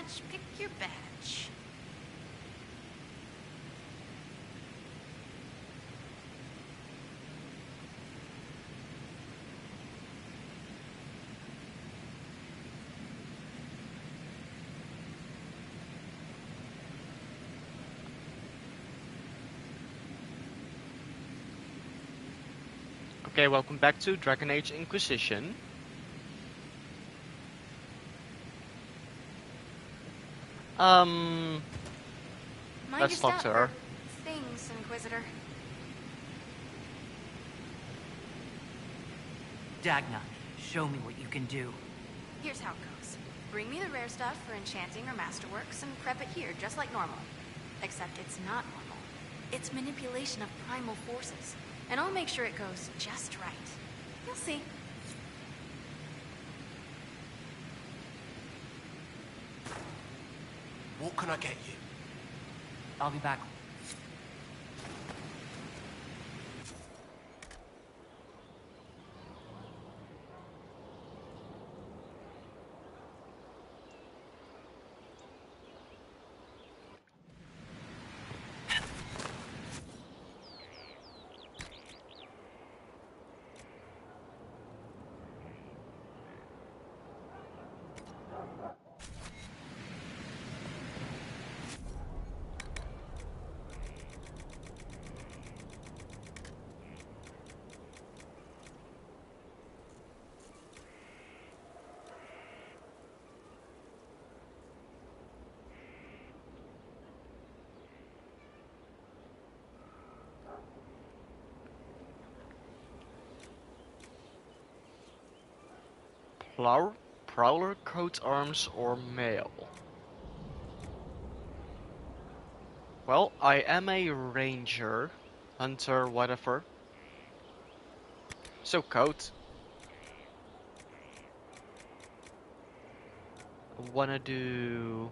badge, pick your badge. Okay, welcome back to Dragon Age Inquisition. Mind your Let's talk step to or her. things, Inquisitor. Dagna, show me what you can do. Here's how it goes. Bring me the rare stuff for enchanting or masterworks and prep it here, just like normal. Except it's not normal. It's manipulation of primal forces. And I'll make sure it goes just right. You'll see. What can I get you? I'll be back. Prowler, coat arms, or mail? Well, I am a ranger, hunter, whatever. So coat. I wanna do...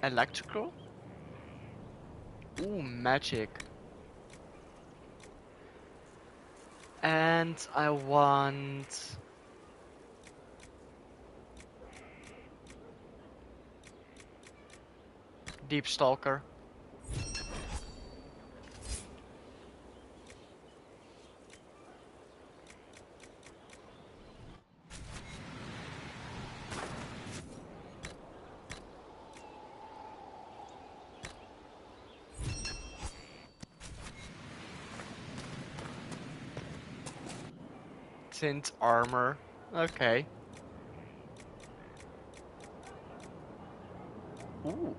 electrical? Ooh, magic. And I want... Deep Stalker. Tint armor. Okay. Ooh.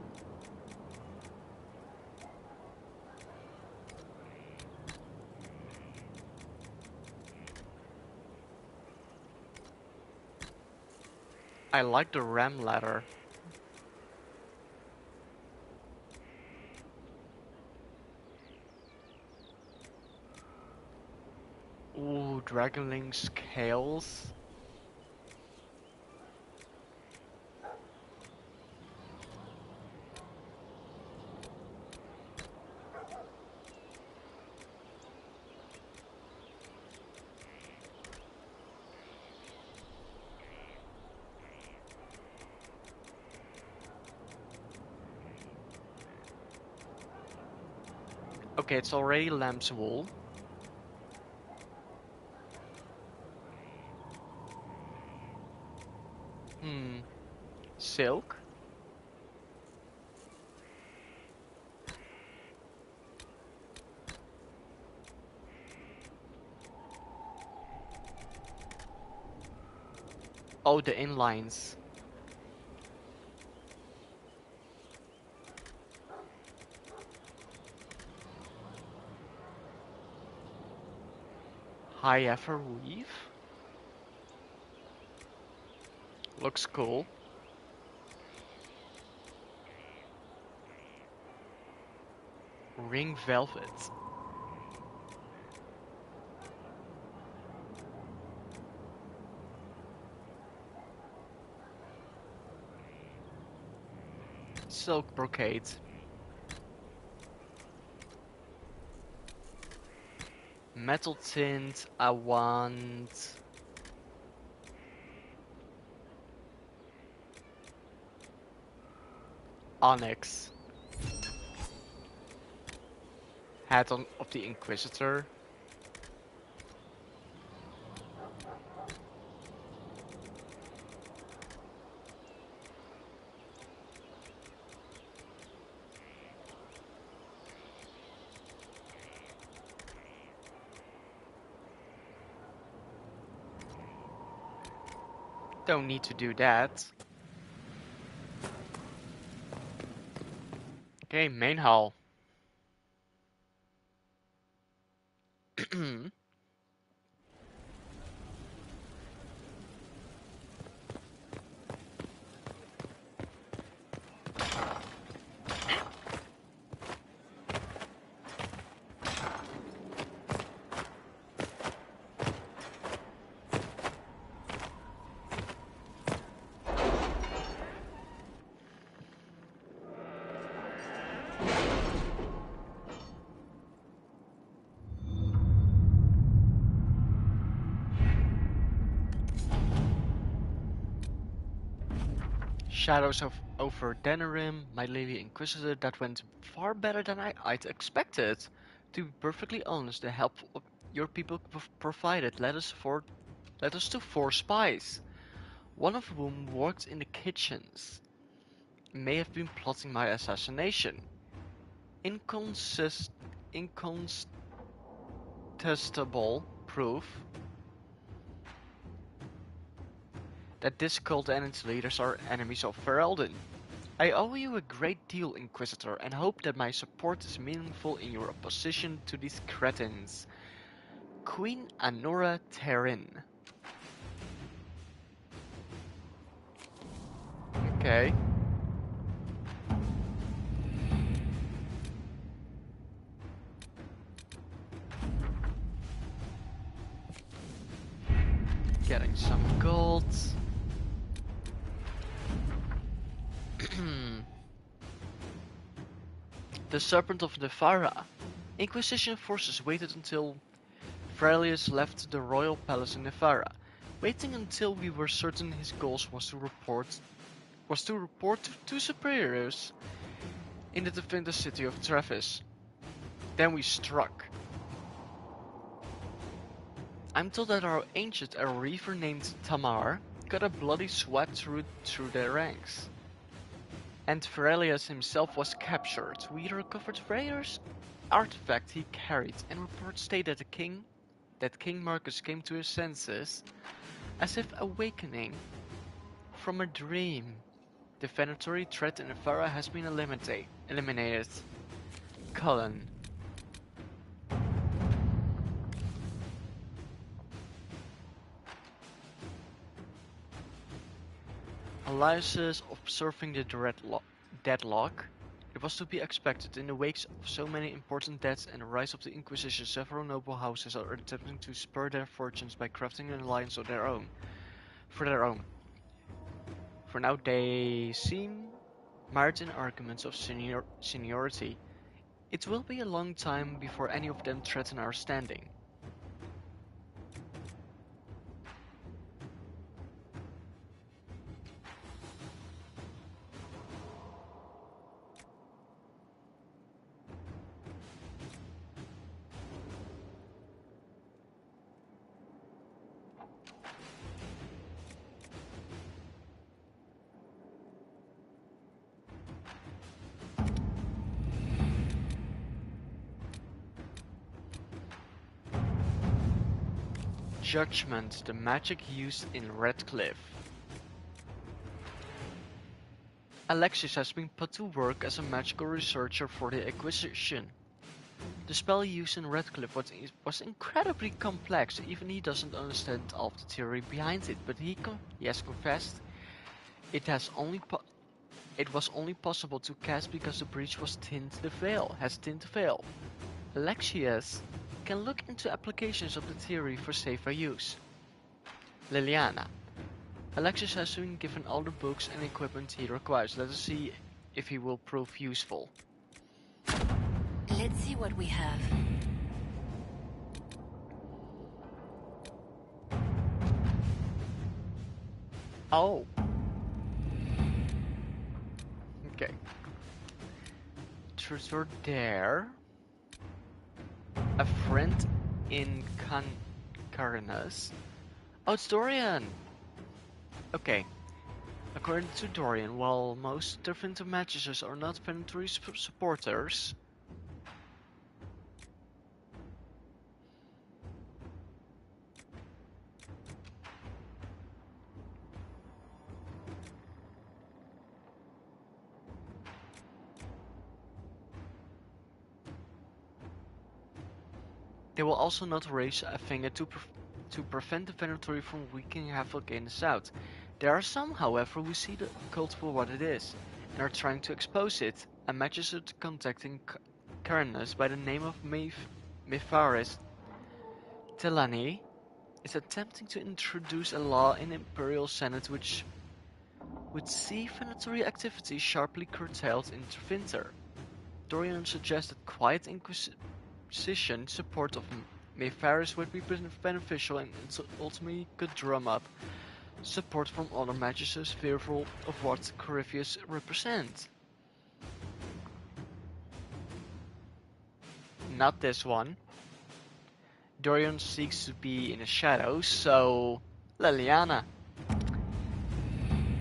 I like the ram ladder. Ooh, Dragonling scales. Okay, it's already lamb's wool. Silk. Oh, the inlines. High Ever Weave. Looks cool. Ring velvet. Silk brocade. Metal tint, I want... Onyx. Hat on of the Inquisitor. Don't need to do that. Okay, main hall. Shadows of over Denerim, my Lady Inquisitor, that went far better than I'd expected. To be perfectly honest, the help of your people provided led us to 4 spies, one of whom worked in the kitchens. May have been plotting my assassination. Incontestable proof that this cult and its leaders are enemies of Ferelden. I owe you a great deal, Inquisitor, and hope that my support is meaningful in your opposition to these cretins. Queen Anora Terrin. Okay. Getting some gold. The Serpent of Nephara. Inquisition forces waited until Frelius left the royal palace in Nephara, waiting until we were certain his goals was to report to superiors in the defender city of Travis. Then we struck. I'm told that our ancient, a reaver named Tamar, got a bloody sweat through their ranks. And Ferelius himself was captured. We recovered Rayer's artifact he carried, and reports state that King Marcus came to his senses, as if awakening from a dream. The venatory threat in Nephara has been eliminated. Cullen. Alliances observing the deadlock. It was to be expected. In the wake of so many important deaths and the rise of the Inquisition, several noble houses are attempting to spur their fortunes by crafting an alliance of their own. For now, they seem mired in arguments of seniority. It will be a long time before any of them threaten our standing. Judgment, the magic used in Redcliffe. Alexis has been put to work as a magical researcher for the Inquisition. The spell used in Redcliffe was incredibly complex, even he doesn't understand all of the theory behind it, but he has confessed it was only possible to cast because the breach has thinned the veil. Alexius can look into applications of the theory for safer use. Liliana. Alexis has been given all the books and equipment he requires. Let us see if he will prove useful. Let's see what we have. Oh. Okay. Truth or dare. A friend in Carinus. Oh, it's Dorian! Okay. According to Dorian, while most definitive magicians are not planetary supporters, they will also not raise a finger to prevent the Venatori from wreaking havoc in the south. There are some, however, who see the cult for what it is, and are trying to expose it. A magistrate contacting Carinus by the name of Mepharis Telani is attempting to introduce a law in the Imperial Senate which would see Venatori activity sharply curtailed in winter. Dorian suggests that quiet Inquisition support of Mepharis would be beneficial and ultimately could drum up support from other magistrates fearful of what Corypheus represents. Not this one. Dorian seeks to be in the shadows, so Liliana.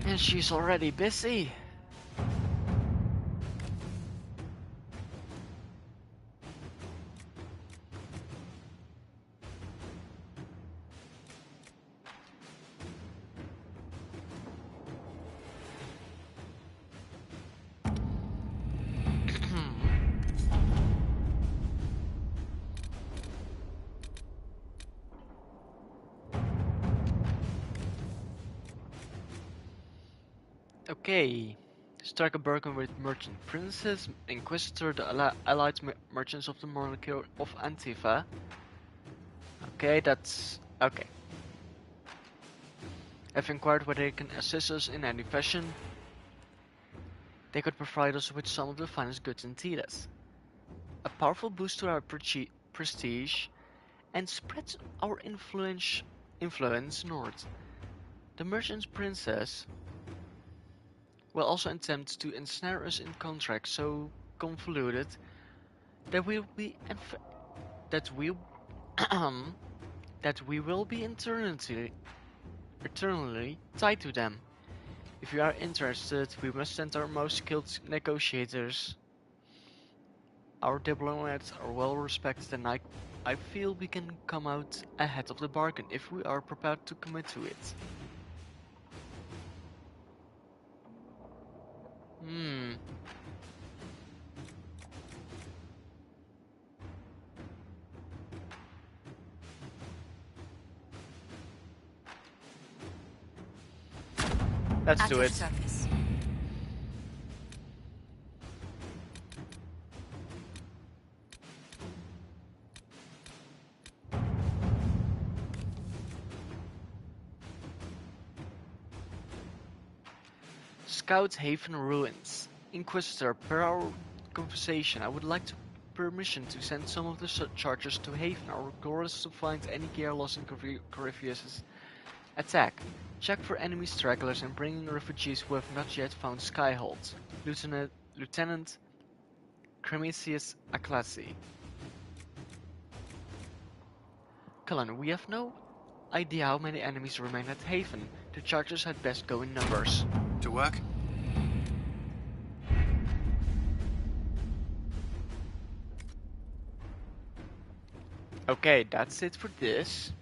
And she's already busy. Okay. Strike a bargain with Merchant Princess, Inquisitor, the allied merchants of the monarchy of Antifa. Okay, that's... okay. Have inquired whether they can assist us in any fashion. They could provide us with some of the finest goods in Tilas. A powerful boost to our prestige and spreads our influence north. The Merchant Princess will also attempt to ensnare us in contracts so convoluted that we will be that we that we will be eternally tied to them. If you are interested, we must send our most skilled negotiators. Our diplomats are well respected, and I feel we can come out ahead of the bargain if we are prepared to commit to it. Hmm. Let's do it. Service. Scout Haven Ruins. Inquisitor, per our conversation, I would like permission to send some of the chargers to Haven. Our goal is to find any gear lost in Corypheus' attack. Check for enemy stragglers and bring in refugees who have not yet found Skyhold. Lieutenant Cremisius Aclassi. Cullen, we have no idea how many enemies remain at Haven. The chargers had best go in numbers. To work? Okay, that's it for this.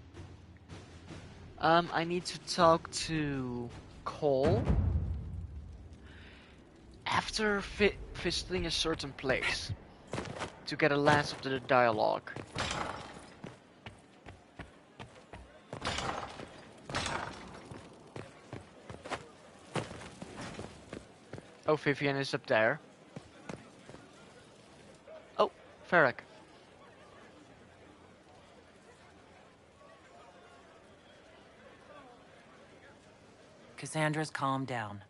I need to talk to Cole after visiting a certain place to get a last of the dialogue. Oh, Vivian is up there. Oh, Farrak. Cassandra's calmed down.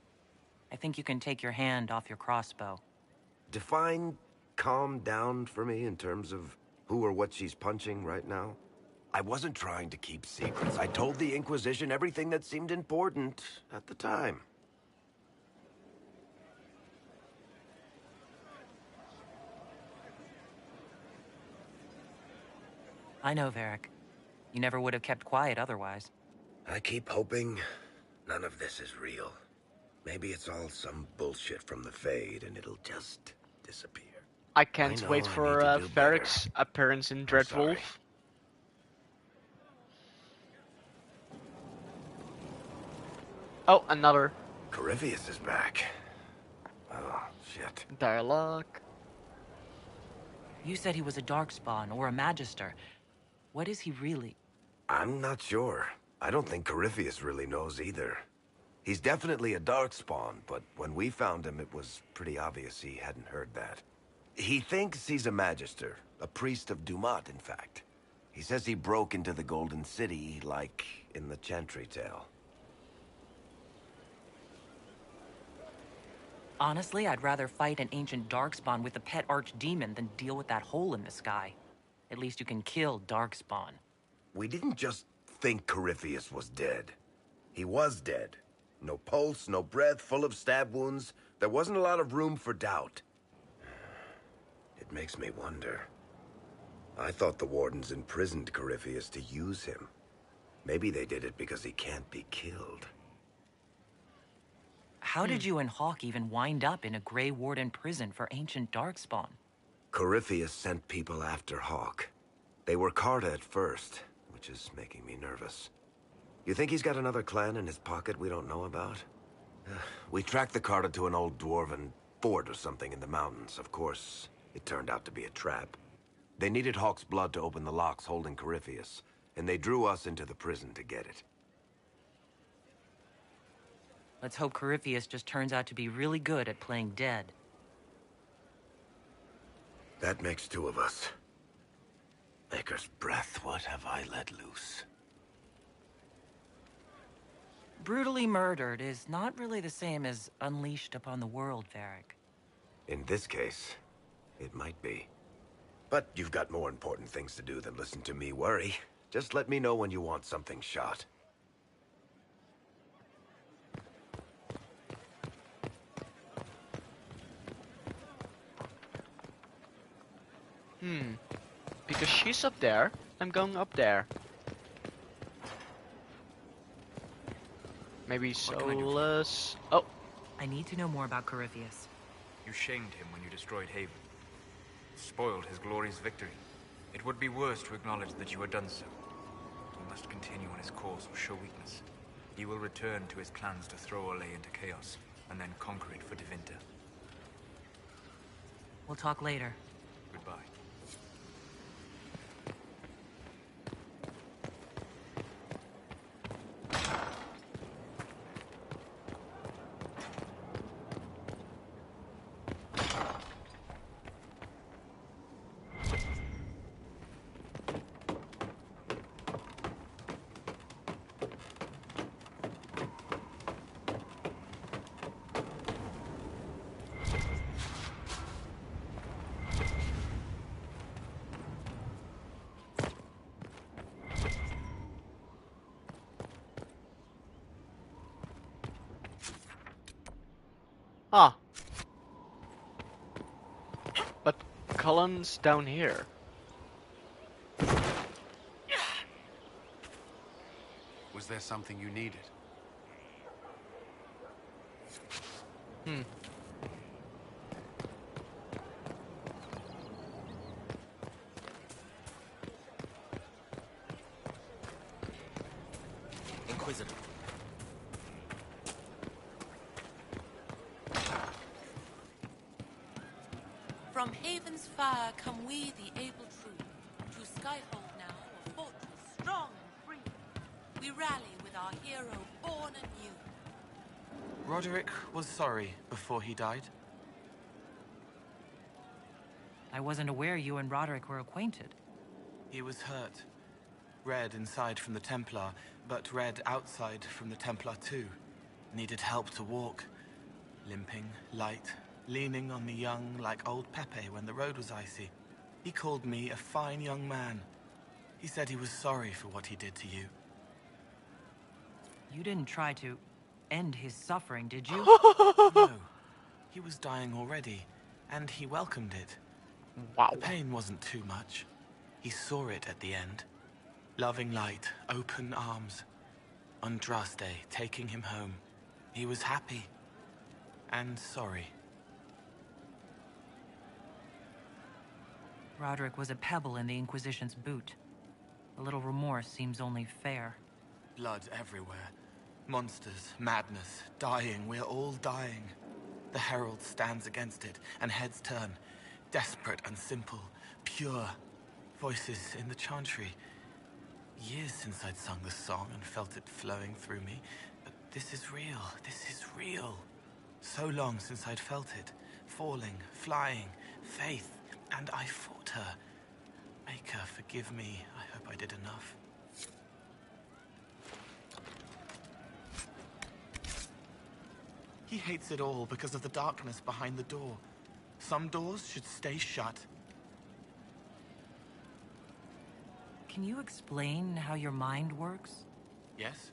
I think you can take your hand off your crossbow. Define calm down for me in terms of who or what she's punching right now? I wasn't trying to keep secrets. I told the Inquisition everything that seemed important at the time. I know, Varric. You never would have kept quiet otherwise. I keep hoping none of this is real. Maybe it's all some bullshit from the Fade and it'll just disappear. I can't I know wait I for need to do better. Varric's appearance in I'm Dreadwolf. sorry. Oh, another Corypheus is back. Oh, shit. dialogue. You said he was a Darkspawn or a Magister. What is he really? I'm not sure. I don't think Corypheus really knows either. He's definitely a Darkspawn, but when we found him, it was pretty obvious he hadn't heard that. He thinks he's a Magister, a priest of Dumat, in fact. He says he broke into the Golden City, like in the Chantry tale. Honestly, I'd rather fight an ancient Darkspawn with a pet archdemon than deal with that hole in the sky. At least you can kill Darkspawn. We didn't just think Corypheus was dead. He was dead. No pulse, no breath, full of stab wounds. There wasn't a lot of room for doubt. It makes me wonder. I thought the Wardens imprisoned Corypheus to use him. Maybe they did it because he can't be killed. How did you and Hawk even wind up in a Grey Warden prison for ancient Darkspawn? Corypheus sent people after Hawk. They were Carta at first, which is making me nervous. You think he's got another clan in his pocket we don't know about? We tracked the Carta to an old dwarven fort or something in the mountains. Of course, it turned out to be a trap. They needed Hawk's blood to open the locks holding Corypheus, and they drew us into the prison to get it. Let's hope Corypheus just turns out to be really good at playing dead. That makes two of us. Maker's breath, what have I let loose? Brutally murdered is not really the same as unleashed upon the world, Varric. In this case, it might be. But you've got more important things to do than listen to me worry. Just let me know when you want something shot. Because she's up there, I'm going up there. Maybe Solus. Oh, I need to know more about Corypheus. You shamed him when you destroyed Haven. Spoiled his glorious victory. It would be worse to acknowledge that you had done so. He must continue on his course or show weakness. He will return to his plans to throw Olay into chaos, and then conquer it for Devinter. We'll talk later. Goodbye. ah. But Cullen's down here. Was there something you needed? Inquisitor. From Haven's fire come we, the able true, to Skyhold now, a fortress strong and free. We rally with our hero born anew. Roderick was sorry before he died. I wasn't aware you and Roderick were acquainted. He was hurt. Red inside from the Templar, but red outside from the Templar too. Needed help to walk. Limping, light, leaning on the young like old Pepe when the road was icy. He called me a fine young man. He said he was sorry for what he did to you. You didn't try to end his suffering, did you? No. He was dying already, and he welcomed it. Wow. The pain wasn't too much. He saw it at the end. Loving light, open arms. Andraste taking him home. He was happy. And sorry. Roderick was a pebble in the Inquisition's boot. A little remorse seems only fair. Blood everywhere. Monsters, madness, dying. We're all dying. The Herald stands against it, and heads turn. Desperate and simple. Pure. Voices in the chantry. Years since I'd sung the song and felt it flowing through me. But this is real. This is real. So long since I'd felt it. Falling, flying, faith. And I fought her. Make her forgive me. I hope I did enough. He hates it all because of the darkness behind the door. Some doors should stay shut. Can you explain how your mind works? Yes?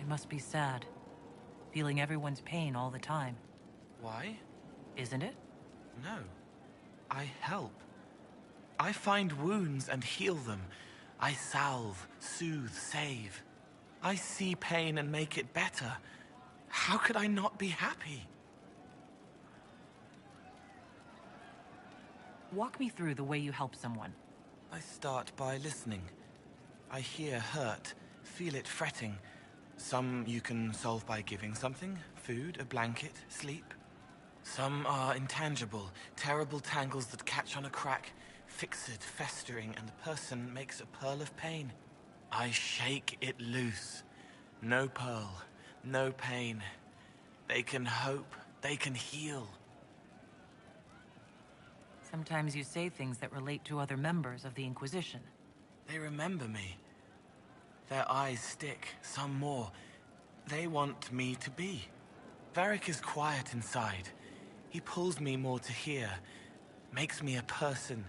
It must be sad, feeling everyone's pain all the time. Why? Isn't it? No. I help. I find wounds and heal them. I salve, soothe, save. I see pain and make it better. How could I not be happy? Walk me through the way you help someone. I start by listening. I hear hurt, feel it fretting. Some you can solve by giving something, food, a blanket, sleep. Some are intangible, terrible tangles that catch on a crack, fixed, festering, and the person makes a pearl of pain. I shake it loose. No pearl, no pain. They can hope, they can heal. Sometimes you say things that relate to other members of the Inquisition. They remember me. Their eyes stick, some more. They want me to be. Varric is quiet inside. He pulls me more to hear, makes me a person,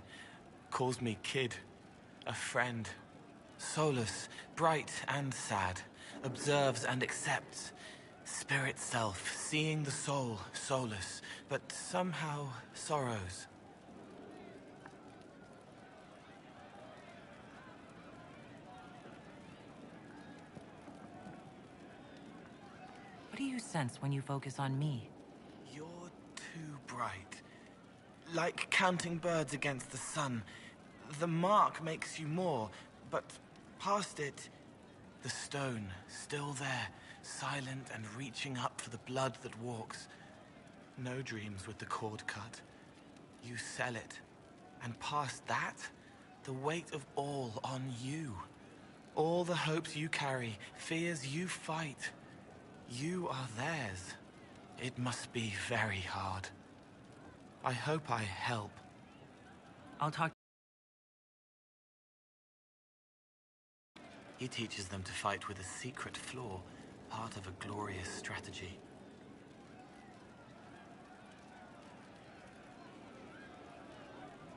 calls me kid, a friend. Solus, bright and sad, observes and accepts. Spirit self, seeing the soul, Solus, but somehow sorrows. What do you sense when you focus on me? You're too bright. Like counting birds against the sun. The mark makes you more, but past it, the stone, still there, silent and reaching up for the blood that walks. No dreams with the cord cut. You sell it. And past that, the weight of all on you. All the hopes you carry, fears you fight. You are theirs. It must be very hard. I hope I help. I'll talk. He teaches them to fight with a secret flaw, part of a glorious strategy.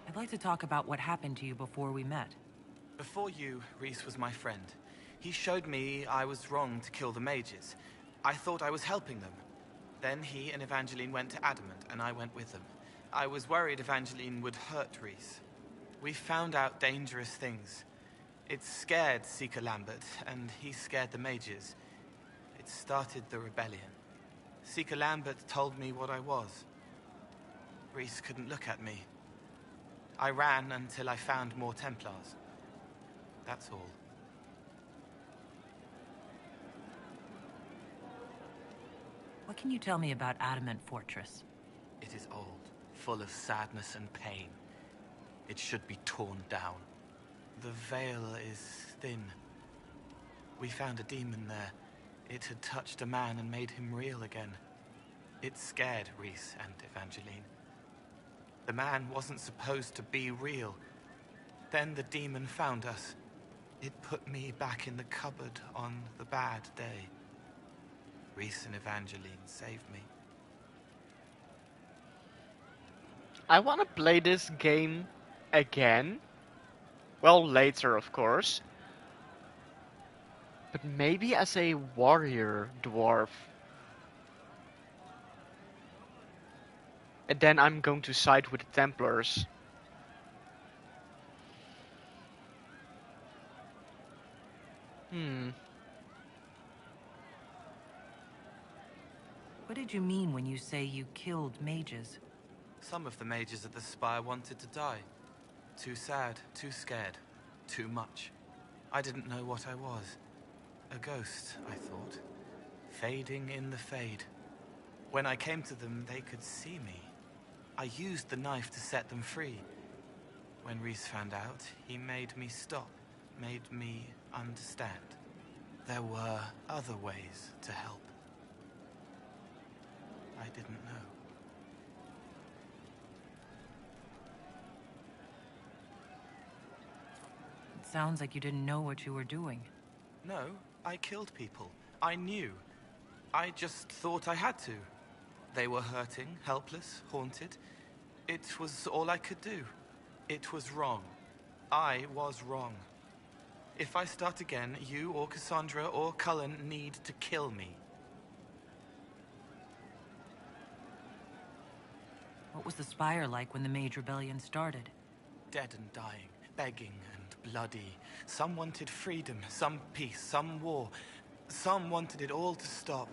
I'd like to talk about what happened to you before we met. Before you, Rhys was my friend. He showed me I was wrong to kill the mages. I thought I was helping them. Then he and Evangeline went to Adamant, and I went with them. I was worried Evangeline would hurt Rhys. We found out dangerous things. It scared Seeker Lambert, and he scared the mages. It started the rebellion. Seeker Lambert told me what I was. Rhys couldn't look at me. I ran until I found more Templars. That's all. What can you tell me about Adamant Fortress? It is old, full of sadness and pain. It should be torn down. The veil is thin. We found a demon there. It had touched a man and made him real again. It scared Rhys and Evangeline. The man wasn't supposed to be real. Then the demon found us. It put me back in the cupboard on the bad day. Rhys and Evangeline saved me. I wanna play this game again? Well, later, of course. But maybe as a warrior dwarf. And then I'm going to side with the Templars. What did you mean when you say you killed mages? Some of the mages at the Spire wanted to die. Too sad, too scared, too much. I didn't know what I was. A ghost, I thought. Fading in the fade. When I came to them, they could see me. I used the knife to set them free. When Rhys found out, he made me stop, made me understand. There were other ways to help. I didn't know. It sounds like you didn't know what you were doing. No, I killed people. I knew. I just thought I had to. They were hurting, helpless, haunted. It was all I could do. It was wrong. I was wrong. If I start again, you or Cassandra or Cullen need to kill me. What was the Spire like when the Mage Rebellion started? Dead and dying, begging and bloody. Some wanted freedom, some peace, some war. Some wanted it all to stop.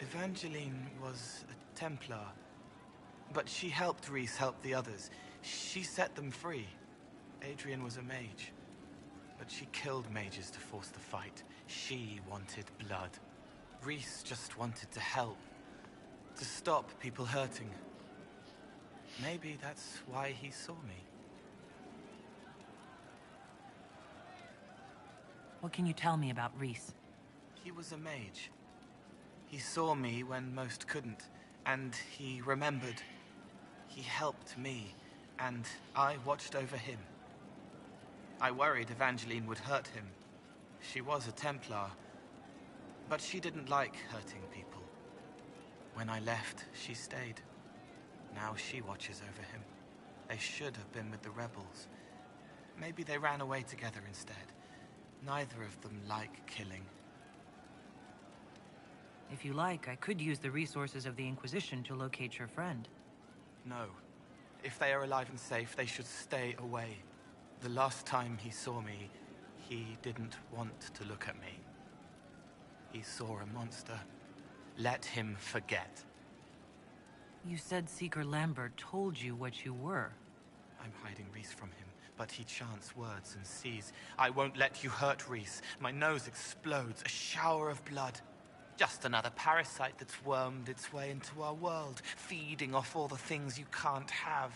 Evangeline was a Templar. But she helped Rhys help the others. She set them free. Adrian was a mage. But she killed mages to force the fight. She wanted blood. Rhys just wanted to help. To stop people hurting. Maybe that's why he saw me. What can you tell me about Rhys? He was a mage. He saw me when most couldn't, and he remembered. He helped me, and I watched over him. I worried Evangeline would hurt him. She was a Templar, but she didn't like hurting people. When I left, she stayed. Now she watches over him. They should have been with the rebels. Maybe they ran away together instead. Neither of them like killing. If you like, I could use the resources of the Inquisition to locate your friend. No. If they are alive and safe, they should stay away. The last time he saw me, he didn't want to look at me. He saw a monster. Let him forget. You said Seeker Lambert told you what you were. I'm hiding Rhys from him, but he chants words and sees. I won't let you hurt Rhys. My nose explodes, a shower of blood. Just another parasite that's wormed its way into our world, feeding off all the things you can't have.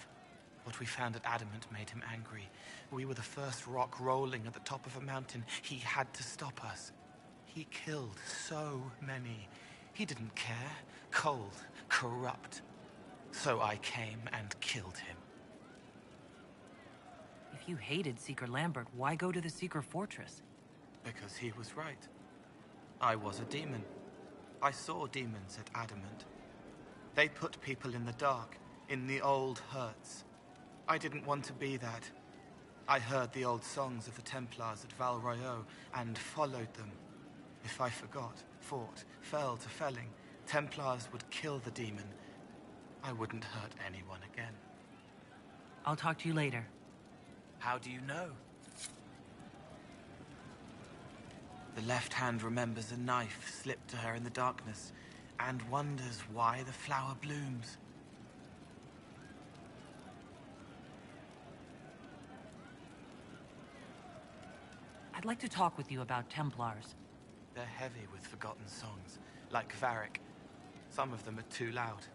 What we found at Adamant made him angry. We were the first rock rolling at the top of a mountain. He had to stop us. He killed so many. He didn't care. Cold, corrupt. So I came and killed him. If you hated Seeker Lambert, why go to the Seeker Fortress? Because he was right. I was a demon. I saw demons at Adamant. They put people in the dark, in the old hurts. I didn't want to be that. I heard the old songs of the Templars at Val Royeaux and followed them. If I forgot, fought, fell to felling, Templars would kill the demon. I wouldn't hurt anyone again. I'll talk to you later. How do you know? The left hand remembers a knife slipped to her in the darkness and wonders why the flower blooms. I'd like to talk with you about Templars. They're heavy with forgotten songs, like Varric. Some of them are too loud.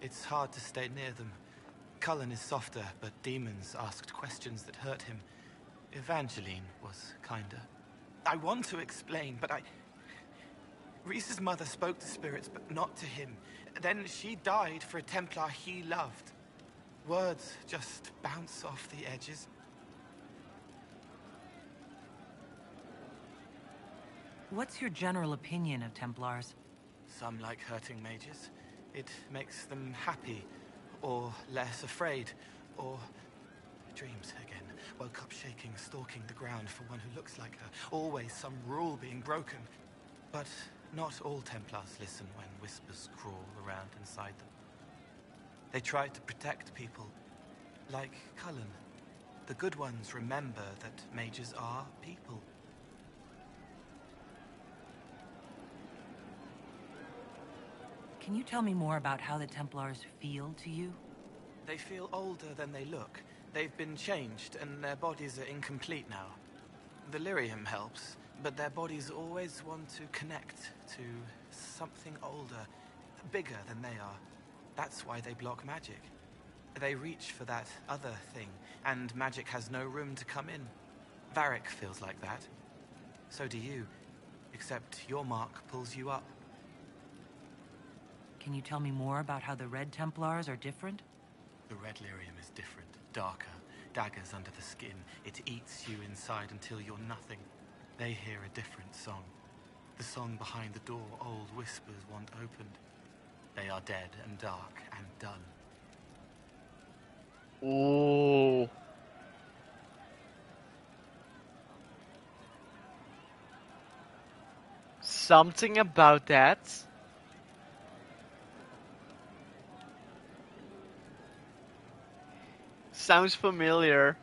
It's hard to stay near them. Cullen is softer, but demons asked questions that hurt him. Evangeline was kinder. I want to explain, but Rhys's mother spoke to spirits, but not to him. Then she died for a Templar he loved. Words just bounce off the edges. What's your general opinion of Templars? Some like hurting mages. It makes them happy, or less afraid, or Dreams again. Woke up shaking, stalking the ground for one who looks like her. Always some rule being broken. But not all Templars listen when whispers crawl around inside them. They try to protect people, like Cullen. The good ones remember that mages are people. Can you tell me more about how the Templars feel to you? They feel older than they look. They've been changed, and their bodies are incomplete now. The lyrium helps, but their bodies always want to connect to something older, bigger than they are. That's why they block magic. They reach for that other thing, and magic has no room to come in. Varric feels like that. So do you, except your mark pulls you up. Can you tell me more about how the Red Templars are different? The red lyrium is different, darker. Daggers under the skin. It eats you inside until you're nothing. They hear a different song. The song behind the door old whispers want opened. They are dead and dark and done. Oh. Something about that. Sounds familiar.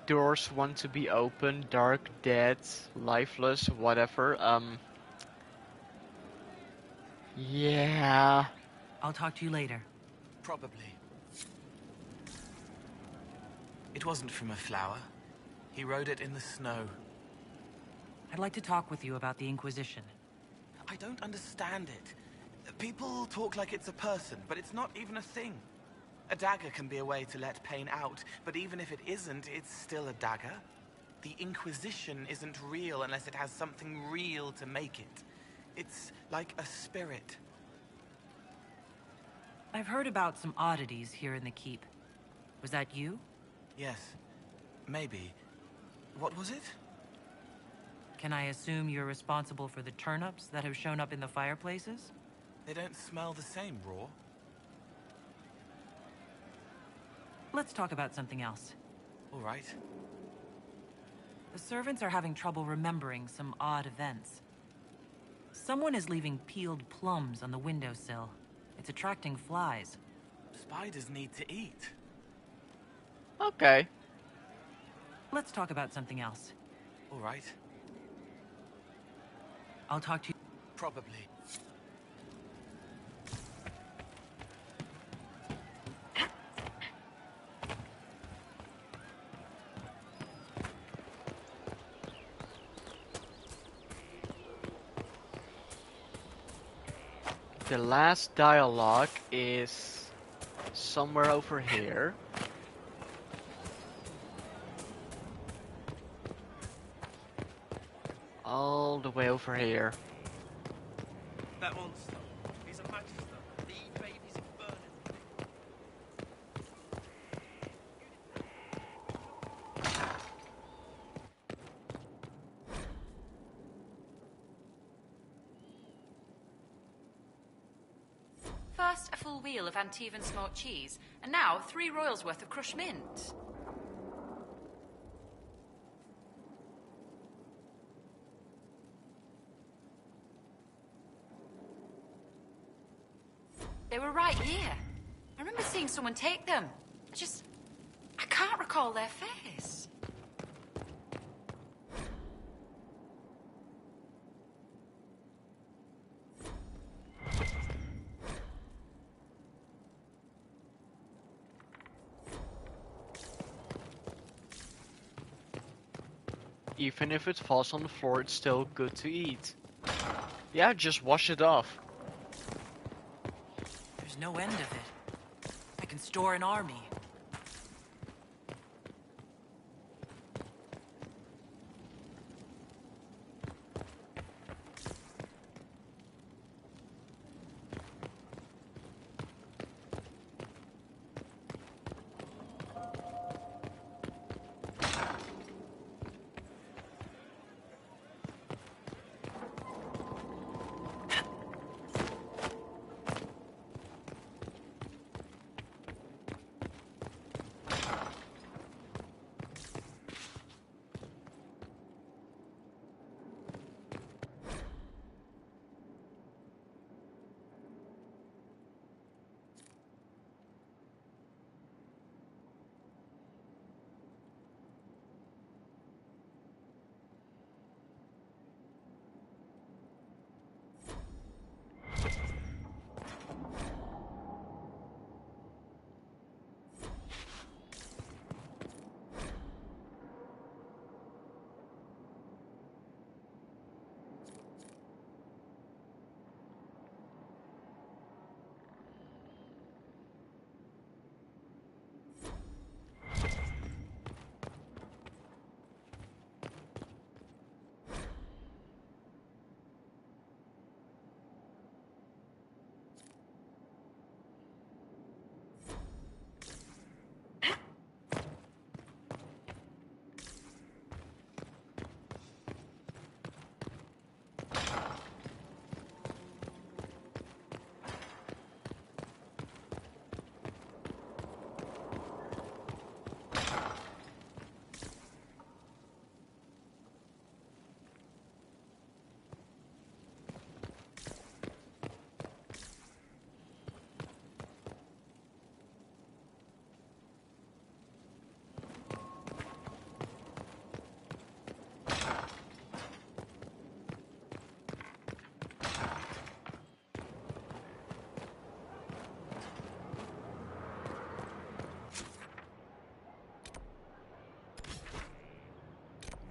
Doors want to be open, dark, dead, lifeless, whatever. Yeah. I'll talk to you later. Probably. It wasn't from a flower. He wrote it in the snow. I'd like to talk with you about the Inquisition. I don't understand it. People talk like it's a person, but it's not even a thing. A dagger can be a way to let pain out, but even if it isn't, it's still a dagger. The Inquisition isn't real unless it has something real to make it. It's like a spirit. I've heard about some oddities here in the keep. Was that you? Yes. Maybe. What was it? Can I assume you're responsible for the turnips that have shown up in the fireplaces? They don't smell the same, raw. Let's talk about something else. All right. The servants are having trouble remembering some odd events. Someone is leaving peeled plums on the windowsill. It's attracting flies. Spiders need to eat. Okay. Let's talk about something else. All right. I'll talk to you. Probably. The last dialogue is somewhere over here. All the way over here. That monster. He's a magister. The babies burning. First, a full wheel of Antivan smoked cheese, and now 3 royals worth of crushed mint. They were right here. I remember seeing someone take them. I can't recall their face. Even if it falls on the floor, it's still good to eat. Yeah, just wash it off. There's no end of it. I can store an army.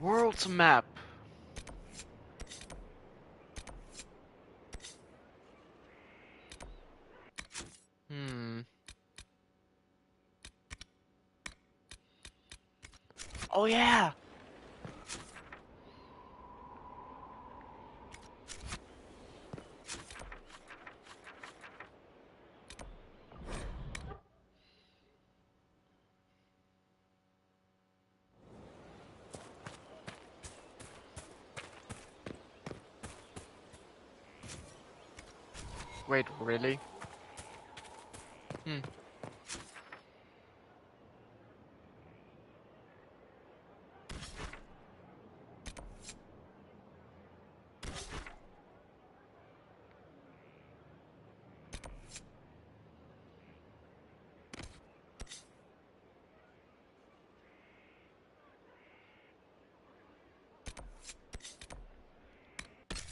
World map. Oh yeah. Wait, really?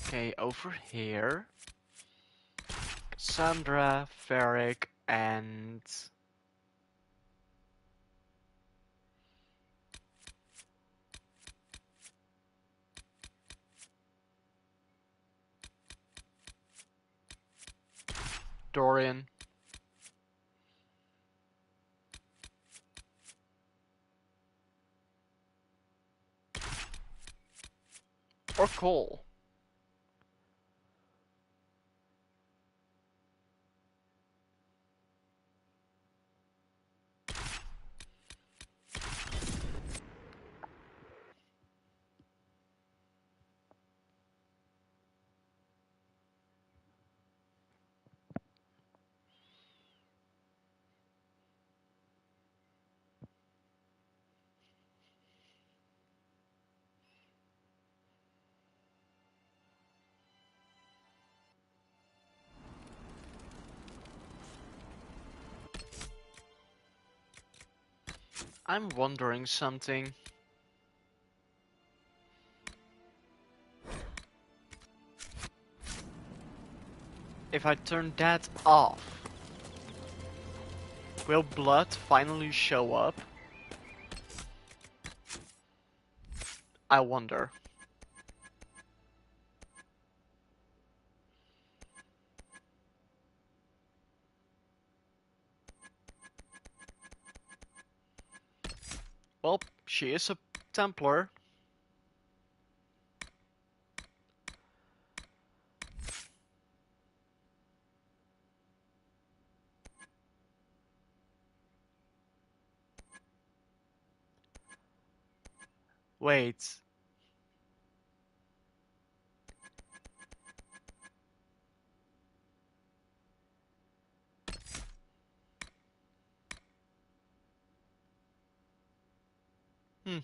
Okay, over here. Cassandra, Varric, and... Dorian. Or Cole. I'm wondering something. If I turn that off, will blood finally show up? I wonder. Well, she is a Templar. Wait. Hmm.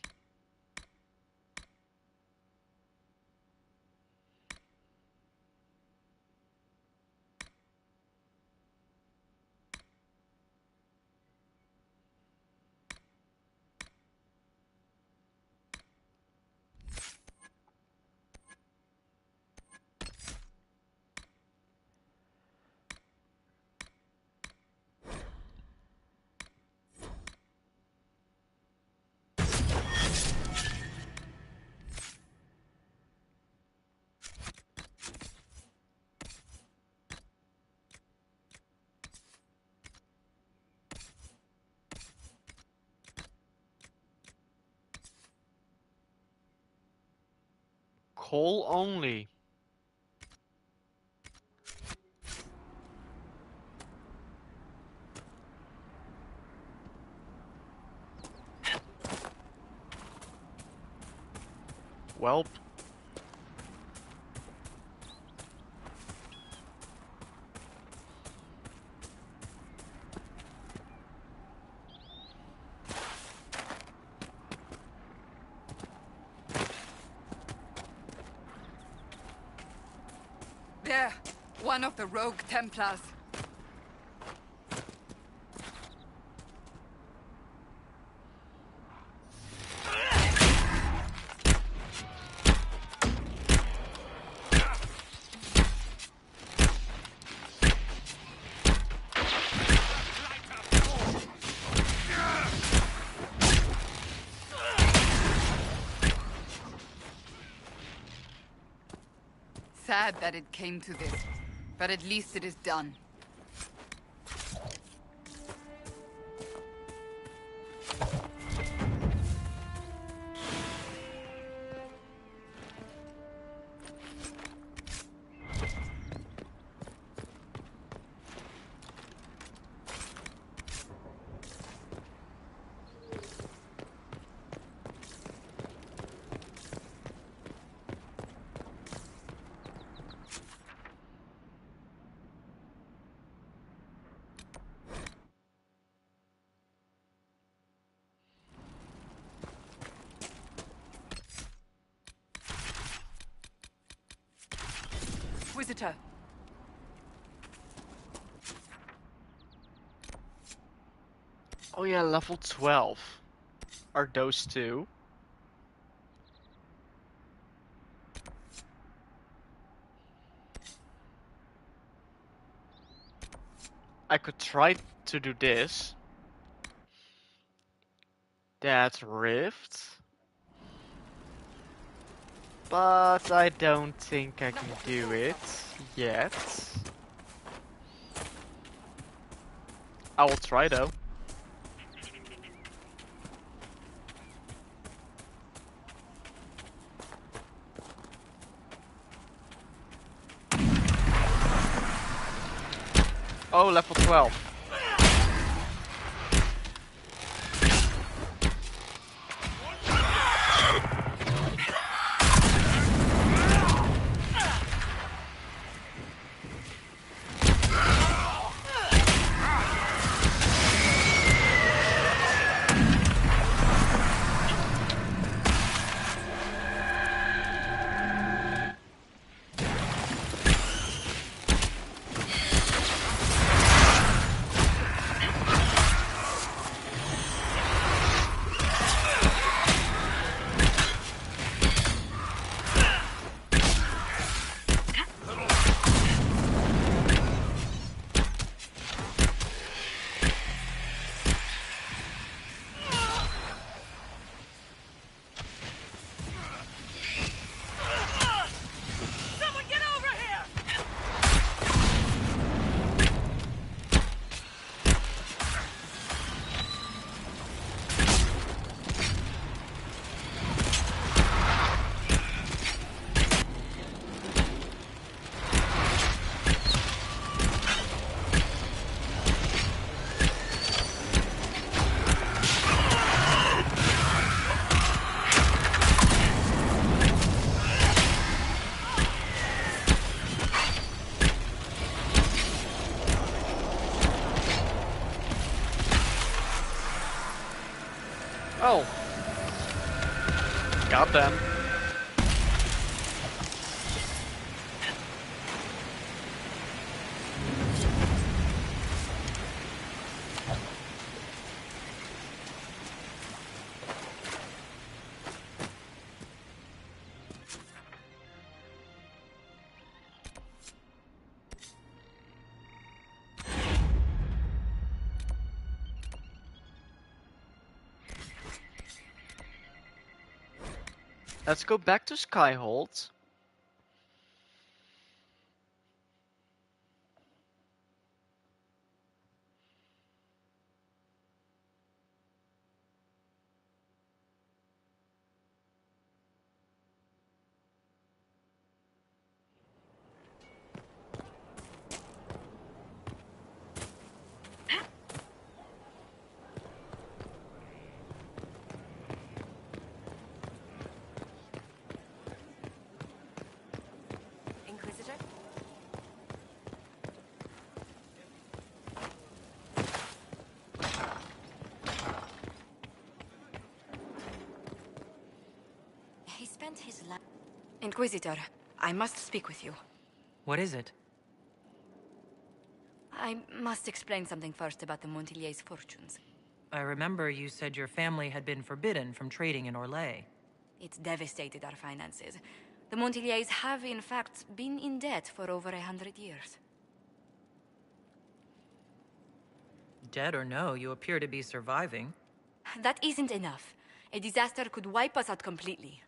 Cole only. Welp. There, one of the rogue Templars. sad that it came to this, but at least it is done. Inquisitor. Oh yeah, level 12. Are those two? I could try to do this. That rift. But I don't think I can do it yet. I will try though. Oh, level 12. Oh. Got them. Let's go back to Skyhold. Inquisitor? He spent his life... Inquisitor, I must speak with you. What is it? I must explain something first about the Montillier's fortunes. I remember you said your family had been forbidden from trading in Orlais. It's devastated our finances. The Montillier's have, in fact, been in debt for over 100 years. Dead or no, you appear to be surviving. That isn't enough. A disaster could wipe us out completely.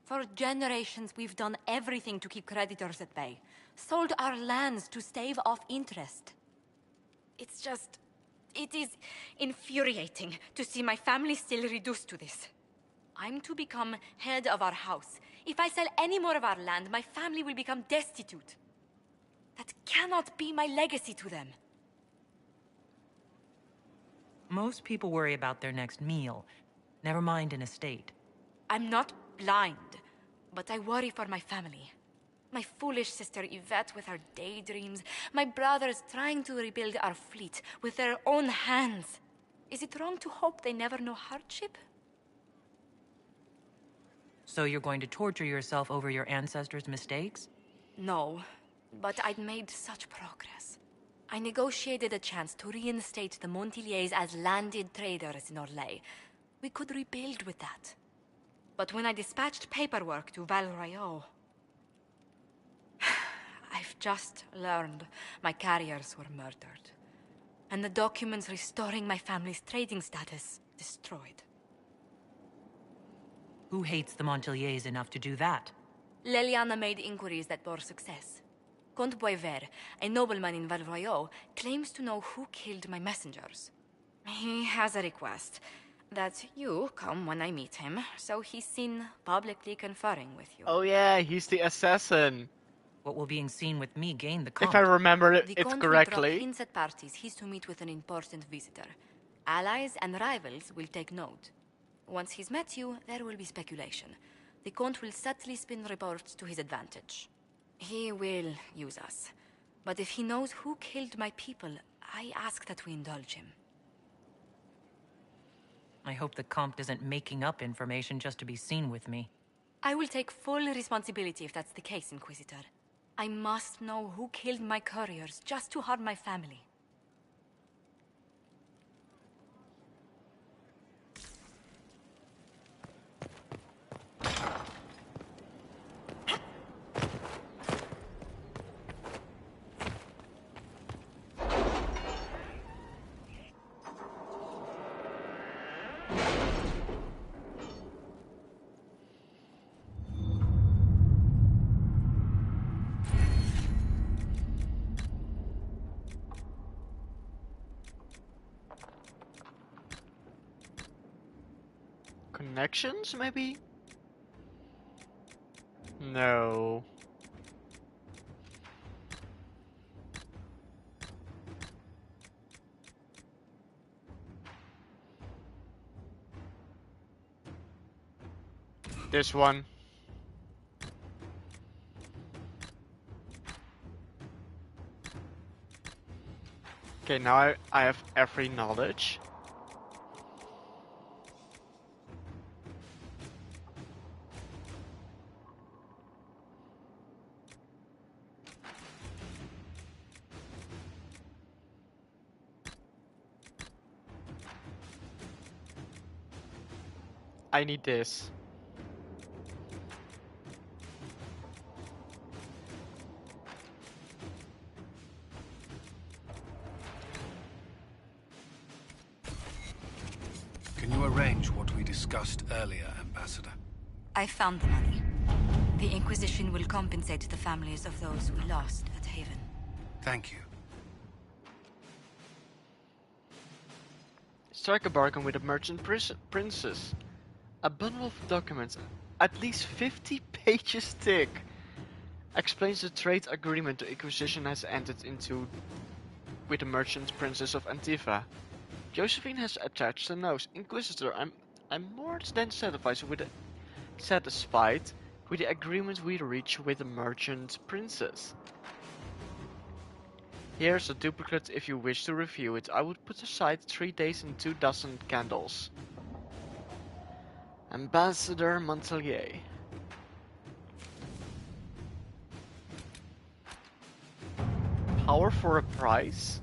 For generations, we've done everything to keep creditors at bay. Sold our lands to stave off interest. It is infuriating to see my family still reduced to this. I'm to become head of our house. If I sell any more of our land, my family will become destitute. That cannot be my legacy to them. Most people worry about their next meal. Never mind an estate. I'm not blind, but I worry for my family. My foolish sister Yvette with her daydreams. My brothers trying to rebuild our fleet with their own hands. Is it wrong to hope they never know hardship? So you're going to torture yourself over your ancestors' mistakes? No, but I'd made such progress. I negotiated a chance to reinstate the Montiliers as landed traders in Orlais. We could rebuild with that. But when I dispatched paperwork to Val Royeaux, I've just learned my carriers were murdered. And the documents restoring my family's trading status destroyed. Who hates the Montiliers enough to do that? Leliana made inquiries that bore success. Comte Boisvert, a nobleman in Val Royeaux, claims to know who killed my messengers. He has a request that you come when I meet him, so he's seen publicly conferring with you. Oh yeah, he's the assassin. What will being seen with me gain the Comte? If I remember it Comte correctly. will drop hints at parties he's to meet with an important visitor. Allies and rivals will take note. Once he's met you, there will be speculation. The Comte will subtly spin reports to his advantage. He will use us. But if he knows who killed my people, I ask that we indulge him. I hope the Comte isn't making up information just to be seen with me. I will take full responsibility if that's the case, Inquisitor. I must know who killed my couriers just to harm my family. Connections, maybe? No. This one. Okay, now I have every knowledge. I need this. Can you arrange what we discussed earlier, Ambassador? I found the money. The Inquisition will compensate the families of those we lost at Haven. Thank you. Strike a bargain with a merchant princess. A bundle of documents, at least 50 pages thick, explains the trade agreement the Inquisition has entered into with the merchant princess of Antifa. Josephine has attached a note. Inquisitor, I'm more than satisfied with the agreement we reached with the merchant princess. Here's a duplicate if you wish to review it. I would put aside 3 days and 24 candles. Ambassador Montelier. Power for a price?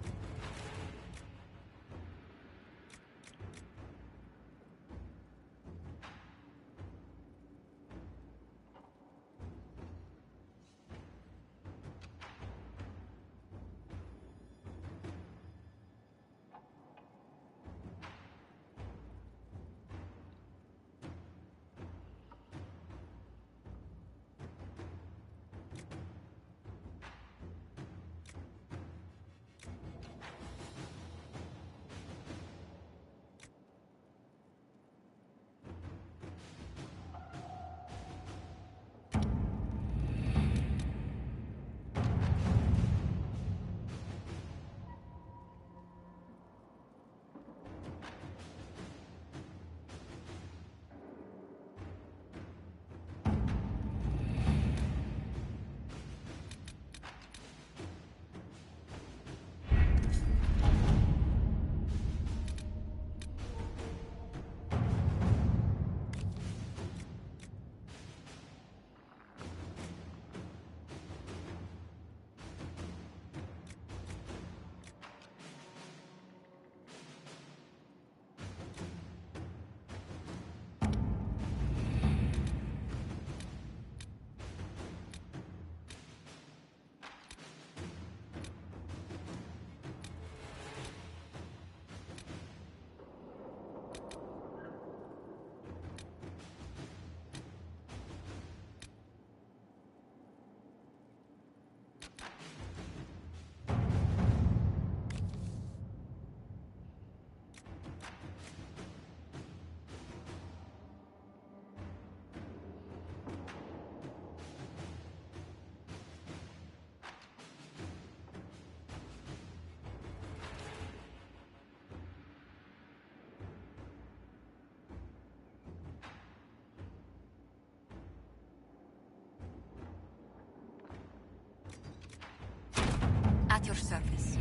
At your service.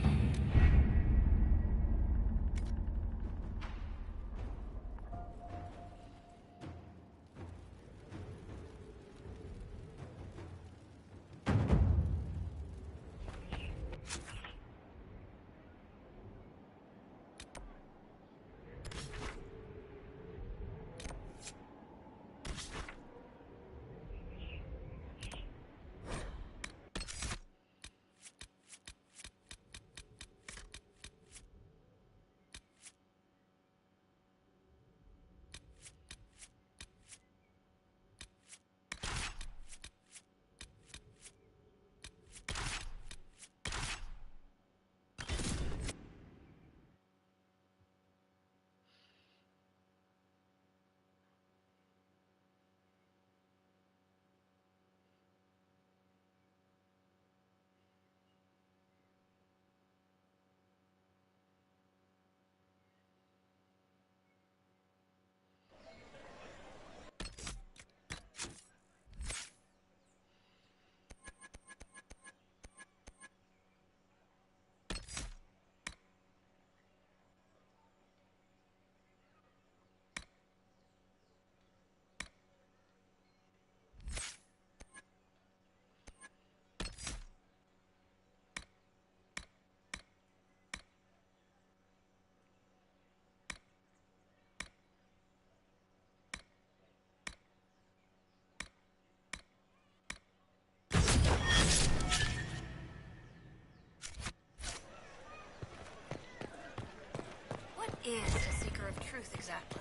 Is a seeker of truth exactly?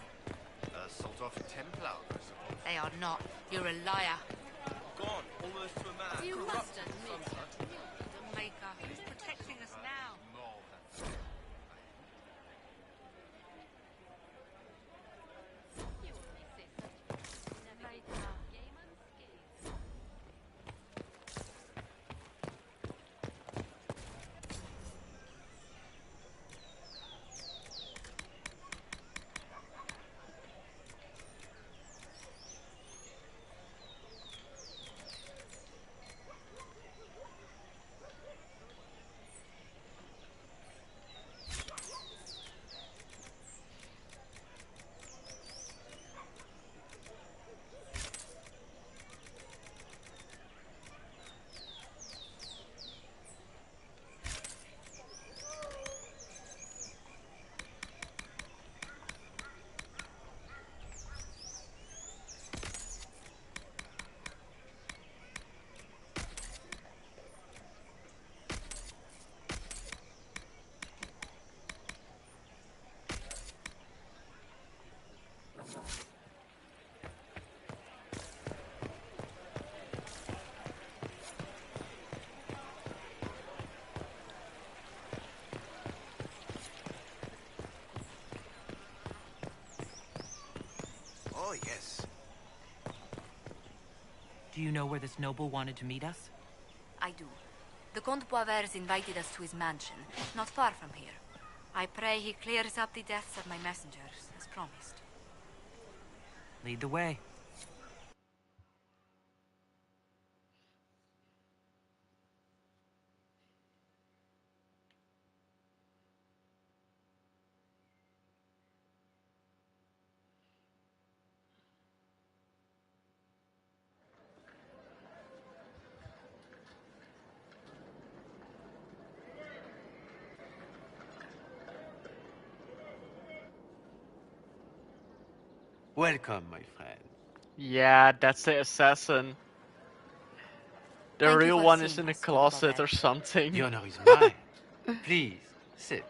A sort of Templar, I suppose. They are not. You're a liar. Gone, almost to a man. You Corrupt must admit, the Maker, who's protecting us now? No, You only say such the Maker. Game unscathed. Oh, yes. Do you know where this noble wanted to meet us? I do. The Comte Boisvert invited us to his mansion, not far from here. I pray he clears up the deaths of my messengers, as promised. Lead the way. Welcome, my friend. Yeah, that's the assassin. The Thank you real for one is seeing in a us, closet Boisvert. or something. The honor is mine. Please, sit.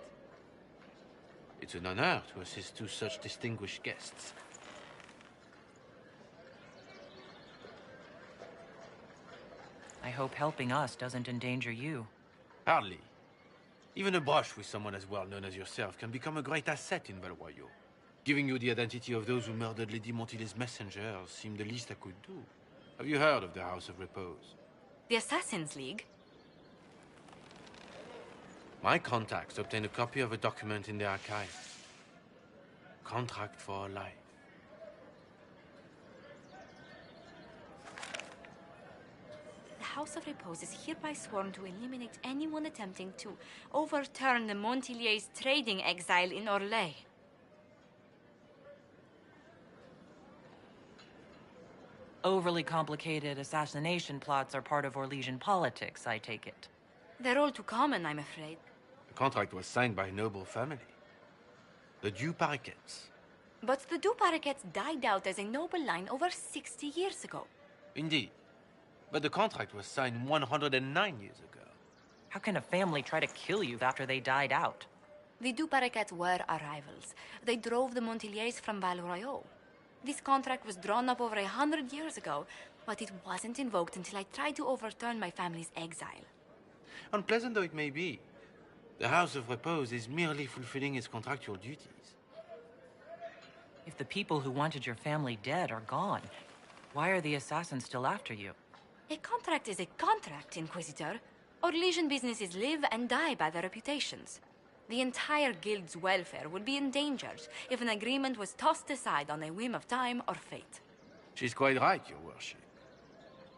It's an honor to assist two such distinguished guests. I hope helping us doesn't endanger you. Hardly. Even a brush with someone as well known as yourself can become a great asset in Valroyo. Giving you the identity of those who murdered Lady Montile's messengers seemed the least I could do. Have you heard of the House of Repose? The Assassin's League? My contacts obtained a copy of a document in the archive. Contract for life. The House of Repose is hereby sworn to eliminate anyone attempting to overturn the Montillier's trading exile in Orlais. Overly complicated assassination plots are part of Orlesian politics, I take it. They're all too common, I'm afraid. The contract was signed by a noble family. The Du Paraquets. But the Du Paraquets died out as a noble line over 60 years ago. Indeed. But the contract was signed 109 years ago. How can a family try to kill you after they died out? The Du Paraquets were our rivals. They drove the Montiliers from Val Royaux. This contract was drawn up over 100 years ago, but it wasn't invoked until I tried to overturn my family's exile. Unpleasant though it may be, the House of Repose is merely fulfilling its contractual duties. If the people who wanted your family dead are gone, why are the assassins still after you? A contract is a contract, Inquisitor. Orlesian businesses live and die by their reputations. The entire guild's welfare would be endangered if an agreement was tossed aside on a whim of time or fate. She's quite right, Your Worship.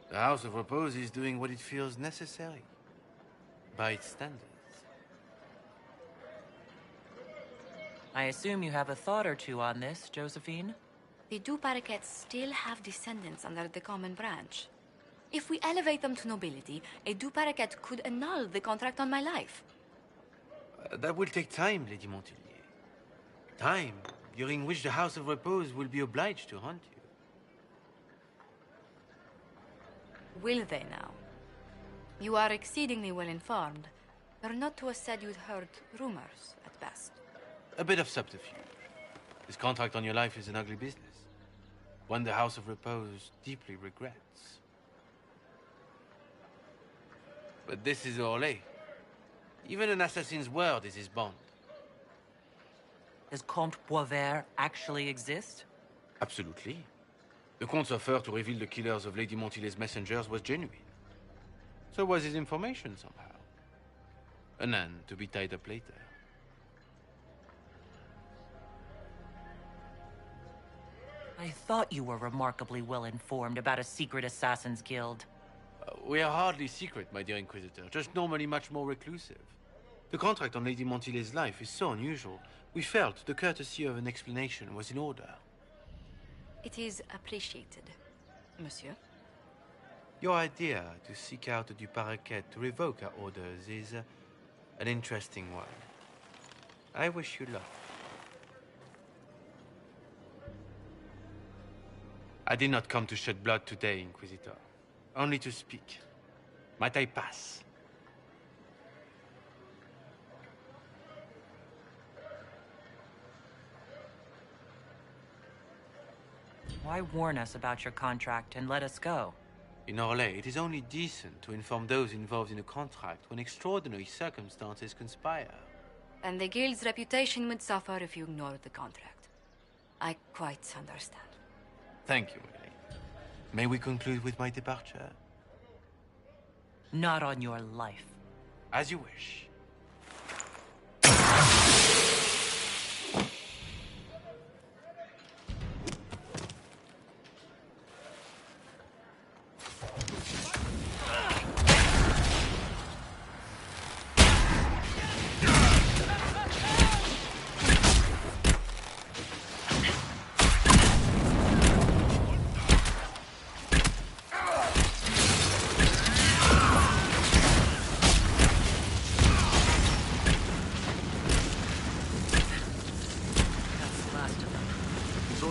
The House of Repose is doing what it feels necessary, by its standards. I assume you have a thought or two on this, Josephine? The Du Paraquets still have descendants under the common branch. If we elevate them to nobility, a Du Paraquet could annul the contract on my life. That will take time, Lady Montilier. Time during which the House of Repose will be obliged to hunt you. Will they now? You are exceedingly well informed. You're not to have said you'd heard rumors, at best. A bit of subterfuge. This contract on your life is an ugly business. One the House of Repose deeply regrets. But this is Orlais. Even an assassin's word is his bond. Does Comte Boisvert actually exist? Absolutely. The Comte's offer to reveal the killers of Lady Montilier's messengers was genuine. So was his information somehow. An end to be tied up later. I thought you were remarkably well informed about a secret assassins guild. We are hardly secret, my dear Inquisitor, just normally much more reclusive. The contract on Lady Montilier's life is so unusual, we felt the courtesy of an explanation was in order. It is appreciated, monsieur. Your idea to seek out the Du Paraquet to revoke our orders is an interesting one. I wish you luck. I did not come to shed blood today, Inquisitor. Only to speak. Might I pass? Why warn us about your contract and let us go? In Orlais, it is only decent to inform those involved in a contract when extraordinary circumstances conspire. And the guild's reputation would suffer if you ignored the contract. I quite understand. Thank you, my lady. May we conclude with my departure? Not on your life. As you wish.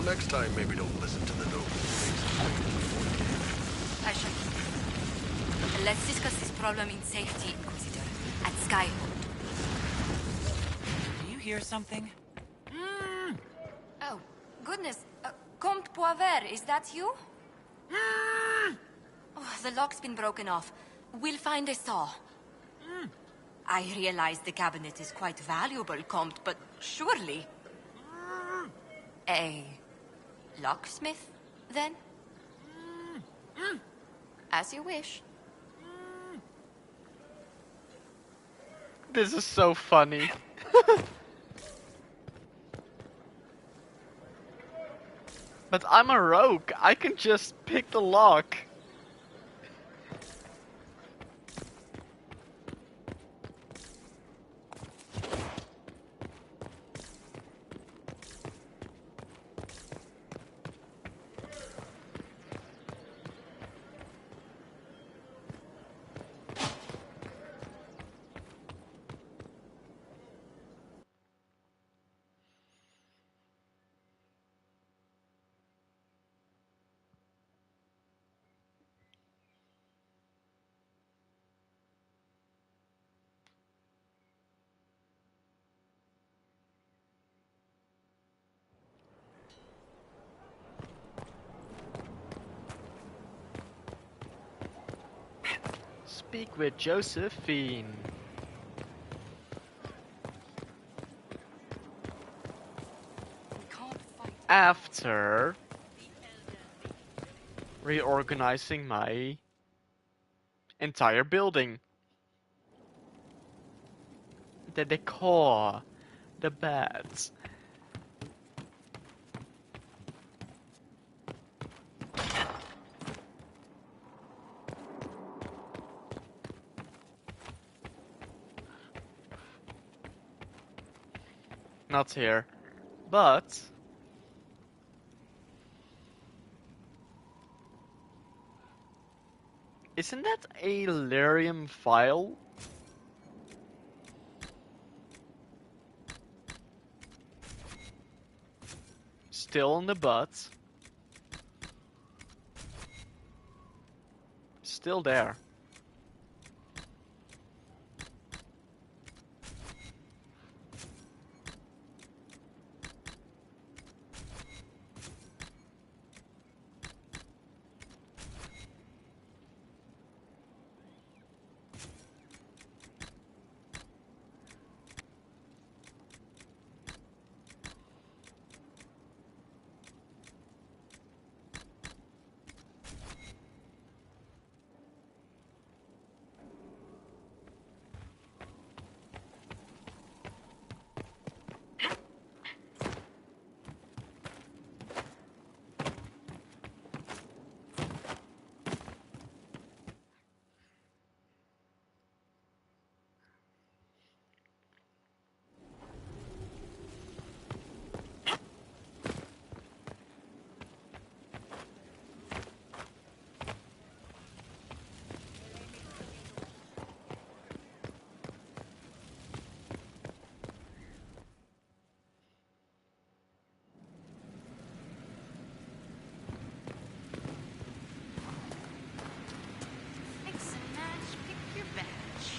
Next time, maybe don't listen to the noble. I shall. Let's discuss this problem in safety, Inquisitor, at Skyhold. Do you hear something? Oh, goodness. Comte Boisvert, is that you? Oh, the lock's been broken off. We'll find a saw. I realize the cabinet is quite valuable, Comte, but surely... A locksmith, then? As you wish. This is so funny. But I'm a rogue. I can just pick the lock. speak with Josephine. After reorganizing my entire building. The decor, the beds. Not here, but isn't that a lyrium file? Still on the butt. Still there. Mix and match, pick your batch.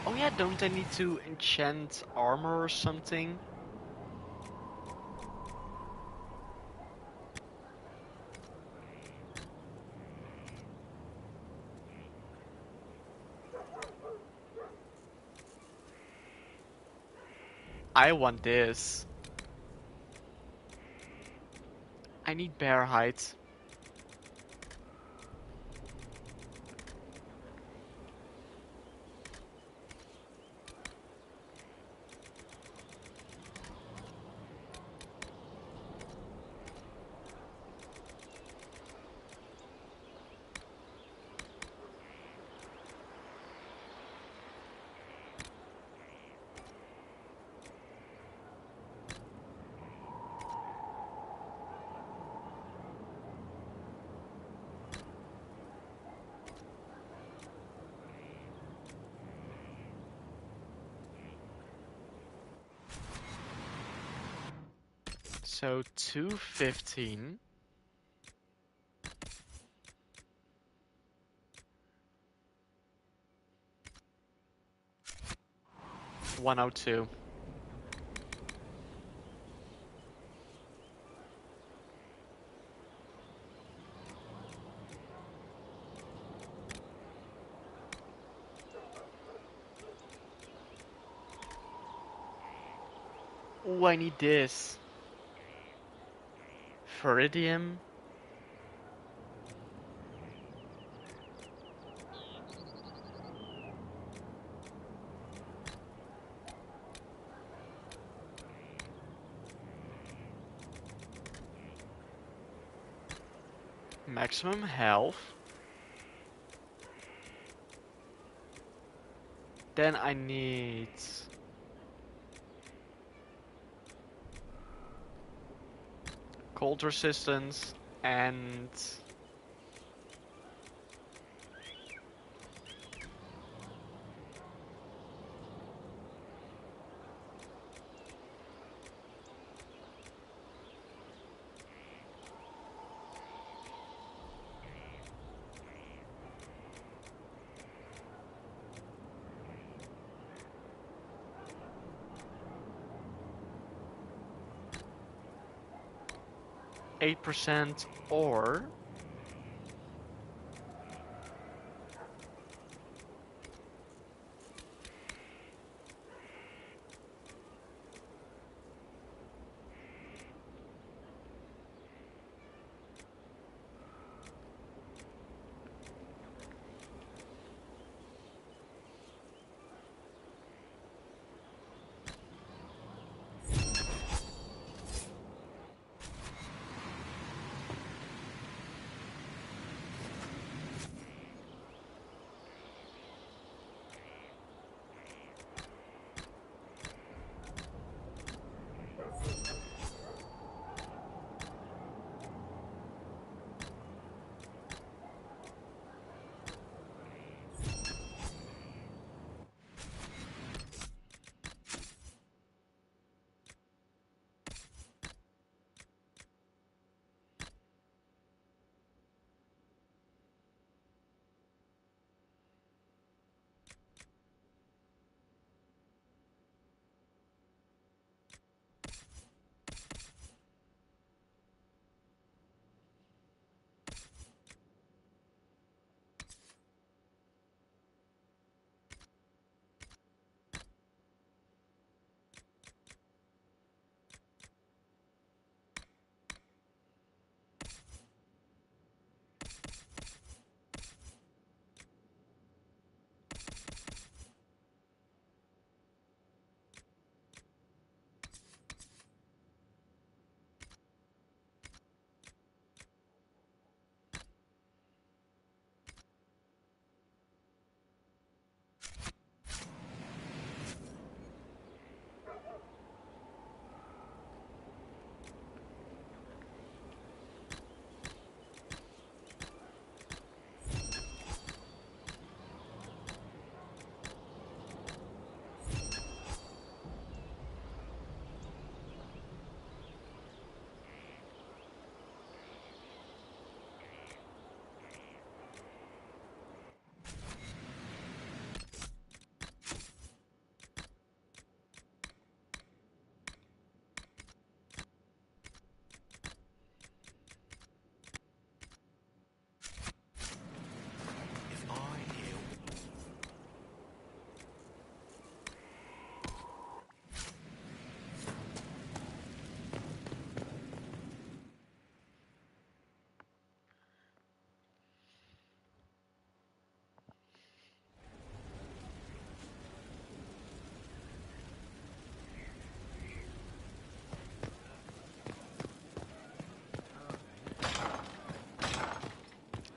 Oh yeah, don't I need to enchant armor or something? I want this. I need bear height. So 215. 102. Oh, I need this. Feridium. Maximum health. Then I need... Cold resistance and... %8% or...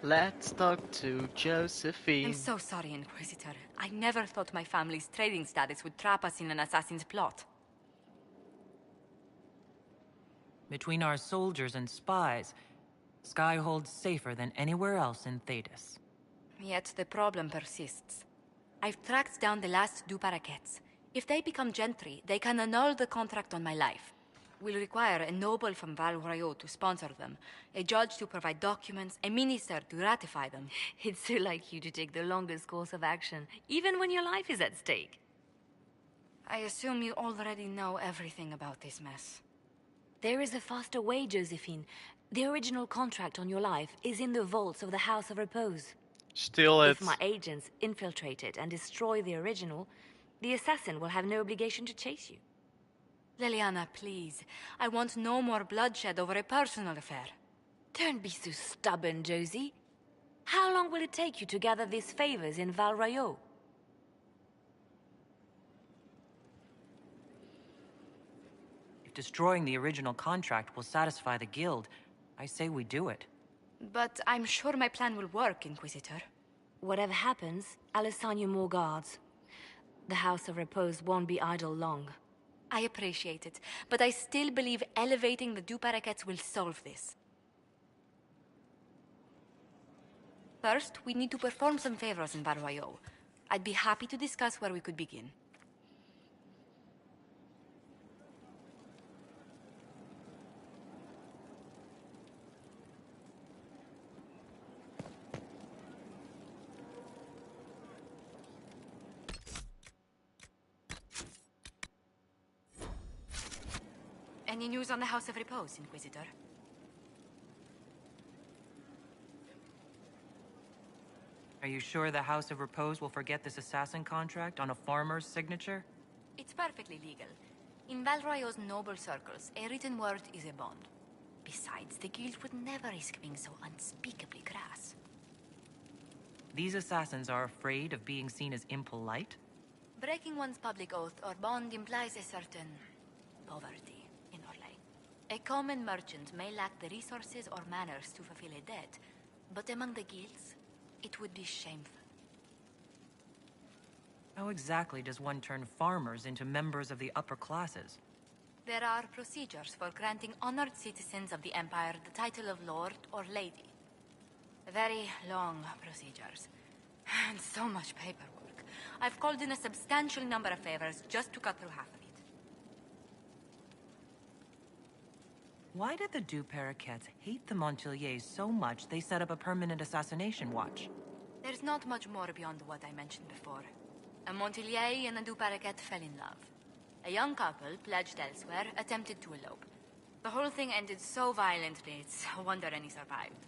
Let's talk to Josephine. I'm so sorry, Inquisitor. I never thought my family's trading status would trap us in an assassin's plot. Between our soldiers and spies, Sky holds safer than anywhere else in Thedas. Yet the problem persists. I've tracked down the last Du Paraquets. If they become gentry, they can annul the contract on my life. We'll require a noble from Val Royeaux to sponsor them, a judge to provide documents, a minister to ratify them. It's so like you to take the longest course of action, even when your life is at stake. I assume you already know everything about this mess. There is a faster way, Josephine. The original contract on your life is in the vaults of the House of Repose. Steal it. If my agents infiltrate it and destroy the original, the assassin will have no obligation to chase you. Leliana, please. I want no more bloodshed over a personal affair. Don't be so stubborn, Josie. How long will it take you to gather these favors in Val Royeaux? If destroying the original contract will satisfy the Guild, I say we do it. But I'm sure my plan will work, Inquisitor. Whatever happens, I'll assign you more guards. The House of Repose won't be idle long. I appreciate it, but I still believe elevating the Du Paraquets will solve this. First, we need to perform some favors in Barroyo. I'd be happy to discuss where we could begin. Any news on the House of Repose, Inquisitor? Are you sure the House of Repose will forget this assassin contract on a farmer's signature? It's perfectly legal. In Valroyo's noble circles, a written word is a bond. Besides, the guild would never risk being so unspeakably crass. These assassins are afraid of being seen as impolite? Breaking one's public oath or bond implies a certain poverty in Orlais. A common merchant may lack the resources or manners to fulfill a debt, but among the guilds, it would be shameful. How exactly does one turn farmers into members of the upper classes? There are procedures for granting honored citizens of the Empire the title of Lord or Lady. Very long procedures. And so much paperwork. I've called in a substantial number of favors just to cut through half of it. Why did the Du Paraquets hate the Montiliers so much they set up a permanent assassination watch? There's not much more beyond what I mentioned before. A Montilier and a Du Paraquet fell in love. A young couple, pledged elsewhere, attempted to elope. The whole thing ended so violently, it's a wonder any survived.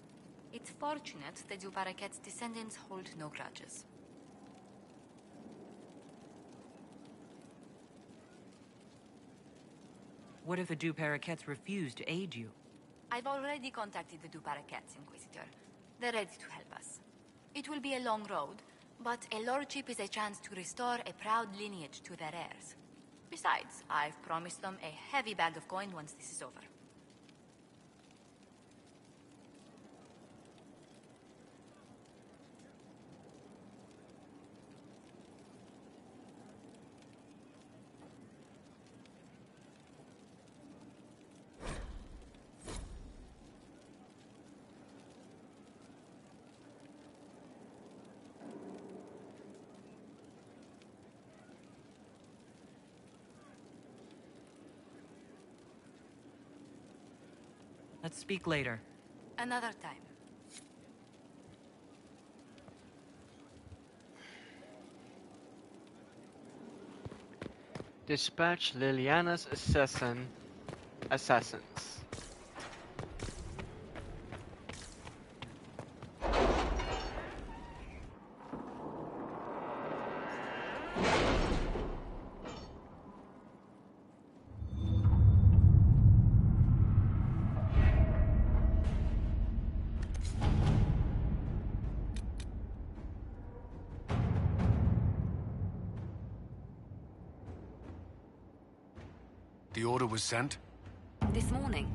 It's fortunate the Du Paraquets' descendants hold no grudges. What if the Du Paraquets refuse to aid you? I've already contacted the Du Paraquets, Inquisitor. They're ready to help us. It will be a long road, but a lordship is a chance to restore a proud lineage to their heirs. Besides, I've promised them a heavy bag of coin once this is over. Let's speak later. Another time. Dispatch Liliana's assassins. The order was sent? This morning.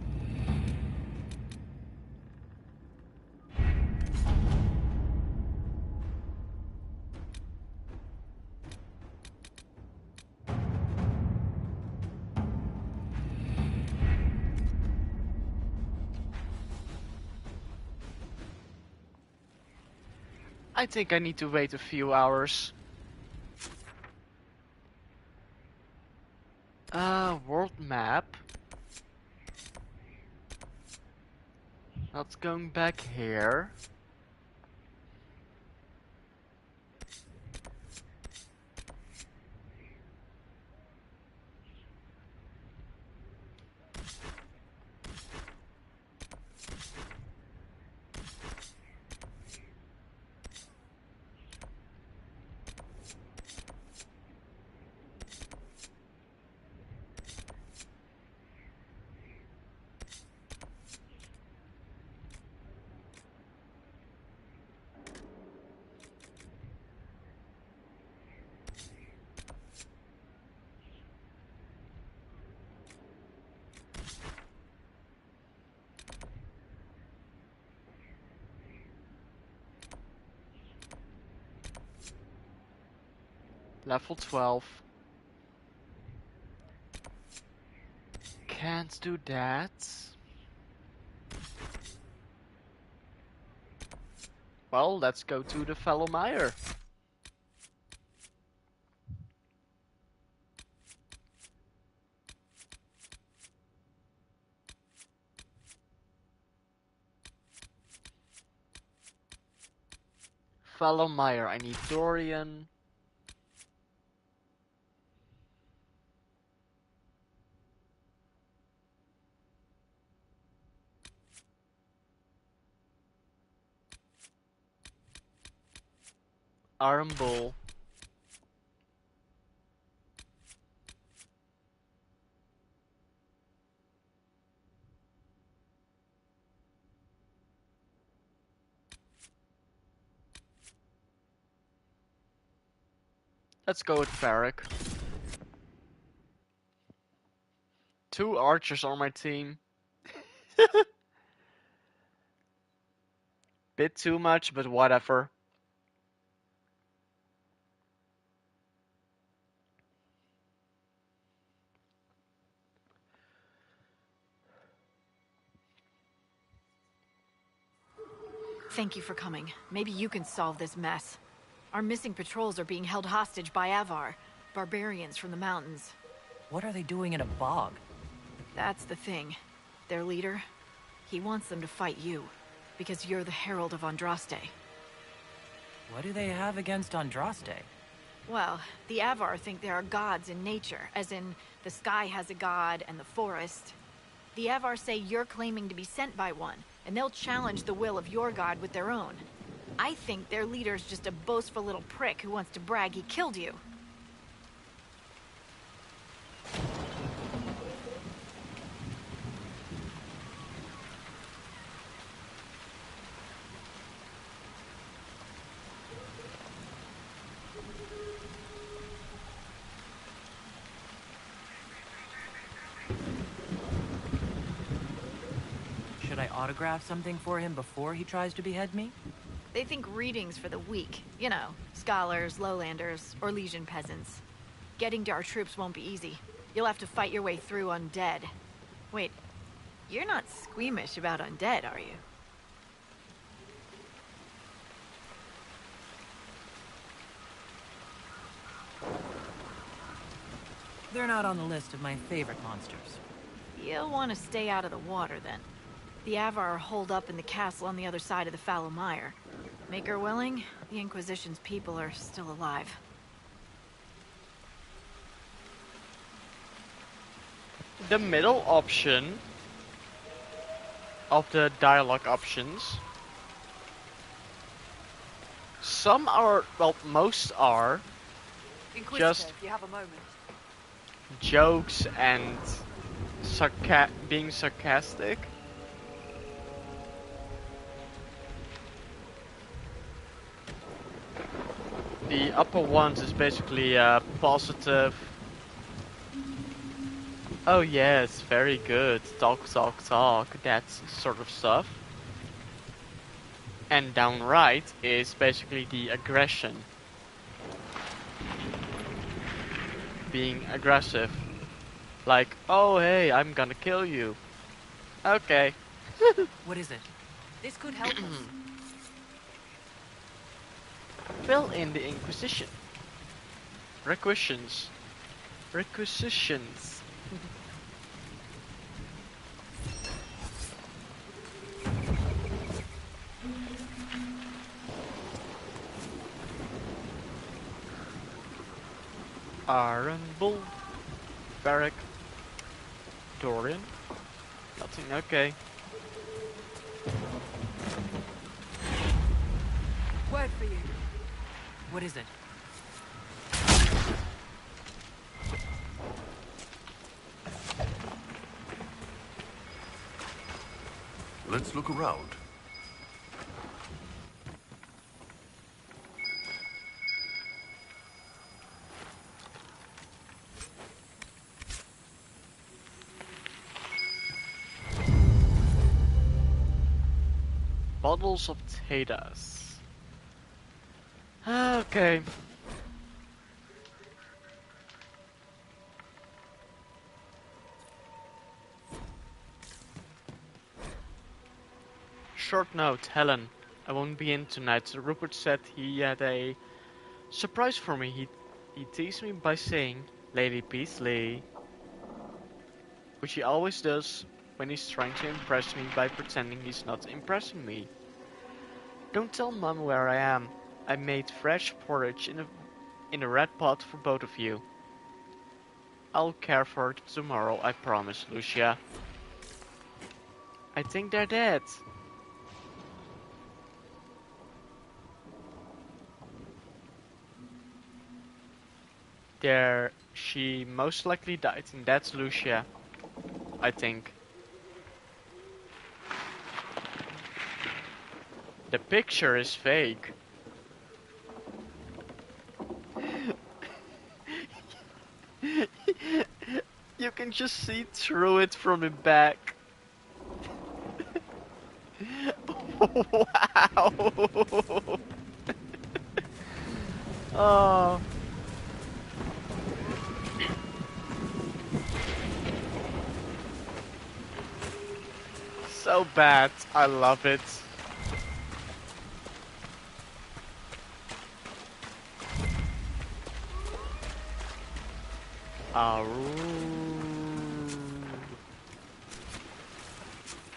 I think I need to wait a few hours. World map. Not going back here. Level 12. can't do that. Well, let's go to the fellow Meyer. Fellow Meyer, I need Dorian. Armbull. Let's go with Varric. 2 archers on my team. Bit too much, but whatever. Thank you for coming. Maybe you can solve this mess. Our missing patrols are being held hostage by Avar, barbarians from the mountains. What are they doing in a bog? That's the thing. Their leader, he wants them to fight you, because you're the Herald of Andraste. What do they have against Andraste? Well, the Avar think there are gods in nature, as in the sky has a god and the forest. The Avar say you're claiming to be sent by one, and they'll challenge the will of your god with their own. I think their leader's just a boastful little prick who wants to brag he killed you. Should I autograph something for him before he tries to behead me? They think readings for the weak. You know, scholars, lowlanders, or Legion peasants. Getting to our troops won't be easy. You'll have to fight your way through undead. Wait, you're not squeamish about undead, are you? They're not on the list of my favorite monsters. You'll want to stay out of the water, then. The Avar are holed up in the castle on the other side of the fallow mire. Make her willing, the Inquisition's people are still alive. The middle option of the dialogue options. Some are, well, most are just if you have a moment. jokes and being sarcastic. The upper ones is basically positive. Oh yes, very good. Talk, talk, talk. That sort of stuff. And down right is basically the aggression. Being aggressive. Like, oh hey, I'm gonna kill you. Okay. What is it? This could help us. Fill in the Inquisition. Requisitions. Requisitions. Iron Bull. Varric. Dorian. Nothing, okay. Word for you. What is it? Let's look around. Bottles of potatoes. Okay. short note, Helen. I won't be in tonight. Rupert said he had a surprise for me. He teased me by saying, Lady Peasley. Which he always does when he's trying to impress me by pretending he's not impressing me. Don't tell Mum where I am. I made fresh porridge in a red pot for both of you. I'll care for it tomorrow, I promise, Lucia. I think they're dead. She most likely died, and that's Lucia, I think. The picture is fake. You can just see through it from the back. Wow. Oh. So bad. I love it.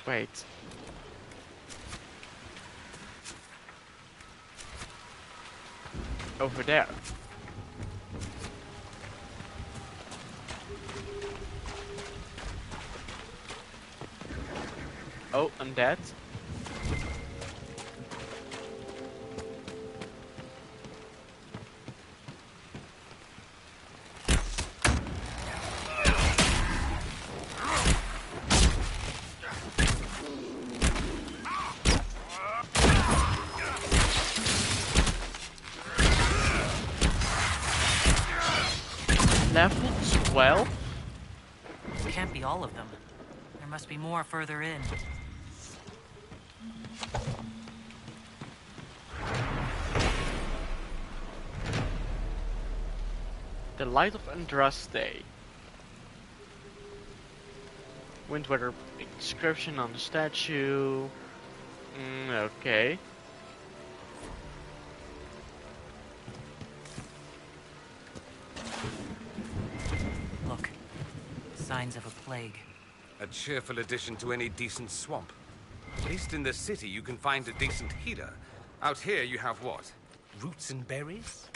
Wait. Over there. Oh, and that. Level 12? Can't be all of them. There must be more further in. The Light of Andraste. Windweather inscription on the statue. Okay. Look. Signs of a plague. A cheerful addition to any decent swamp. At least in the city you can find a decent healer. Out here you have what? Roots and berries?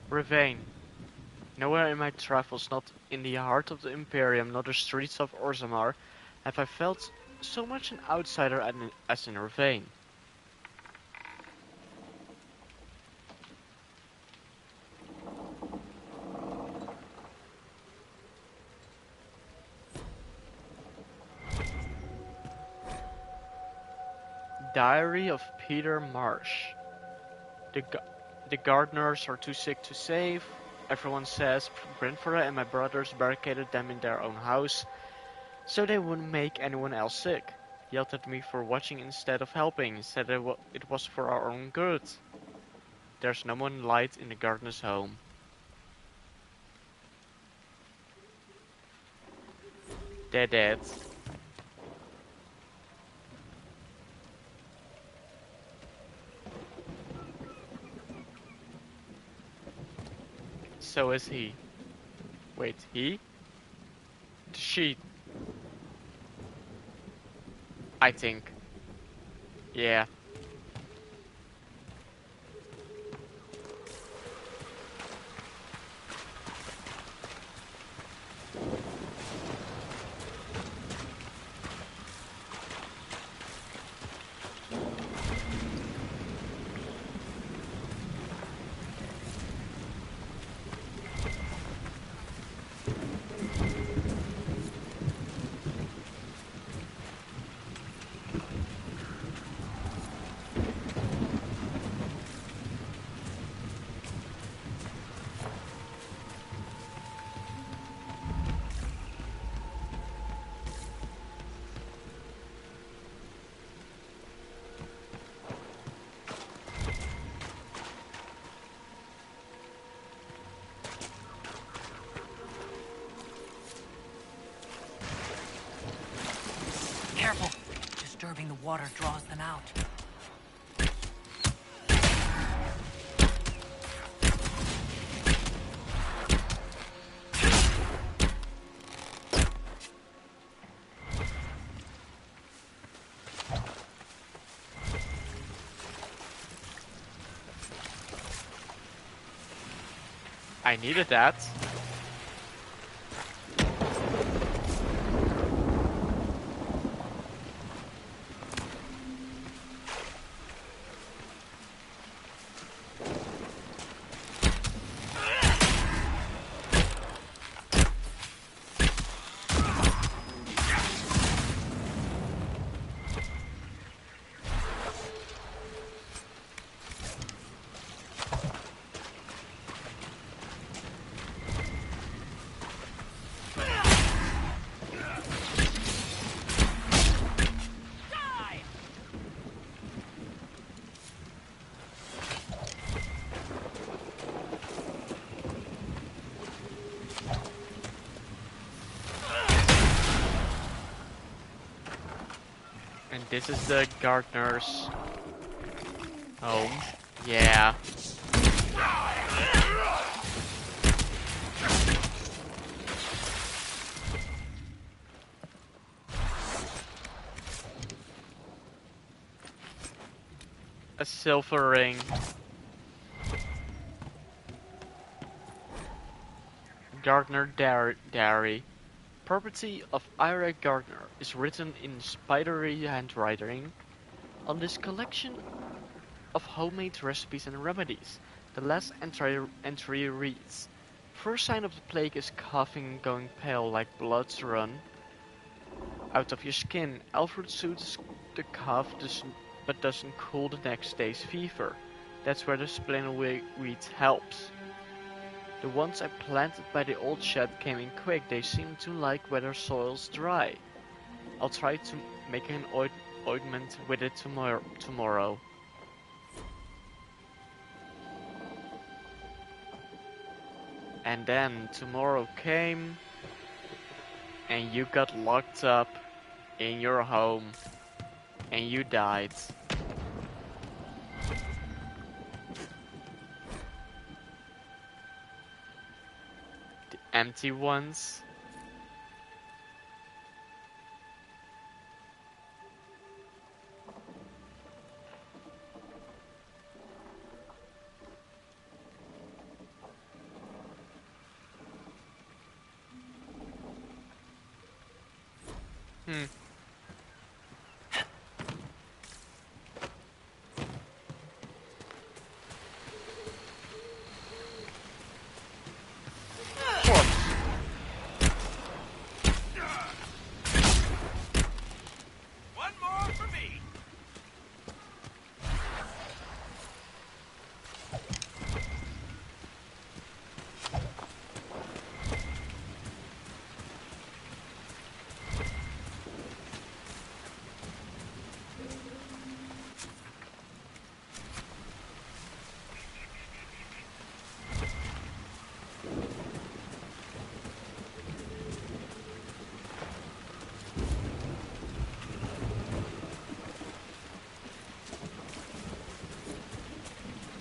Ravane. Nowhere in my travels, not in the heart of the Imperium, not the streets of Orzammar, have I felt so much an outsider as in Ravane. Diary of Peter Marsh. The gardeners are too sick to save. Everyone says Brynfora and my brothers barricaded them in their own house, so they wouldn't make anyone else sick. Yelled at me for watching instead of helping, said it was for our own good. There's no one light in the gardener's home. They're dead. So is he. Wait, he? She. I think. Yeah. Careful. Disturbing the water draws them out. I needed that. And this is the gardener's home. Yeah. A silver ring. Gardner Diary. Property of Ira Gardner is written in spidery handwriting on this collection of homemade recipes and remedies. The last entry reads, first sign of the plague is coughing and going pale like blood's run out of your skin. Alfred soothes the cough but doesn't cool the next day's fever. That's where the splendid wheat helps. The ones I planted by the old shed came in quick. They seem to like where soil's dry. I'll try to make an ointment with it tomorrow. And then tomorrow came, and you got locked up in your home, and you died. Empty ones.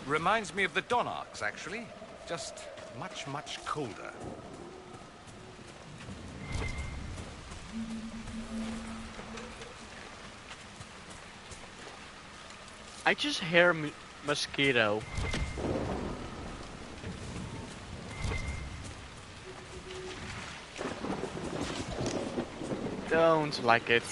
Reminds me of the Donarchs, actually. Just much, much colder. I just hear mosquito. Don't like it.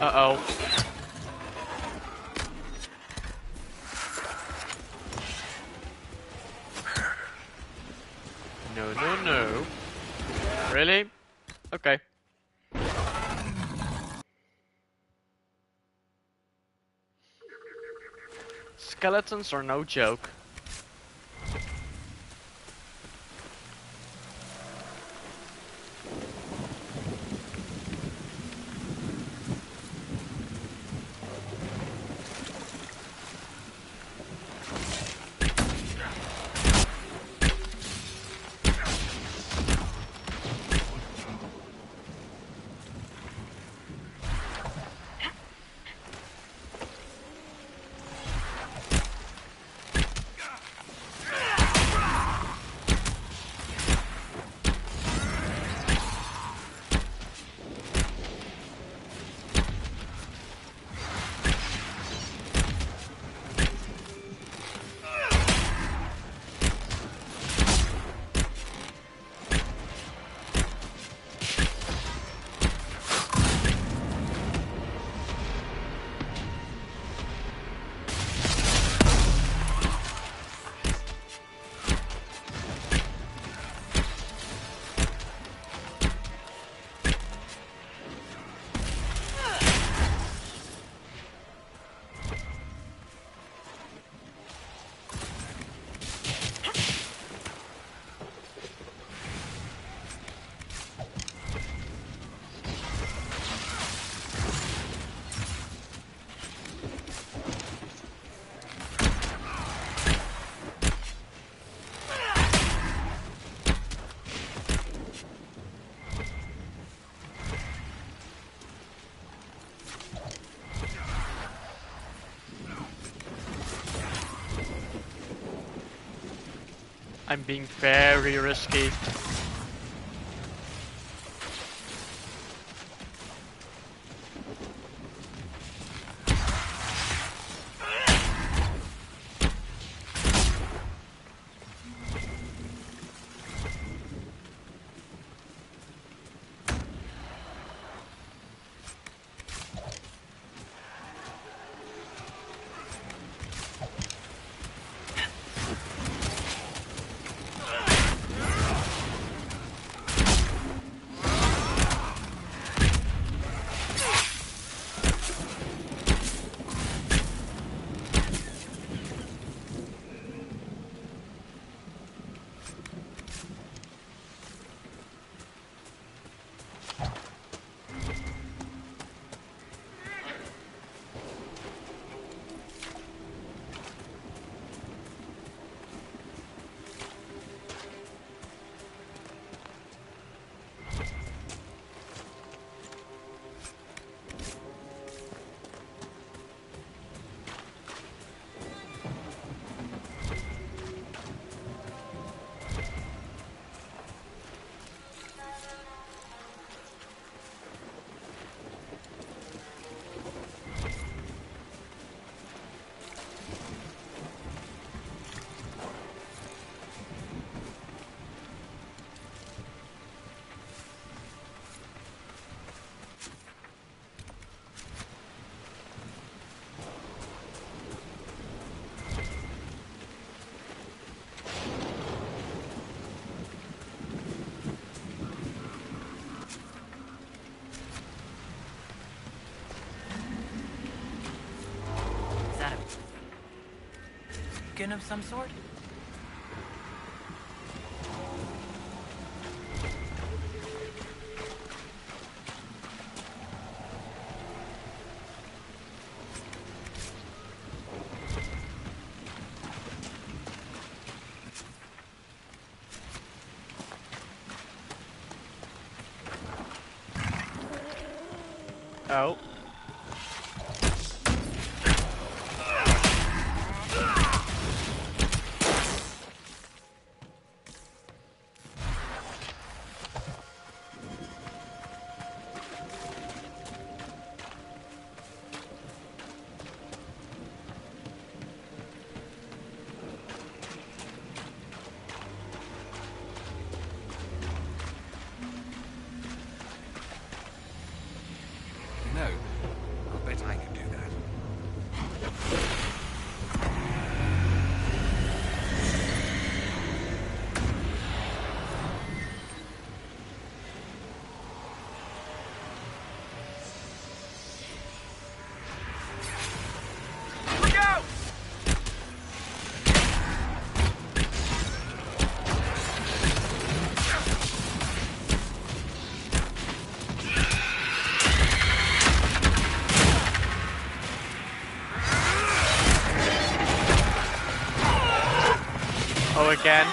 Uh-oh. No, no, no. Really? Okay. Skeletons are no joke. I'm being very risky. Skin of some sort? Oh. You know, go again.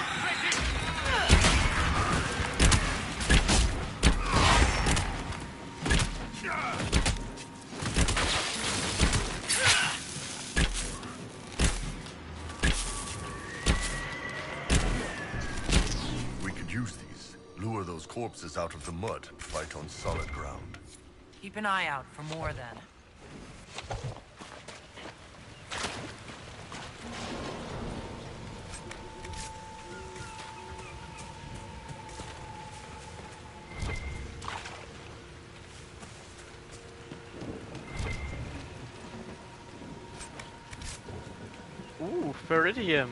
We could use these. Lure those corpses out of the mud and fight on solid ground. Keep an eye out for more then. Ooh, Viridium.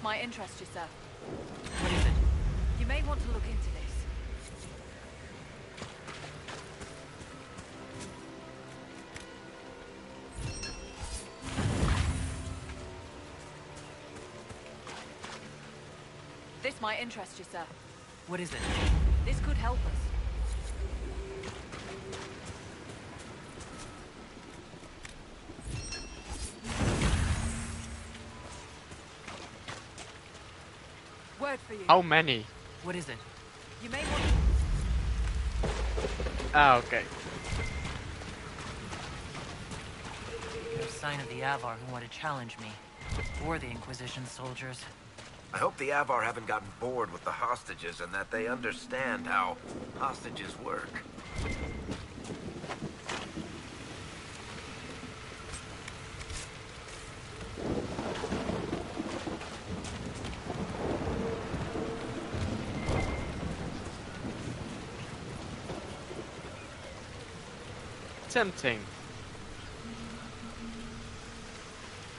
might interest you, sir. What is it? You may want to look into this. This might interest you, sir. What is it? This could help us. Word for you. How many? What is it? You may want Ah, okay. No sign of the Avar who want to challenge me. Or the Inquisition soldiers. I hope the Avar haven't gotten bored with the hostages and that they understand how hostages work. Tempting.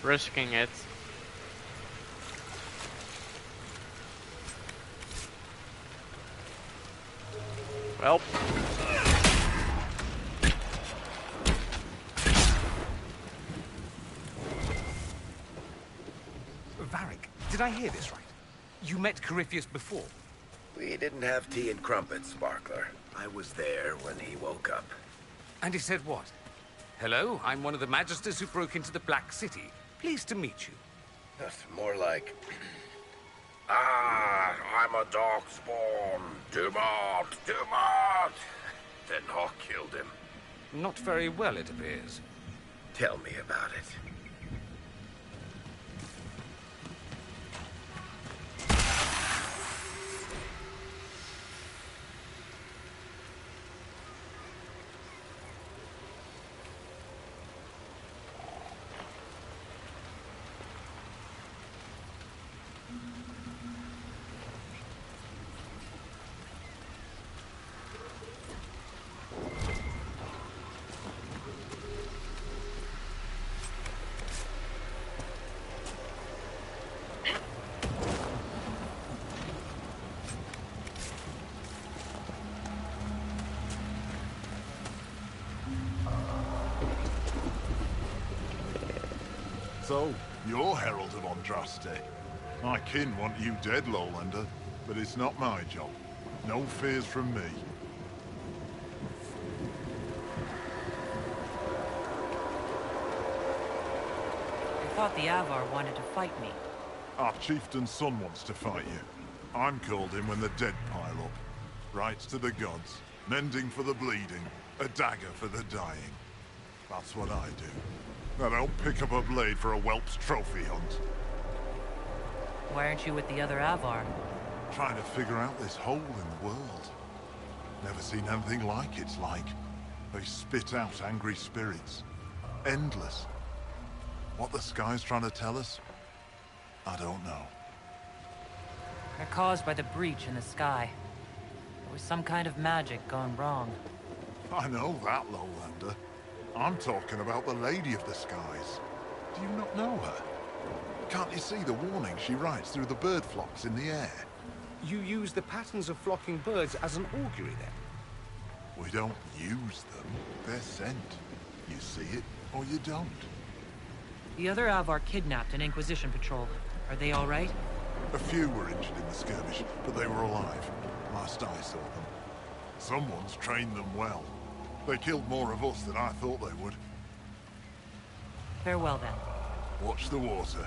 Risking it. Well. Varric, did I hear this right? You met Corypheus before? We didn't have tea and crumpets, Sparkler. I was there when he woke up. And he said what? Hello, I'm one of the Magisters who broke into the Black City. Pleased to meet you. That's more like... Ah, I'm a darkspawn. Dumont, Dumont! Then Hawk killed him. Not very well, it appears. Tell me about it. So, you're Herald of Andraste. My kin want you dead, Lowlander, but it's not my job. No fears from me. I thought the Avar wanted to fight me. Our chieftain's son wants to fight you. I'm called in when the dead pile up. Rights to the gods, mending for the bleeding, a dagger for the dying. That's what I do. I don't pick up a blade for a whelp's trophy hunt. Why aren't you with the other Avar? Trying to figure out this hole in the world. Never seen anything like it's like. They spit out angry spirits. Endless. What the sky's trying to tell us? I don't know. They're caused by the breach in the sky. There was some kind of magic gone wrong. I know that, Lowlander. I'm talking about the Lady of the Skies. Do you not know her? Can't you see the warning she writes through the bird flocks in the air? You use the patterns of flocking birds as an augury, then? We don't use them. They're sent. You see it, or you don't. The other Avar kidnapped an Inquisition patrol. Are they all right? A few were injured in the skirmish, but they were alive. Last I saw them. Someone's trained them well. They killed more of us than I thought they would. Farewell, then. Watch the water.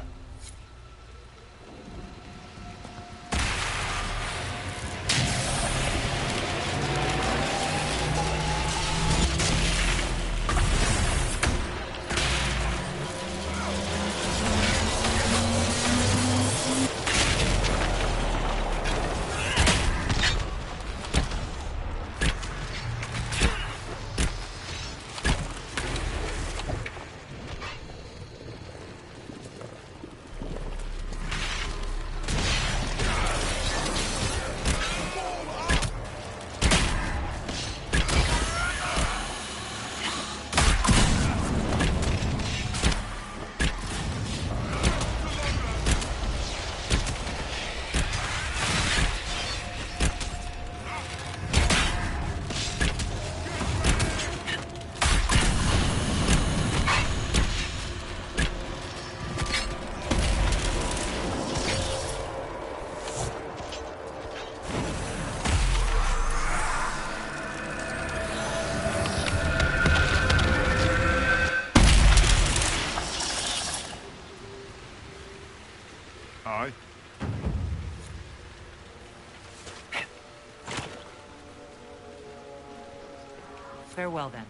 Farewell, then.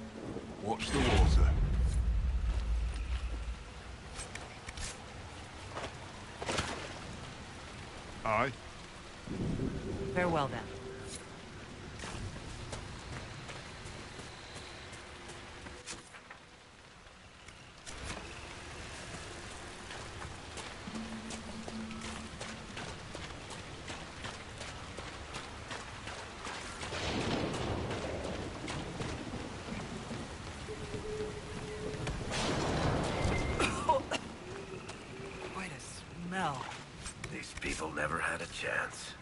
Watch the water. Aye. Farewell, then. Quite a smell. These people never had a chance.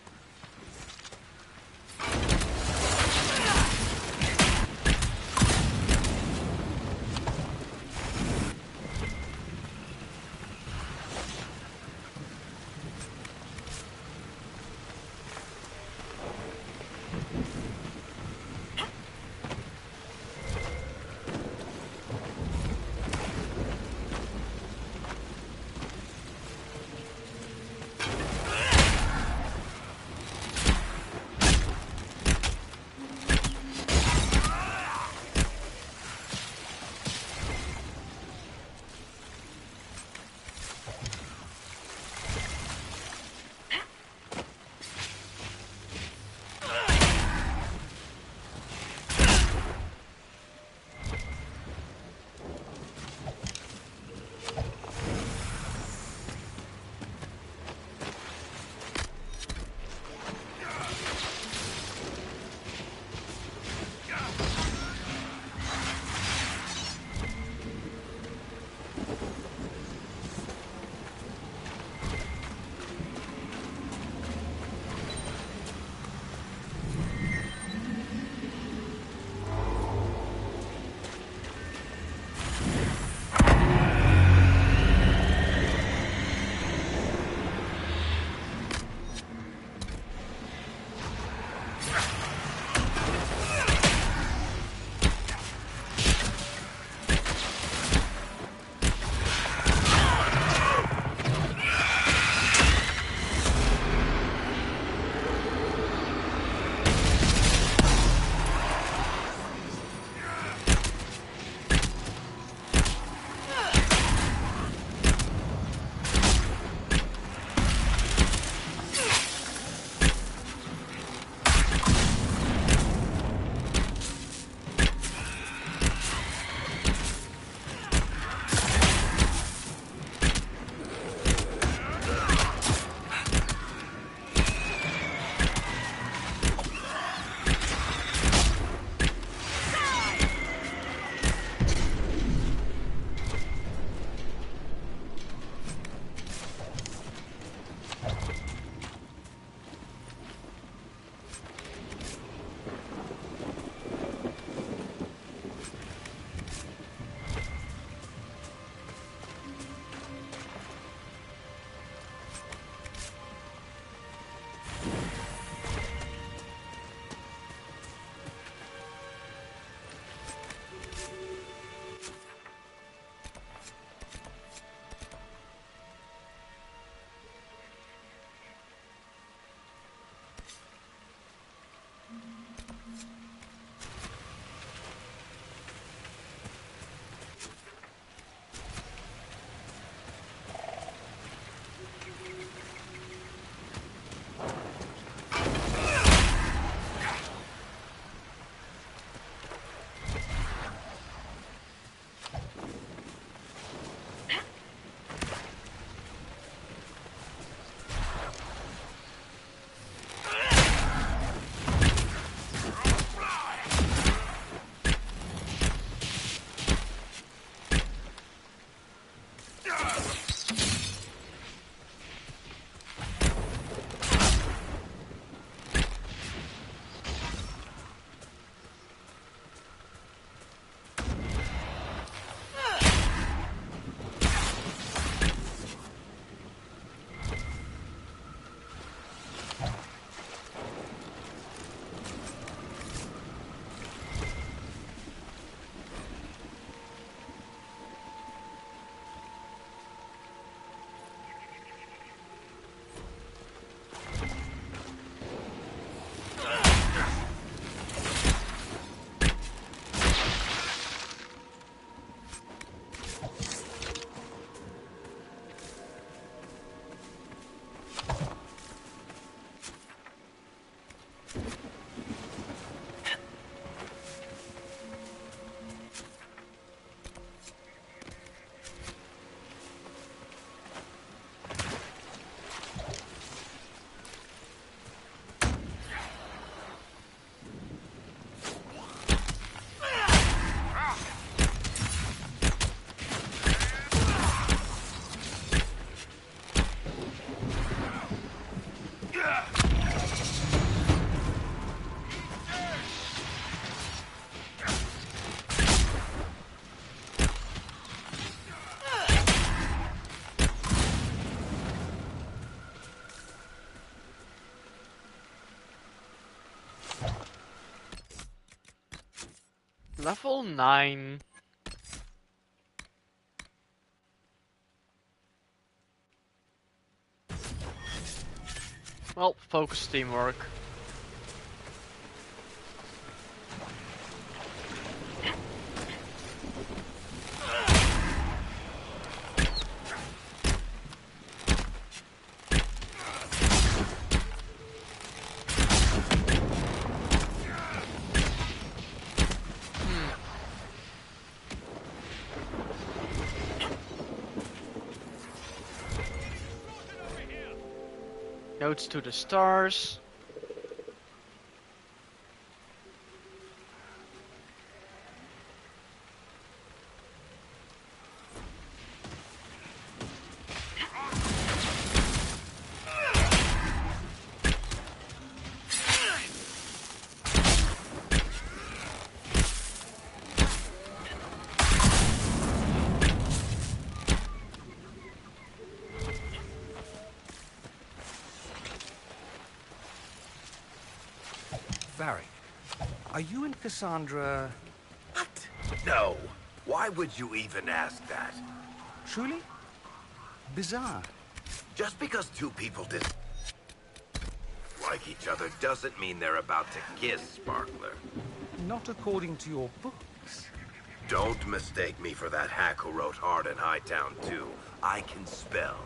Level 9. Well, focus teamwork. Notes to the stars. Varric, are you and Cassandra... What? No. Why would you even ask that? Truly? Bizarre. Just because two people dislike each other doesn't mean they're about to kiss, Sparkler. Not according to your books. Don't mistake me for that hack who wrote Hard and Hightown 2. I can spell.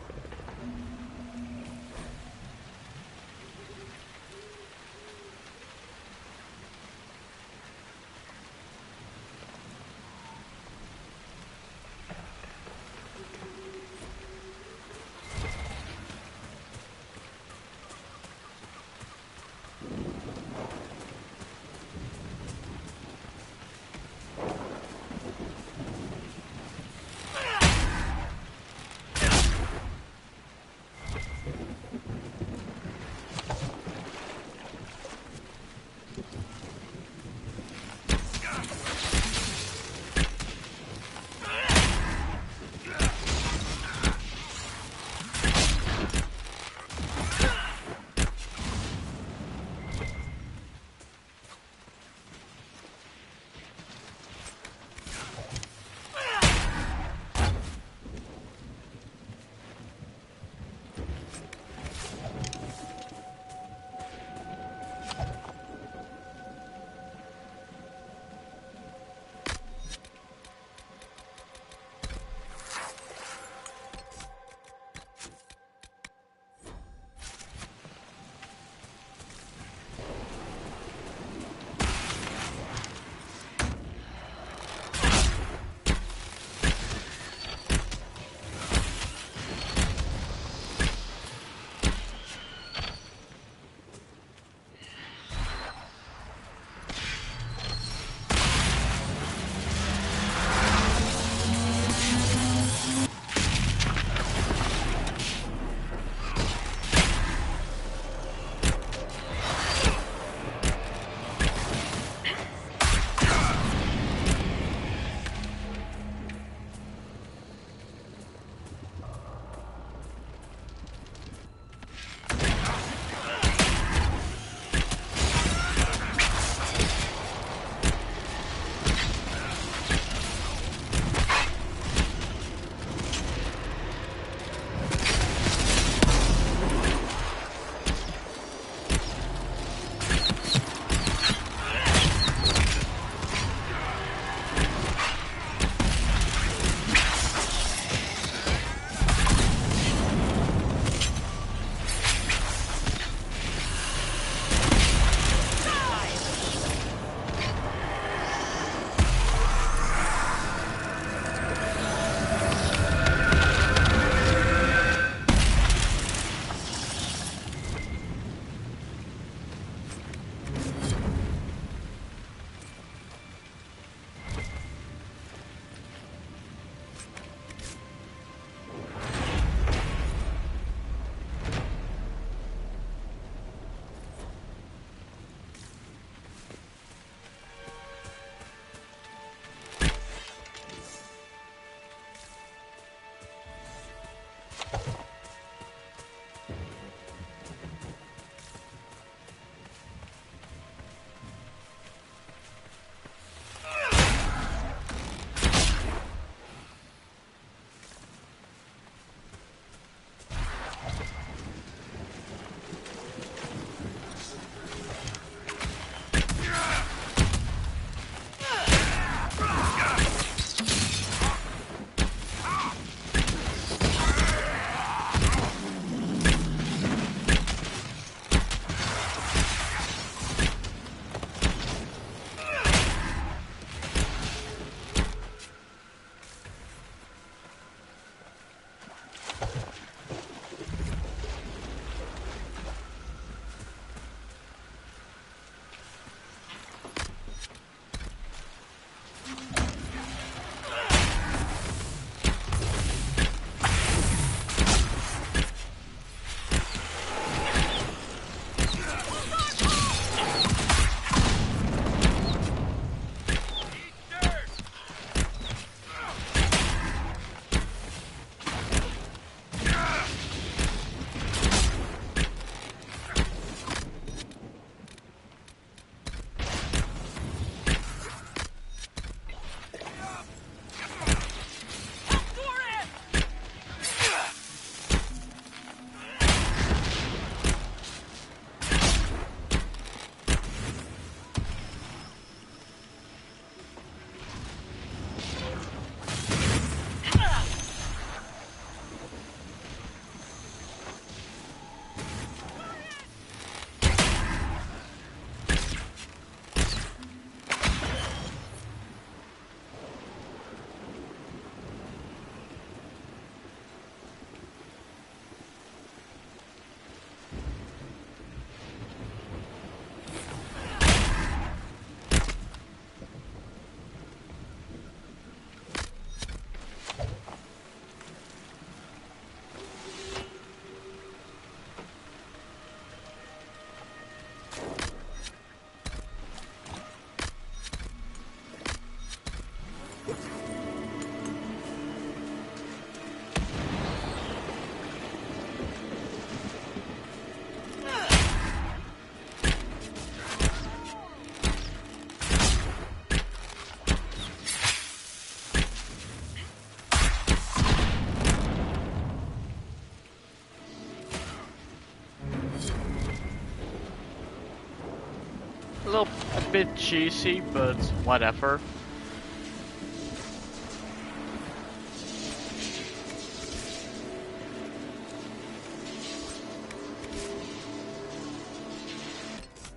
a bit cheesy, but whatever.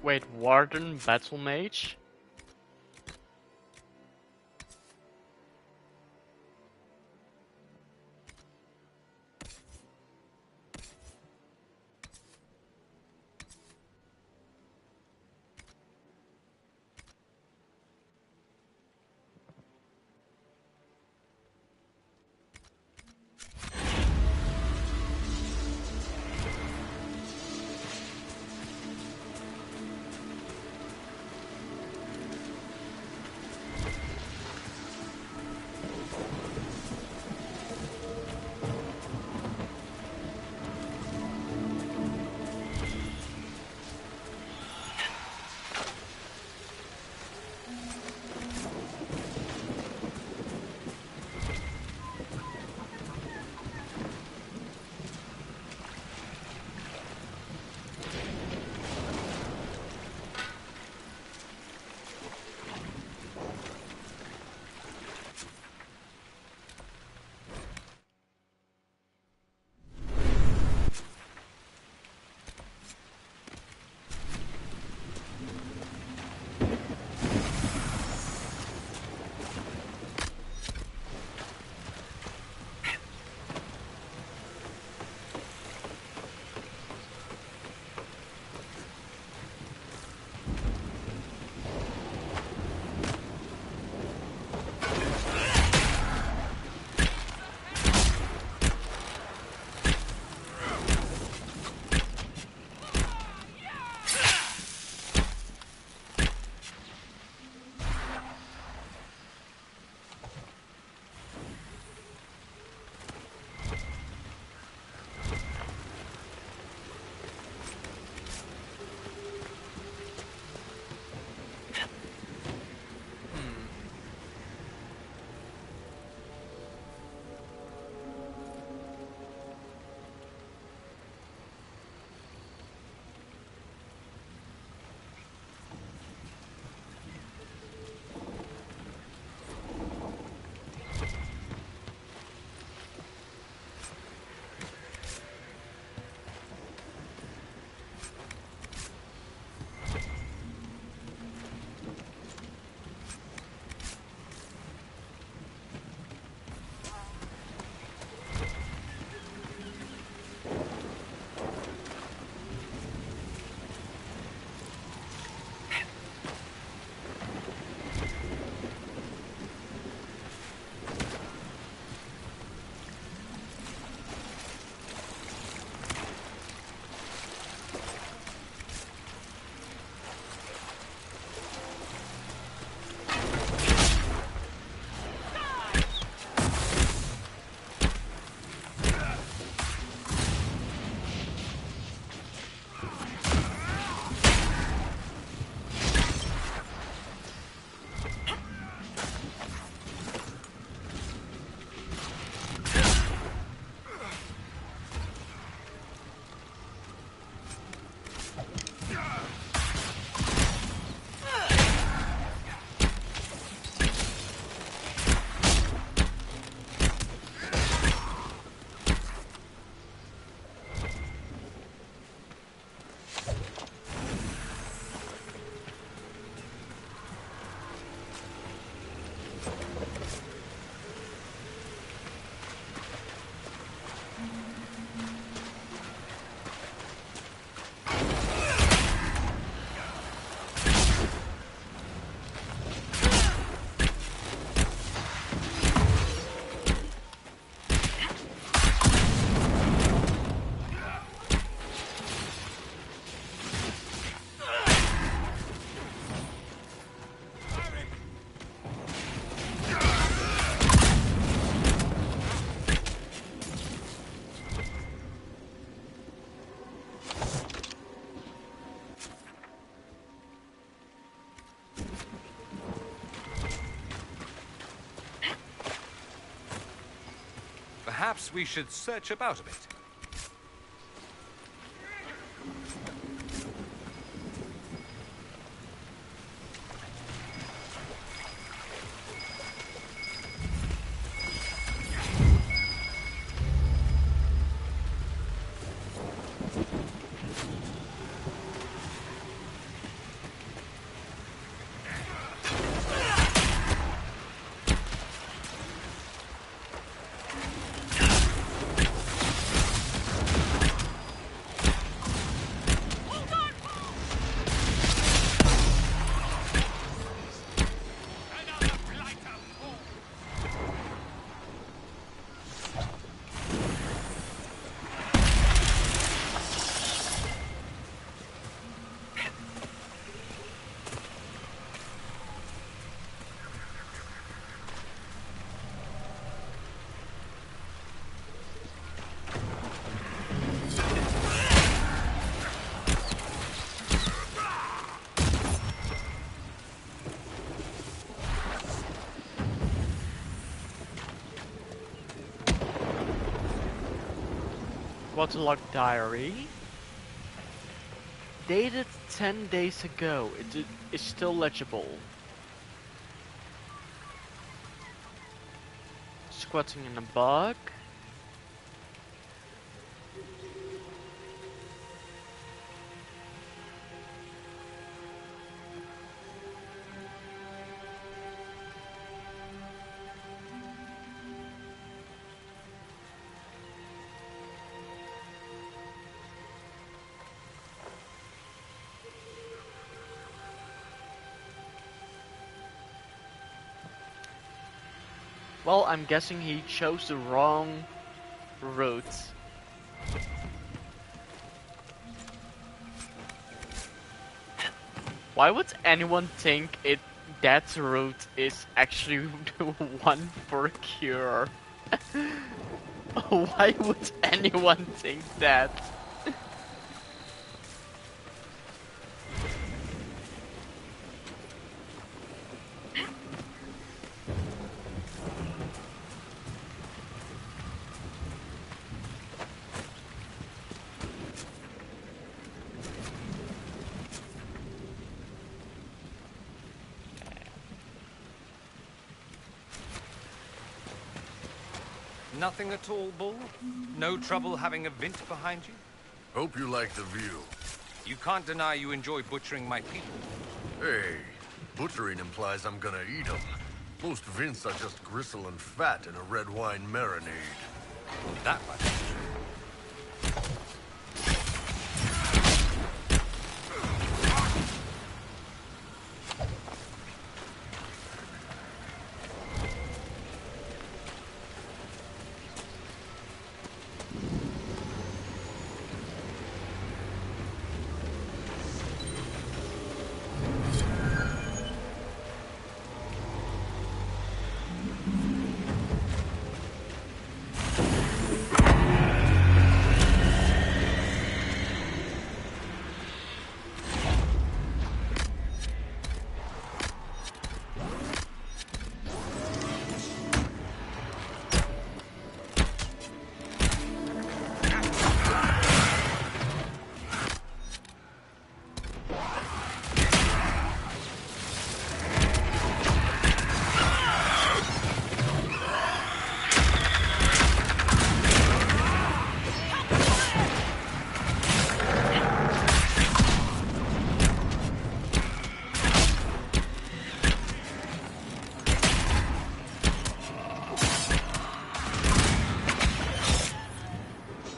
Wait, Warden Battle Mage? Perhaps we should search about a bit. waterlogged diary. Dated 10 days ago. It is still legible. Squatting in a bog. Well, I'm guessing he chose the wrong route. Why would anyone think that route is actually the one for a cure? Why would anyone think that? Nothing at all, Bull? No trouble having a vint behind you? Hope you like the view. You can't deny you enjoy butchering my people. Hey, butchering implies I'm gonna eat them. Most vints are just gristle and fat in a red wine marinade. Well, that much is true.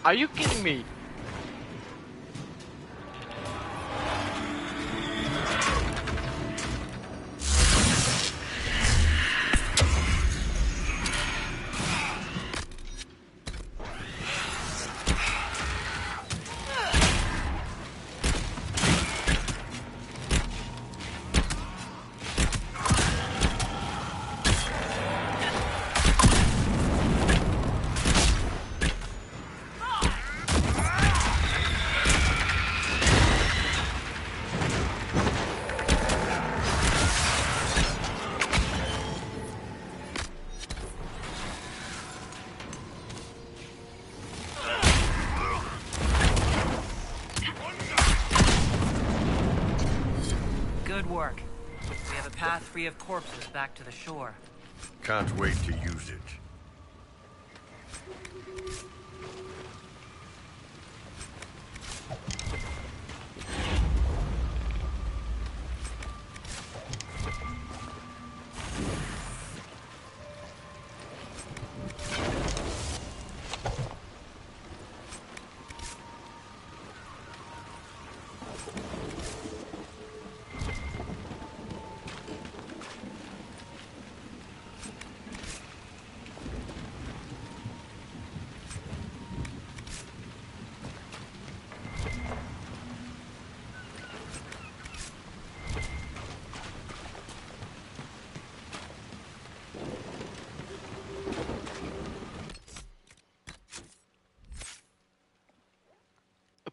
Are you kidding me? Good work. We have a path free of corpses back to the shore. Can't wait to use it.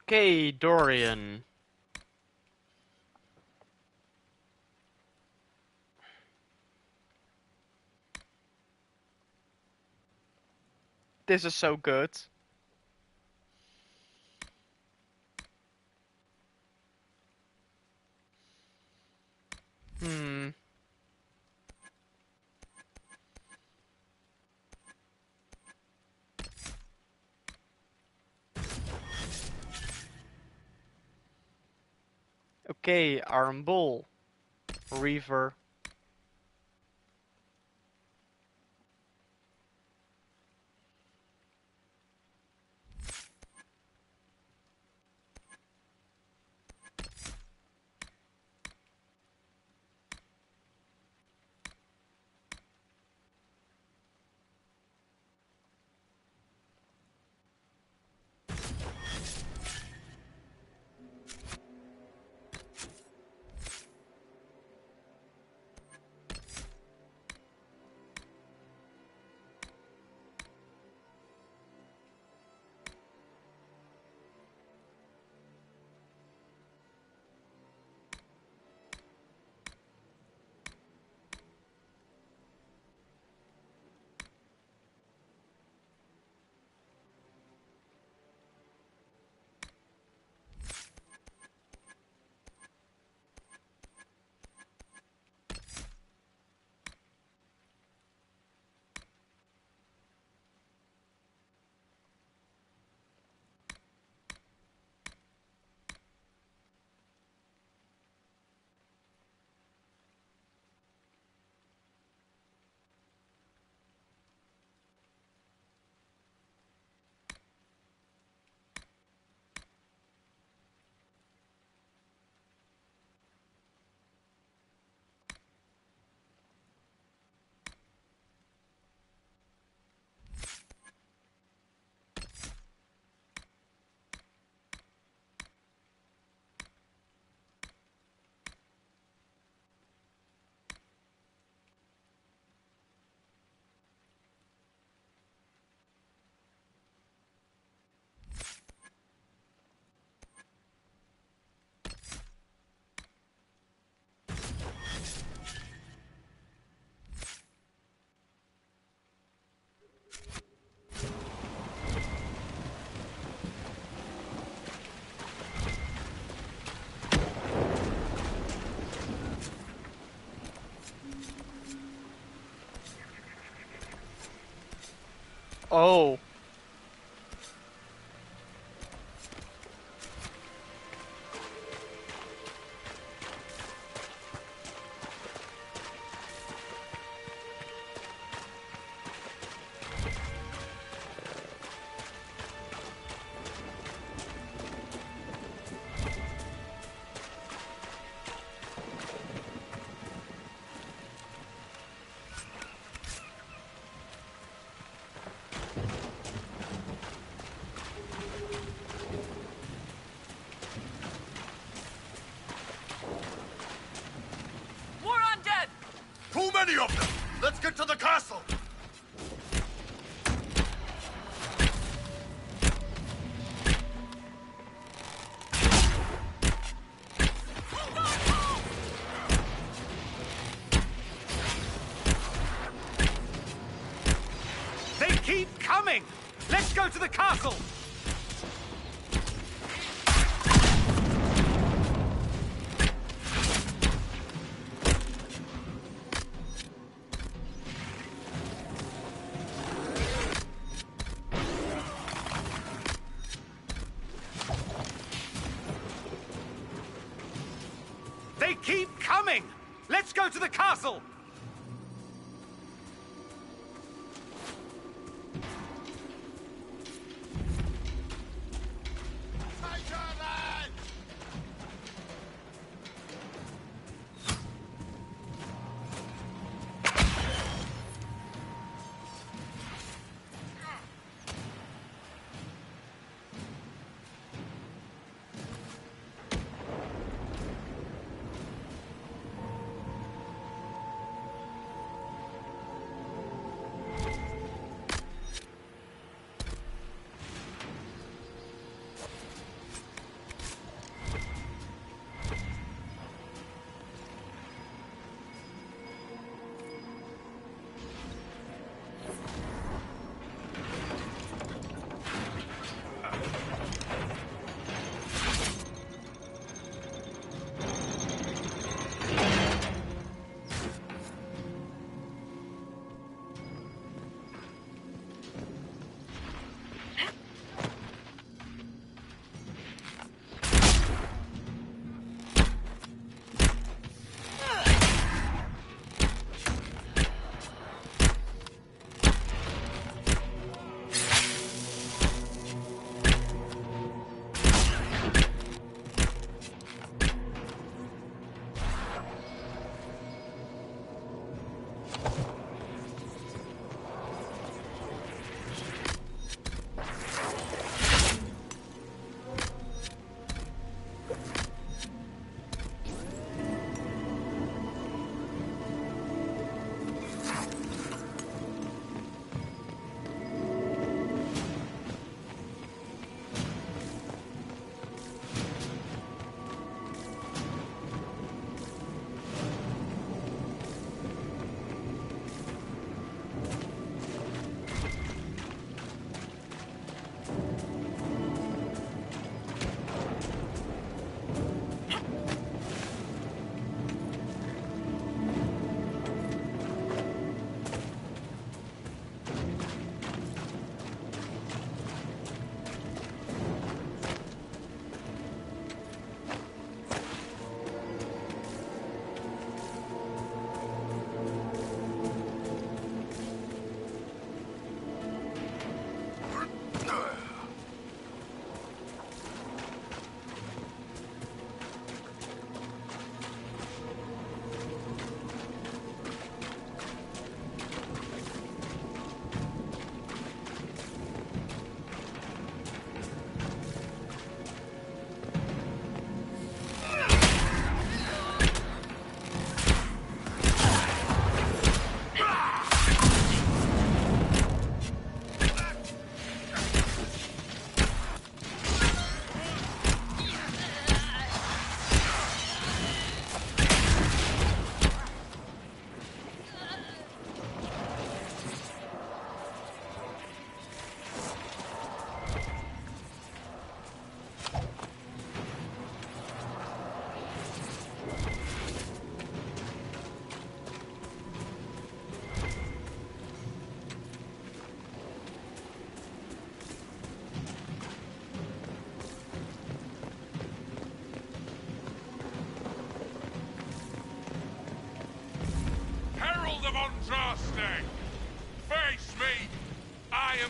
Okay, Dorian. This is so good. Okay, Iron Bull. Reaver. Oh. More undead! Too many of them! Let's get to the castle! They keep coming! Let's go to the castle! They keep coming! Let's go to the castle!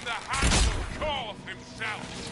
the hands of Korth himself!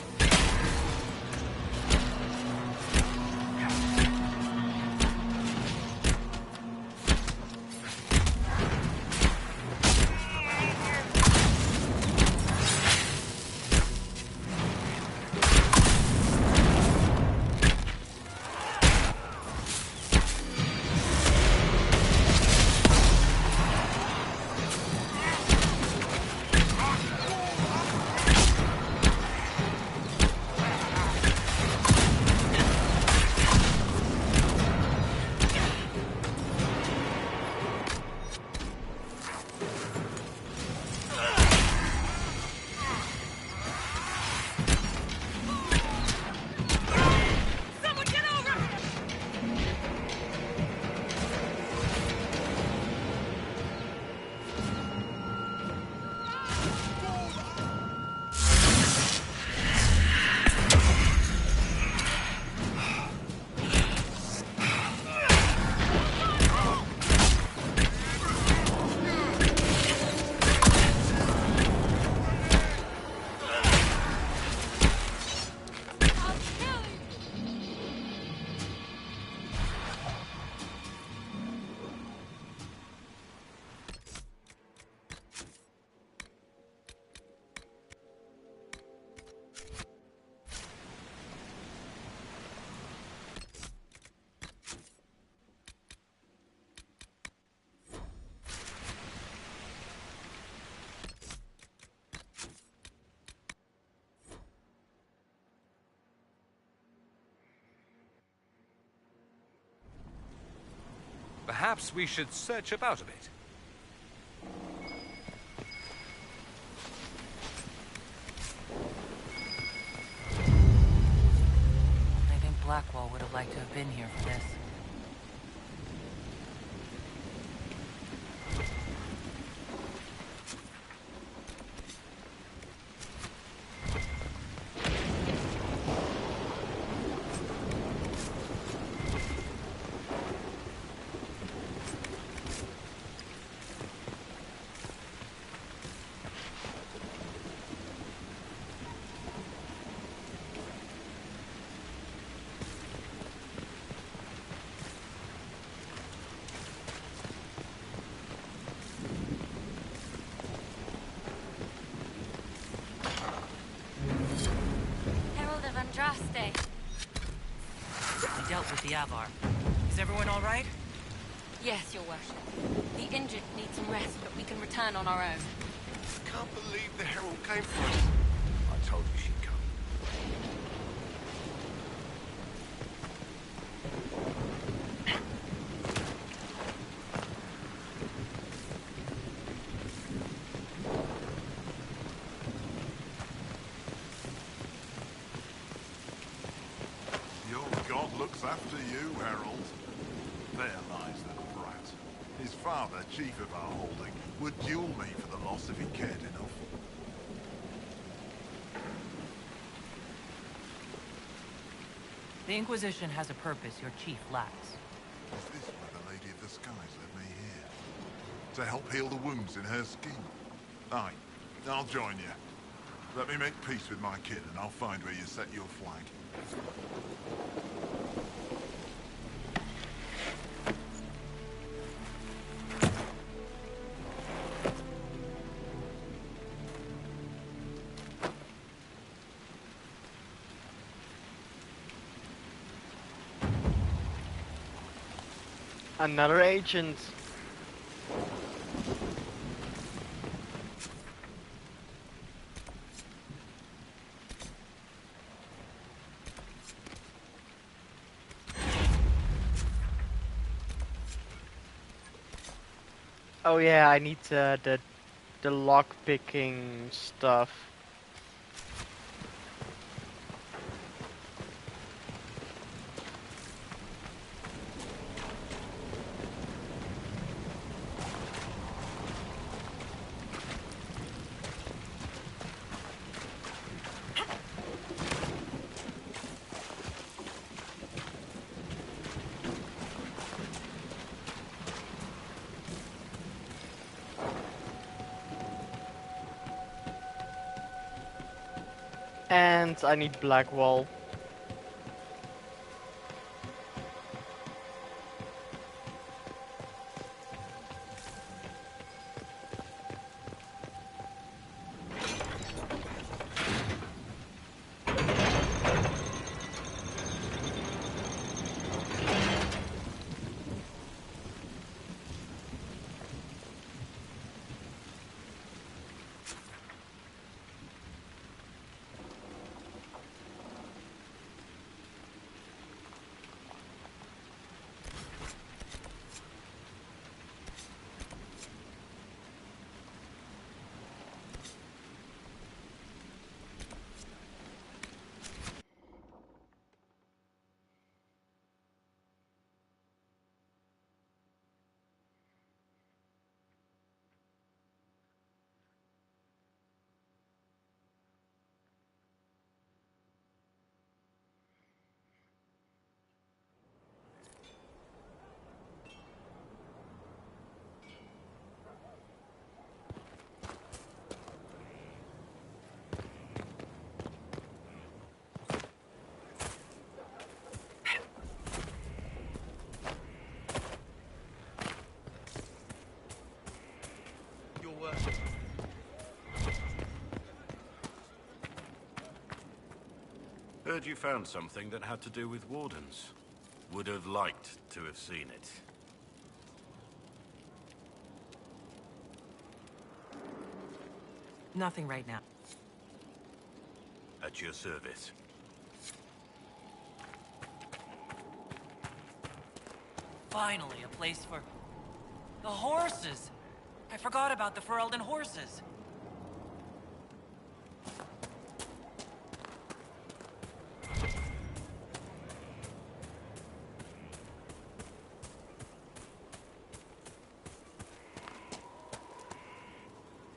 Perhaps we should search about a bit. I think Blackwall would have liked to have been here for this. We dealt with the Avar. Is everyone all right? Yes, Your Worship. The injured need some rest, but we can return on our own. Can't believe the Herald came for us. I told you she'd come. Your god looks after you, Herald. There lies the brat. His father, chief of our holding, would duel me for the loss if he cared enough. The Inquisition has a purpose your chief lacks. Is this why the Lady of the Skies led me here? To help heal the wounds in her skin? Aye, I'll join you. Let me make peace with my kid and I'll find where you set your flag. Another agent. Oh yeah, I need the lock picking stuff. And I need Blackwall. Heard you found something that had to do with wardens. Would have liked to have seen it. Nothing right now. At your service. Finally, a place for... the horses! I forgot about the Ferelden horses.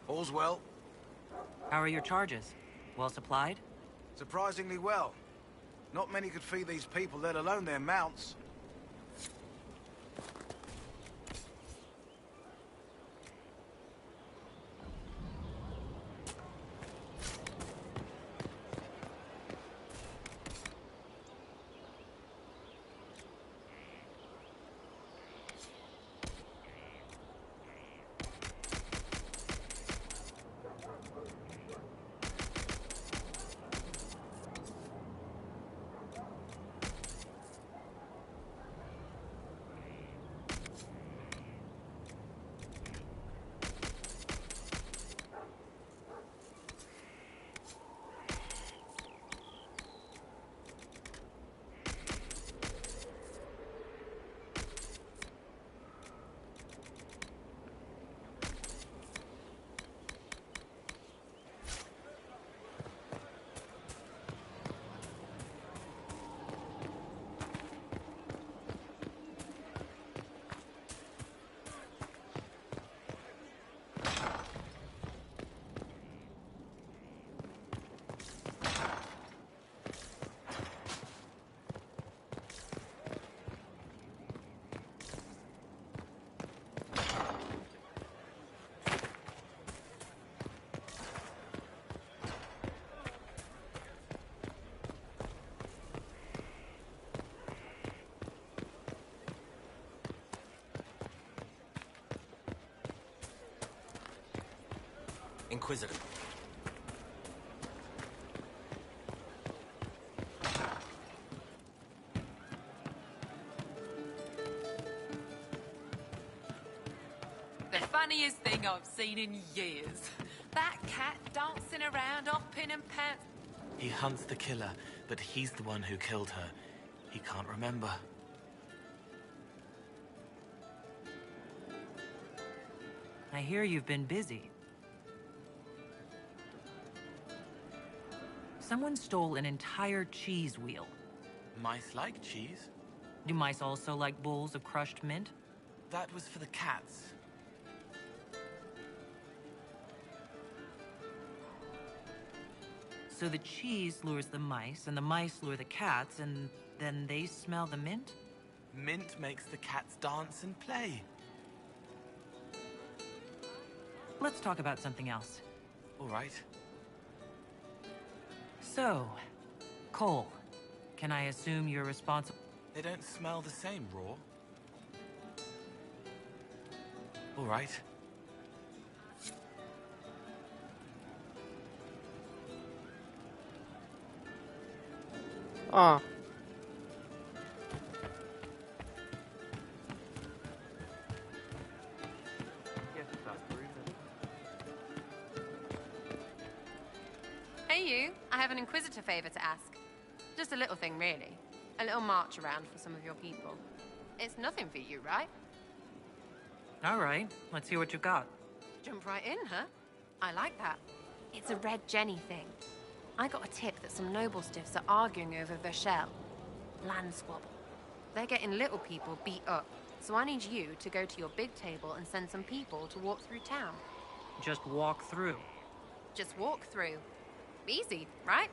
All's well. How are your charges? Well supplied? Surprisingly well. Not many could feed these people, let alone their mounts. Inquisitor. The funniest thing I've seen in years. That cat dancing around, hopping and pants. He hunts the killer, but he's the one who killed her. He can't remember. I hear you've been busy. Someone stole an entire cheese wheel. Mice like cheese. Do mice also like bowls of crushed mint? That was for the cats. So the cheese lures the mice, and the mice lure the cats, and then they smell the mint? Mint makes the cats dance and play. Let's talk about something else. All right. So, Cole, can I assume you're responsible? They don't smell the same, raw. All right. Ah. Hey you, I have an Inquisitor favor to ask. Just a little thing, really. A little march around for some of your people. It's nothing for you, right? All right, let's see what you got. Jump right in, huh? I like that. It's a Red Jenny thing. I got a tip that some noble stiffs are arguing over Verschel. Land squabble. They're getting little people beat up. So I need you to go to your big table and send some people to walk through town. Just walk through. Just walk through. Easy, right?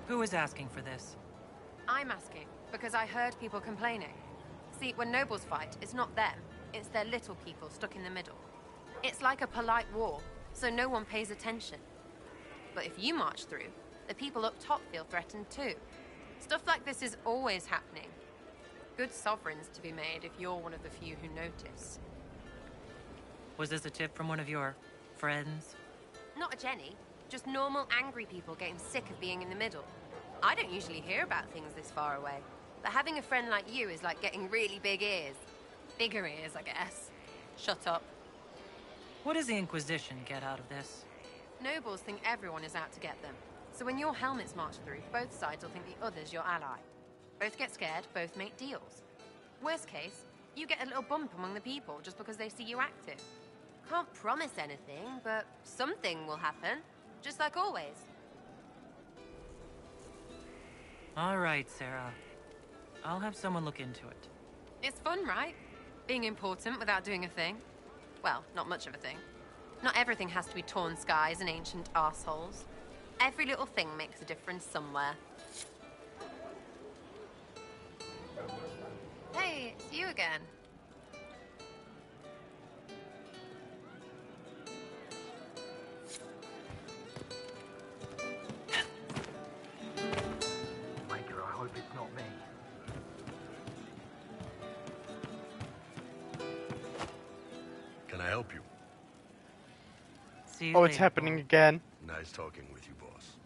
Who is asking for this? I'm asking, because I heard people complaining. See, when nobles fight, it's not them. It's their little people stuck in the middle. It's like a polite war, so no one pays attention. But if you march through, the people up top feel threatened too. Stuff like this is always happening. Good sovereigns to be made if you're one of the few who notice. Was this a tip from one of your friends? Not a Jenny, just normal angry people getting sick of being in the middle. I don't usually hear about things this far away, but having a friend like you is like getting really big ears. Bigger ears, I guess. Shut up. What does the Inquisition get out of this? Nobles think everyone is out to get them. So when your helmets march through, both sides will think the other's your ally. Both get scared, both make deals. Worst case, you get a little bump among the people just because they see you active. Can't promise anything, but something will happen. Just like always. All right, Sarah. I'll have someone look into it. It's fun, right? Being important without doing a thing. Well, not much of a thing. Not everything has to be torn skies and ancient arseholes. Every little thing makes a difference somewhere. Hey, it's you again. Maker, I hope it's not me. Can I help you? See you Oh, it's later, happening Paul. again. Nice talking with you, boss.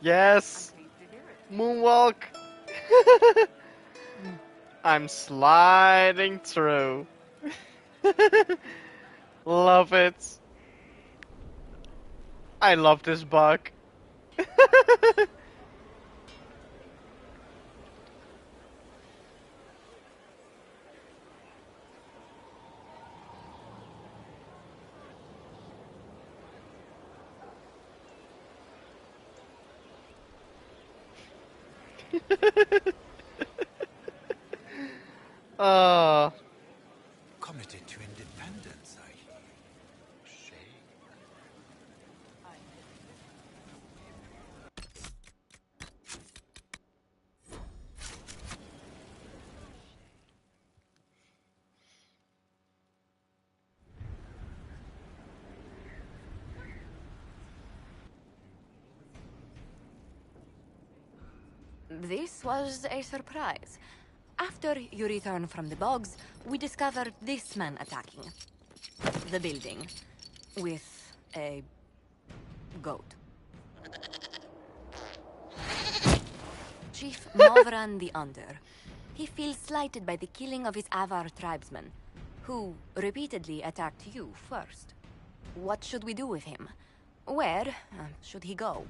Yes! Moonwalk! I'm sliding through. Love it. I love this bug. Committed to independence, eh? This was a surprise. After you return from the bogs, we discovered this man attacking the building with a goat. Chief Mavran the Under. He feels slighted by the killing of his Avar tribesmen, who repeatedly attacked you first. What should we do with him? Where should he go?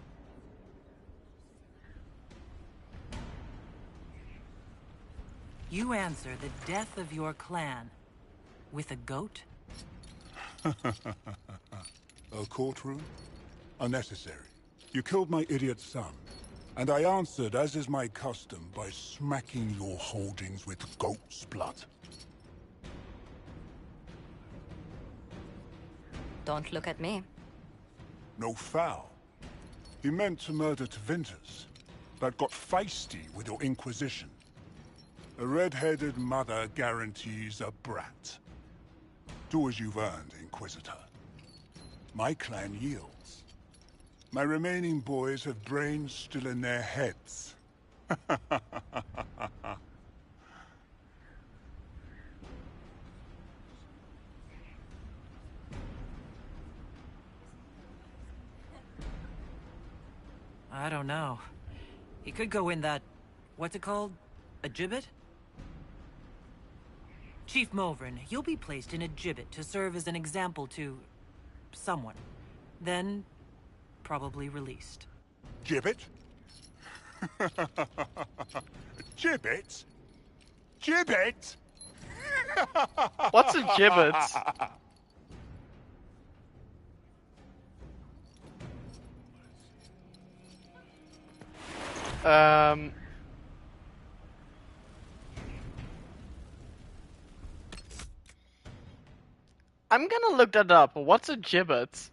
You answer the death of your clan with a goat? A courtroom? Unnecessary. You killed my idiot son, and I answered, as is my custom, by smacking your holdings with goat's blood. Don't look at me. No foul. He meant to murder Tvinters, but got feisty with your Inquisition. A red-headed mother guarantees a brat. Do as you've earned, Inquisitor. My clan yields. My remaining boys have brains still in their heads. I don't know. He could go in that... what's it called? A gibbet? Chief Movrin, you'll be placed in a gibbet to serve as an example to... someone. Then, probably released. Gibbet? Gibbet? Gibbet? What's a gibbet? I'm gonna look that up. What's a gibbet?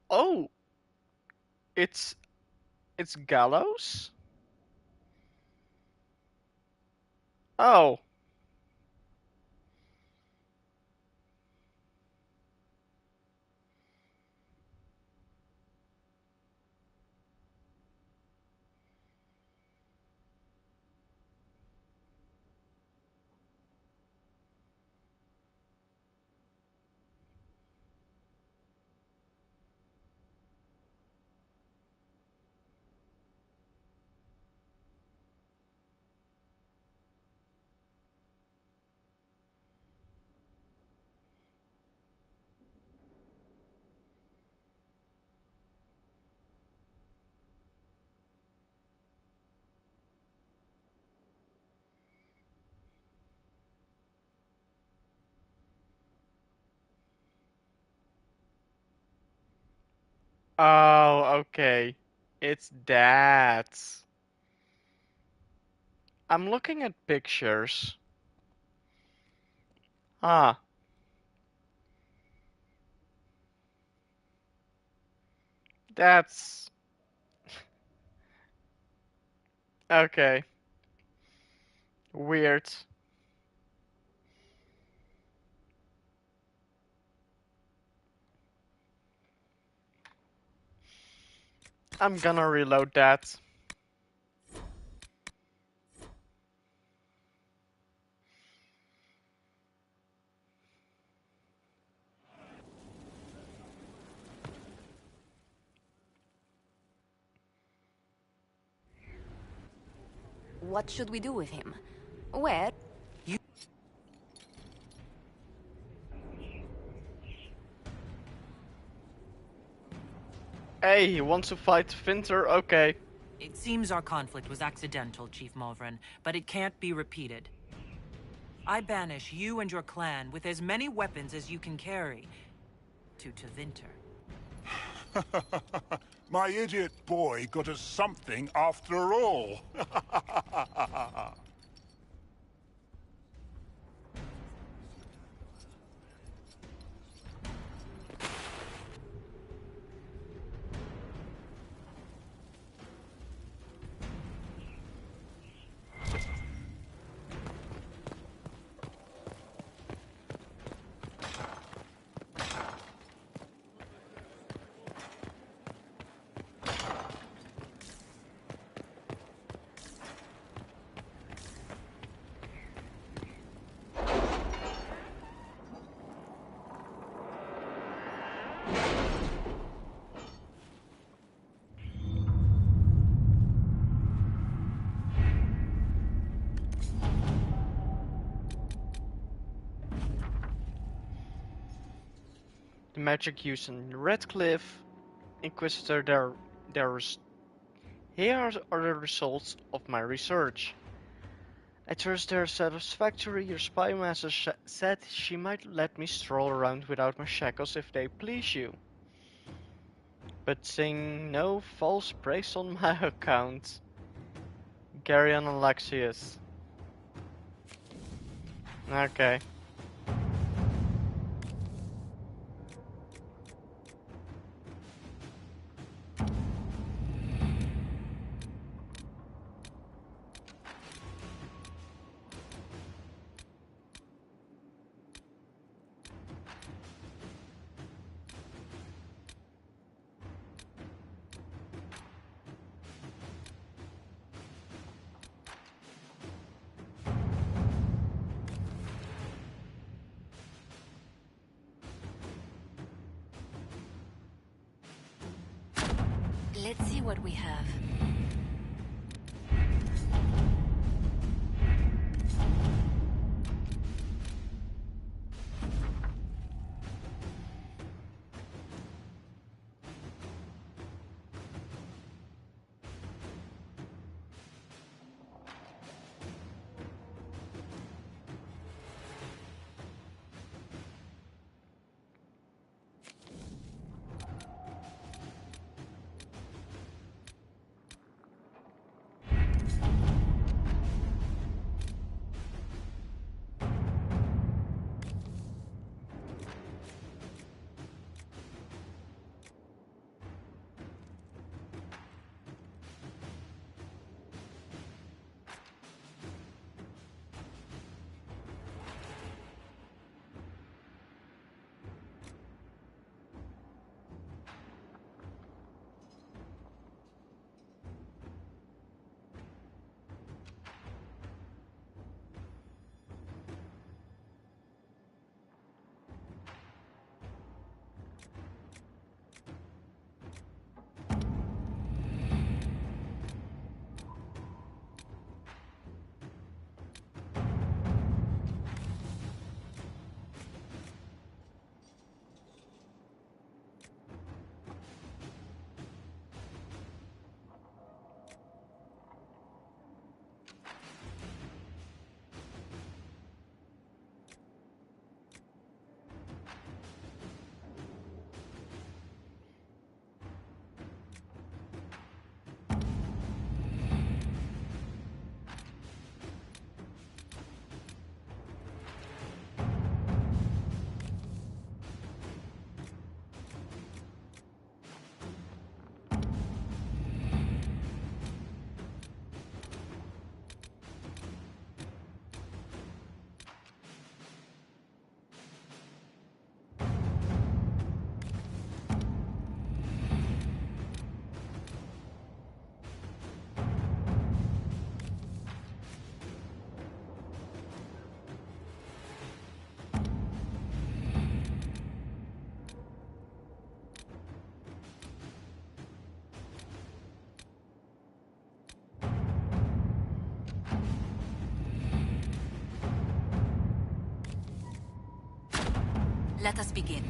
Oh, it's gallows? Oh. Oh, okay. It's that. I'm looking at pictures. Ah. That's... okay. Weird. I'm gonna reload that. What should we do with him? Where? Hey, he wants to fight Finter? Okay. It seems our conflict was accidental, Chief Movrin, but it can't be repeated. I banish you and your clan with as many weapons as you can carry to Tevinter. My idiot boy got us something after all. The magic used in Redcliffe, Inquisitor, here are the results of my research. I trust they're satisfactory. Your spy master said she might let me stroll around without my shackles if they please you. But sing no false praise on my account. Gary and Alexius. Okay. Let's see what we have. Let us begin.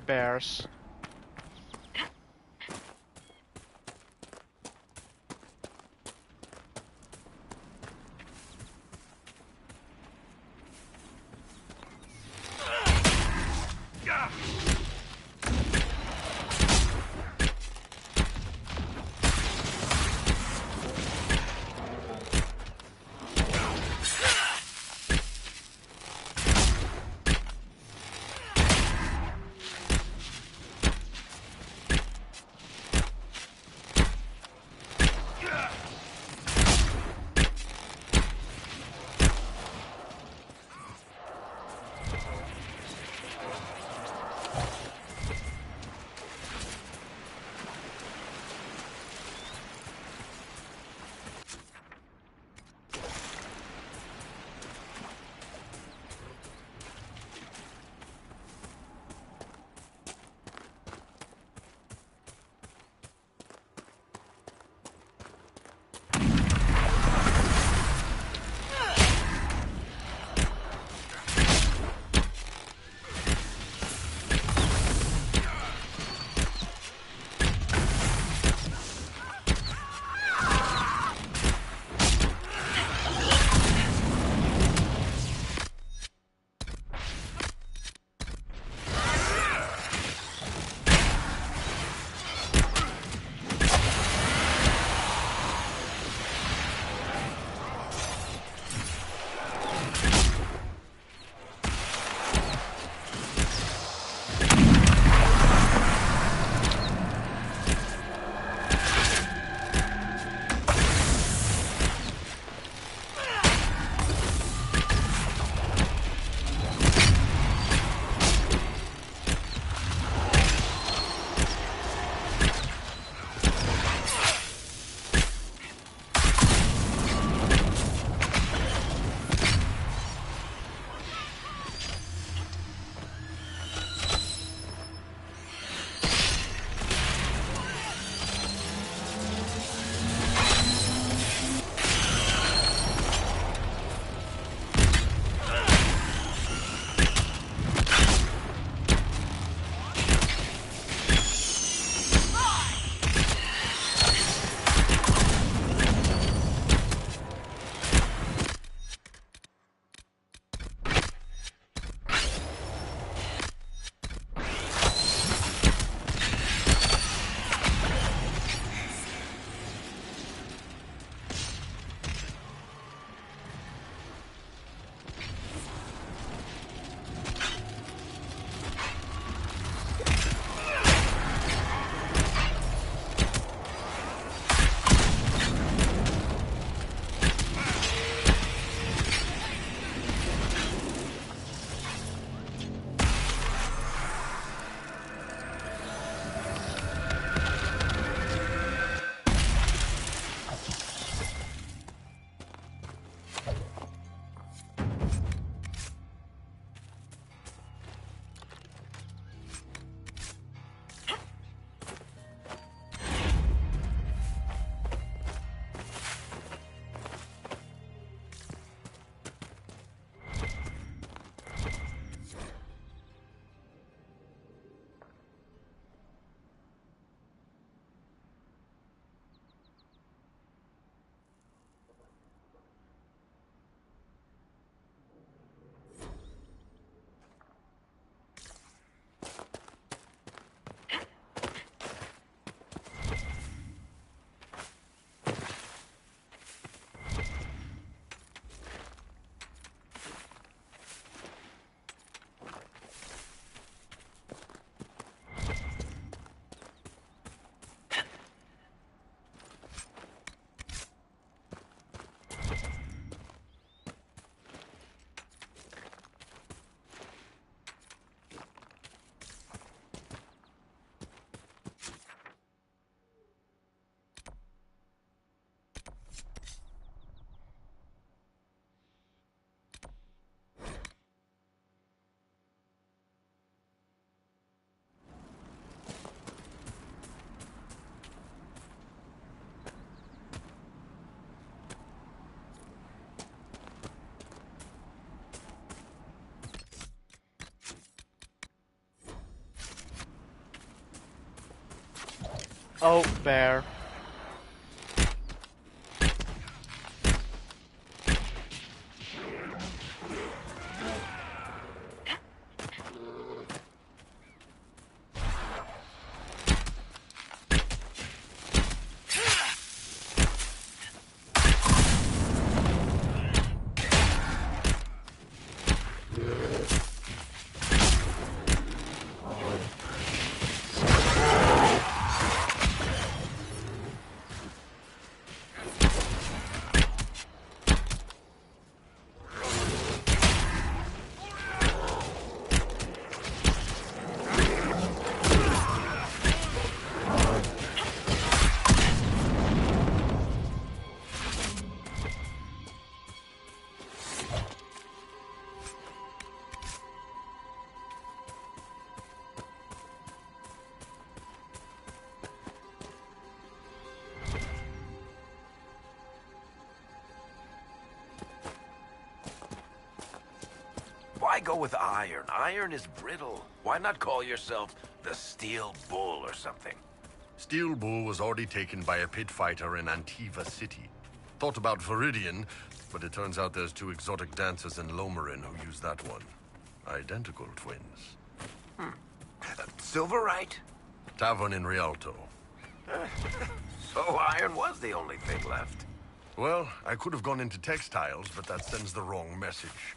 bears. Oh, bear. Why go with iron? Iron is brittle. Why not call yourself the Steel Bull or something? Steel Bull was already taken by a pit fighter in Antiva City. Thought about Viridian, but it turns out there's 2 exotic dancers in Lomarin who use that one. Identical twins. Silverite? Tavern in Rialto. So iron was the only thing left. Well, I could have gone into textiles, but that sends the wrong message.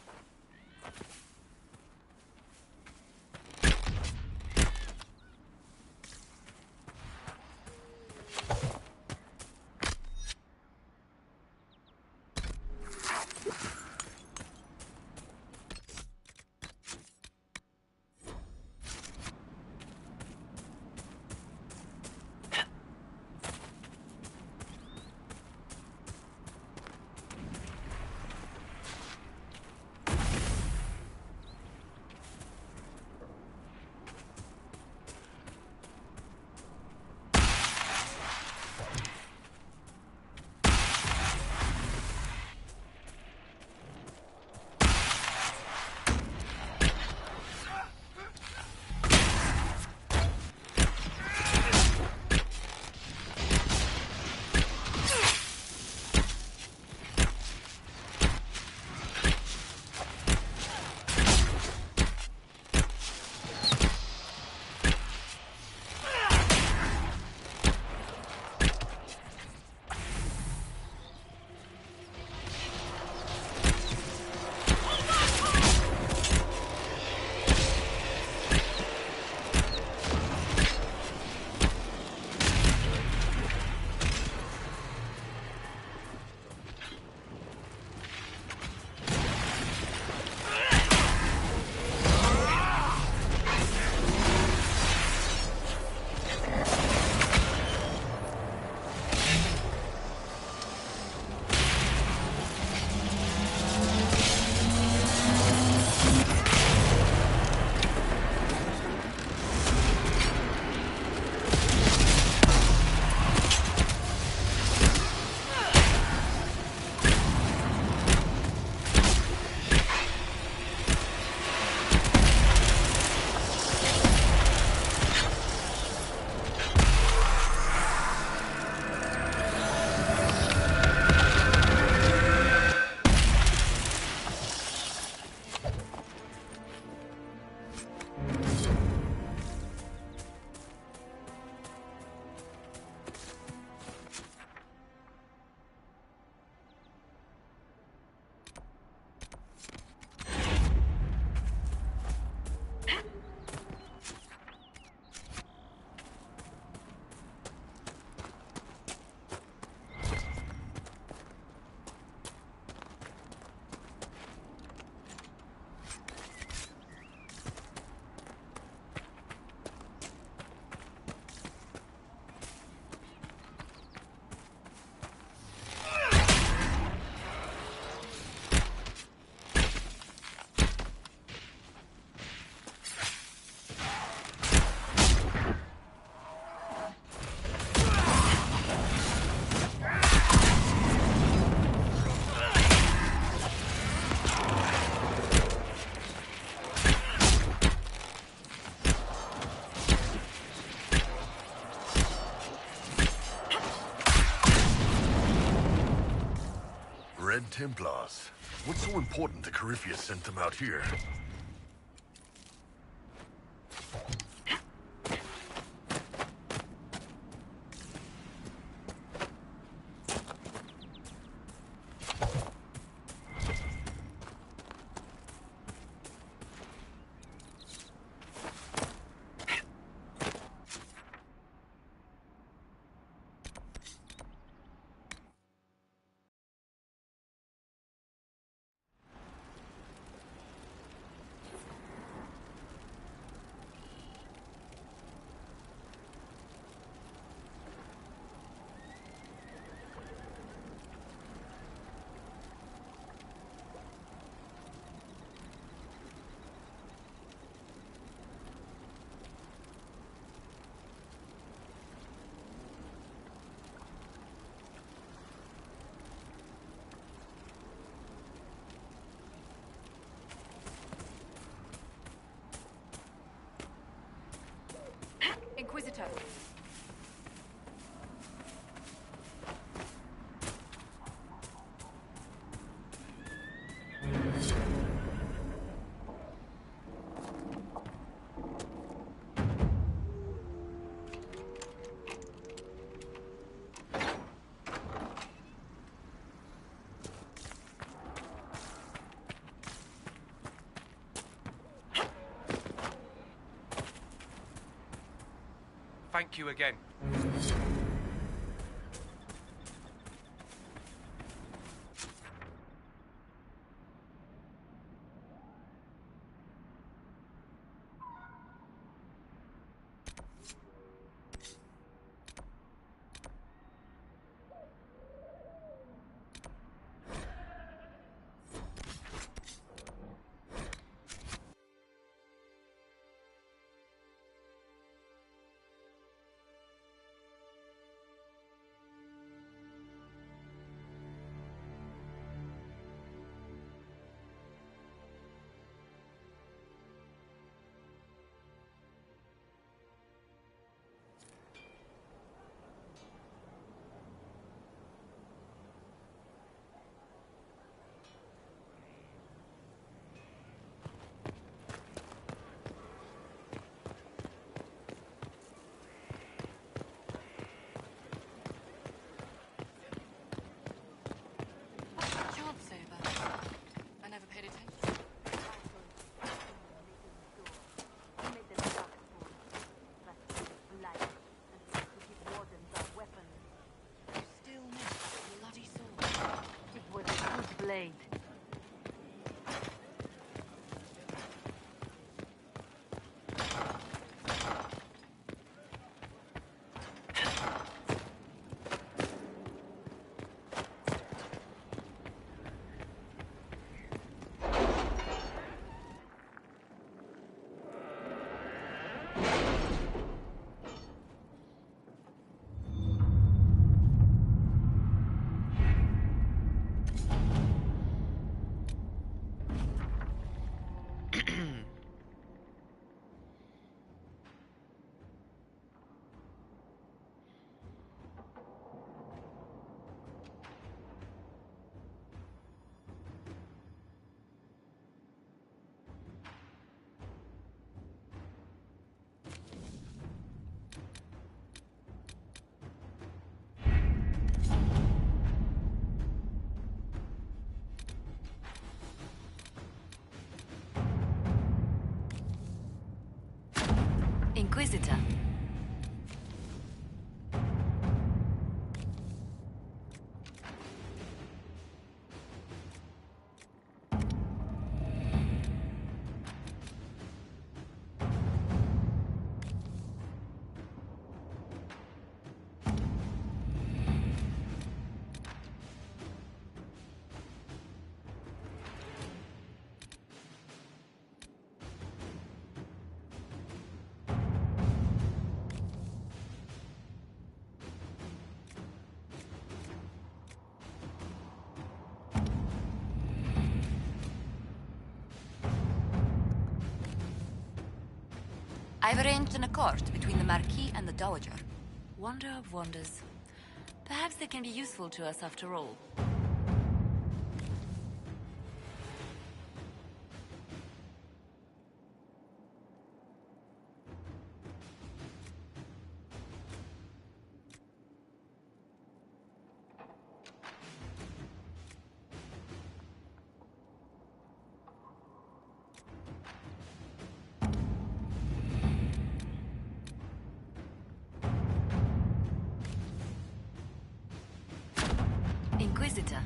Red Templars. What's so important that Corypheus sent them out here? Inquisitor. Thank you again. Blade. Inquisitor. I've arranged an accord between the Marquis and the Dowager. Wonder of wonders. Perhaps they can be useful to us after all. Inquisitor.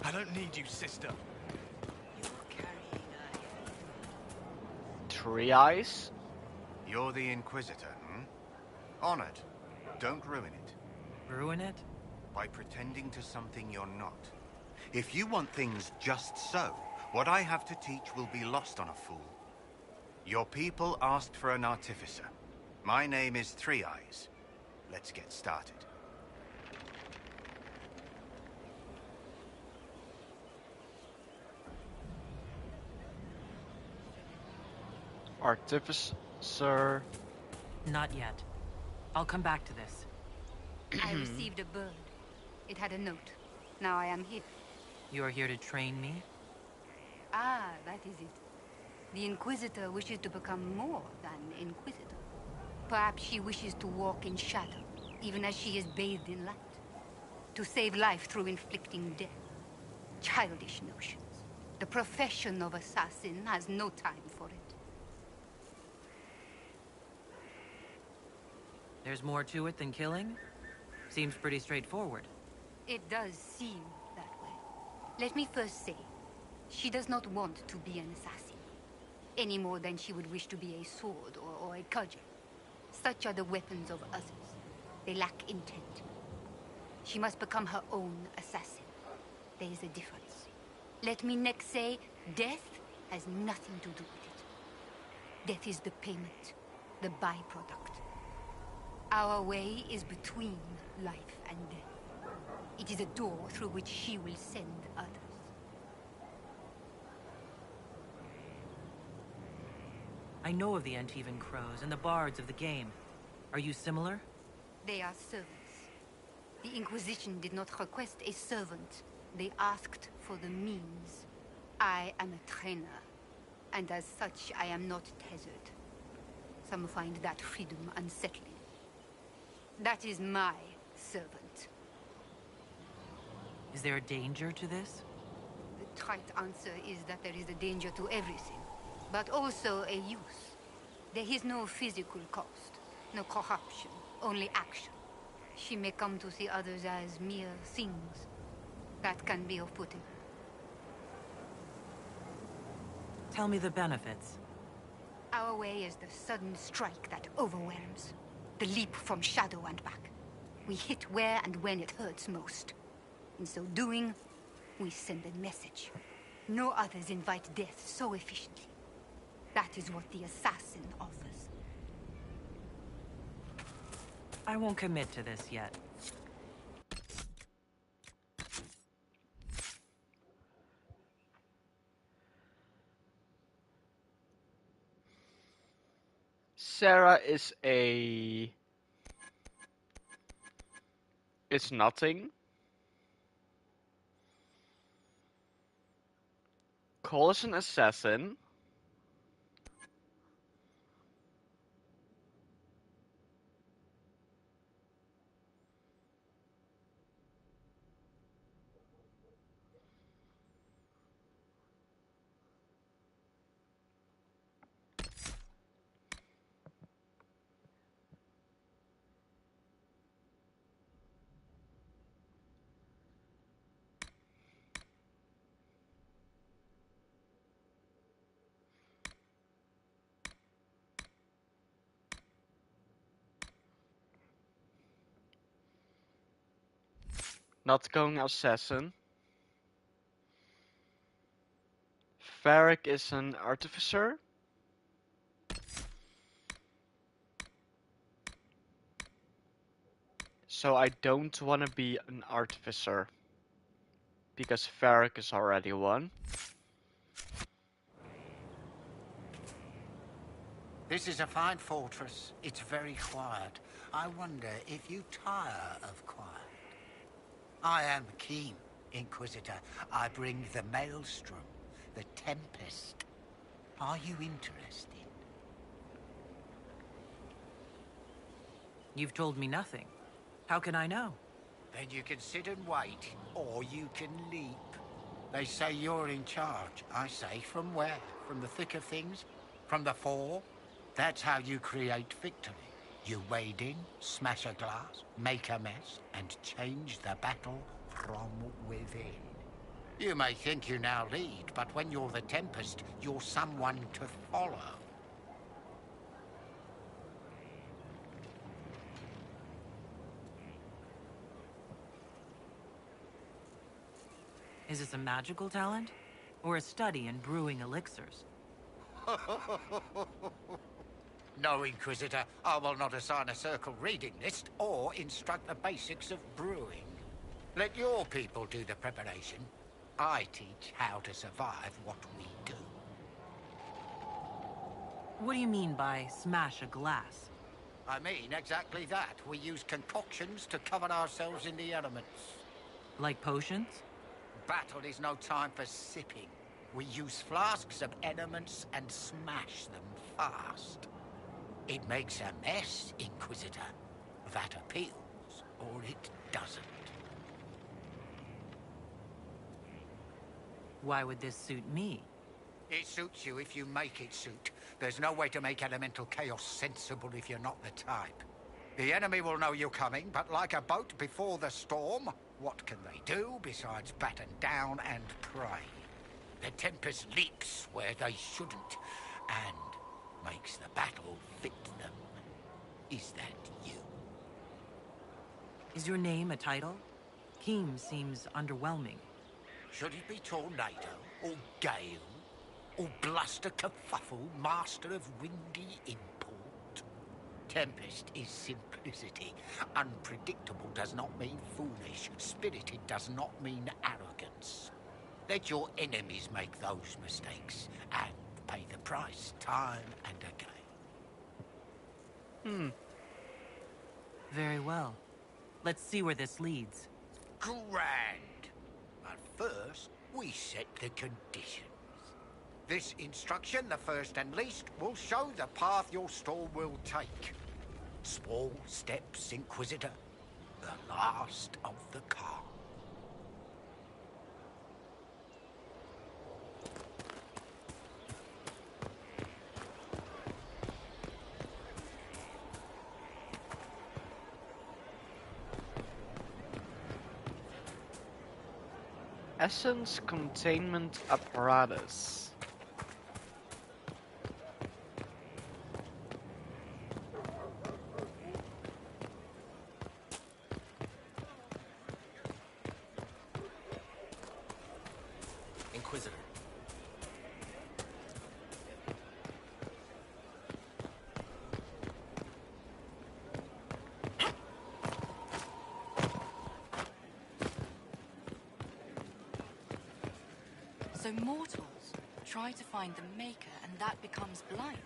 I don't need you, sister. Three eyes? You're the Inquisitor, hmm? Honored. Don't ruin it. Ruin it? By pretending to something you're not. If you want things just so, what I have to teach will be lost on a fool. Your people asked for an artificer. My name is Three Eyes. Let's get started. Artificer. Not yet. I'll come back to this. I received a bird. It had a note. Now I am here. You are here to train me? Ah, that is it. The Inquisitor wishes to become more than Inquisitor. Perhaps she wishes to walk in shadow, even as she is bathed in light. To save life through inflicting death. Childish notions. The profession of assassin has no time for it. There's more to it than killing? Seems pretty straightforward. It does seem that way. Let me first say, she does not want to be an assassin. Any more than she would wish to be a sword or a cudgel. Such are the weapons of others. They lack intent. She must become her own assassin. There is a difference. Let me next say, death has nothing to do with it. Death is the payment, the byproduct. Our way is between life and death. It is a door through which she will send others. I know of the Antivan Crows and the bards of the game. Are you similar? They are servants. The Inquisition did not request a servant. They asked for the means. I am a trainer, and as such I am not tethered. Some find that freedom unsettling. That is my servant. Is there a danger to this? The trite answer is that there is a danger to everything, but also a use. There is no physical cost, no corruption, only action. She may come to see others as mere things. That can be off-putting. Tell me the benefits. Our way is the sudden strike that overwhelms. The leap from shadow and back. We hit where and when it hurts most. In so doing, we send a message. No others invite death so efficiently. That is what the assassin offers. I won't commit to this yet. Sarah is a... It's nothing. Cole is an assassin. Not going assassin. Varric is an artificer. So I don't want to be an artificer. Because Varric is already one. This is a fine fortress. It's very quiet. I wonder if you tire of quiet. I am keen, Inquisitor. I bring the Maelstrom, the Tempest. Are you interested? You've told me nothing. How can I know? Then you can sit and wait, or you can leap. They say you're in charge. I say, from where? From the thick of things? From the fore? That's how you create victory. You wade in, smash a glass, make a mess, and change the battle from within. You may think you now lead, but when you're the Tempest, you're someone to follow. Is this a magical talent? Or a study in brewing elixirs? No, Inquisitor. I will not assign a circle reading list or instruct the basics of brewing. Let your people do the preparation. I teach how to survive what we do. What do you mean by smash a glass? I mean exactly that. We use concoctions to cover ourselves in the elements. Like potions? Battle is no time for sipping. We use flasks of elements and smash them fast. It makes a mess, Inquisitor. That appeals, or it doesn't. Why would this suit me? It suits you if you make it suit. There's no way to make elemental chaos sensible if you're not the type. The enemy will know you're coming, but like a boat before the storm, what can they do besides batten down and pray? The Tempest leaps where they shouldn't, and makes the battle fit them. Is that you? Is your name a title? Keem seems underwhelming. Should it be Tornado, or Gale, or Bluster Kerfuffle, Master of Windy Import? Tempest is simplicity. Unpredictable does not mean foolish. Spirited does not mean arrogance. Let your enemies make those mistakes, and pay the price time and again. Very well. Let's see where this leads. Grand! But first, we set the conditions. This instruction, the first and least, will show the path your store will take. Small steps, Inquisitor. The last of the calm. Essence containment apparatus. Inquisitor. So mortals try to find the Maker and that becomes blind.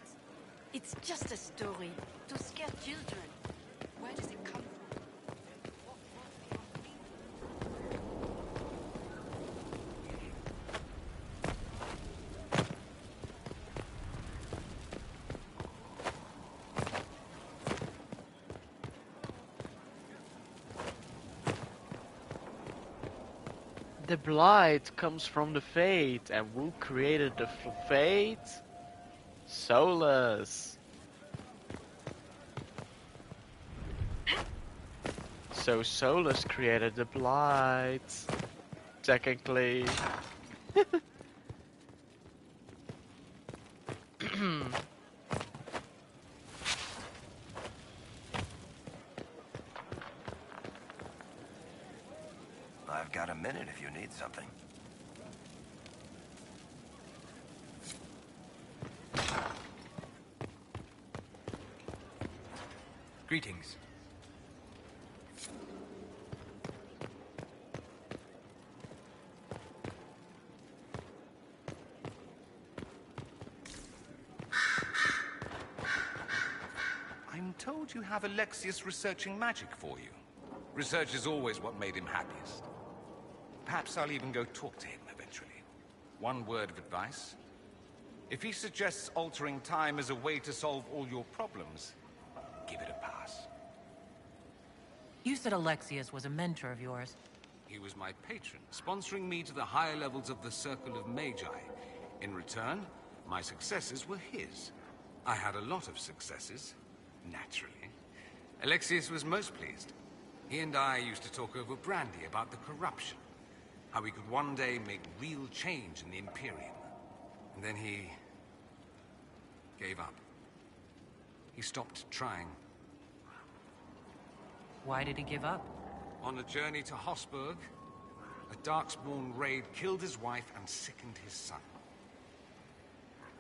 It's just a story to scare children. Where does it come from? The blight comes from the Fate, and who created the Fate? Solus. So Solus created the blight, technically. I've got a minute if you need something. Greetings. I'm told you have Alexius researching magic for you. Research is always what made him happiest. Perhaps I'll even go talk to him eventually. One word of advice. If he suggests altering time as a way to solve all your problems, give it a pass. You said Alexius was a mentor of yours. He was my patron, sponsoring me to the higher levels of the Circle of Magi. In return, my successes were his. I had a lot of successes, naturally. Alexius was most pleased. He and I used to talk over brandy about the corruption, how we could one day make real change in the Imperium. And then he gave up. He stopped trying. Why did he give up? On a journey to Hossberg, a Darkspawn raid killed his wife and sickened his son.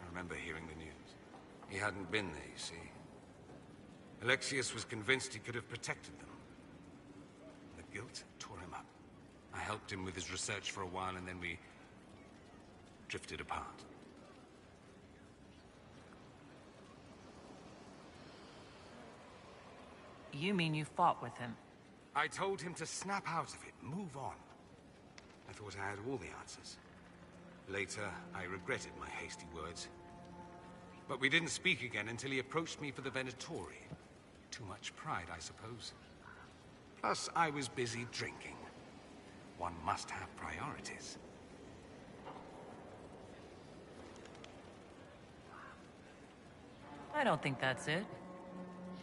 I remember hearing the news. He hadn't been there, you see. Alexius was convinced he could have protected them. The guilt tore him up. I helped him with his research for a while, and then we drifted apart. You mean you fought with him? I told him to snap out of it, move on. I thought I had all the answers. Later, I regretted my hasty words. But we didn't speak again until he approached me for the Venatori. Too much pride, I suppose. Plus, I was busy drinking. One must have priorities. I don't think that's it.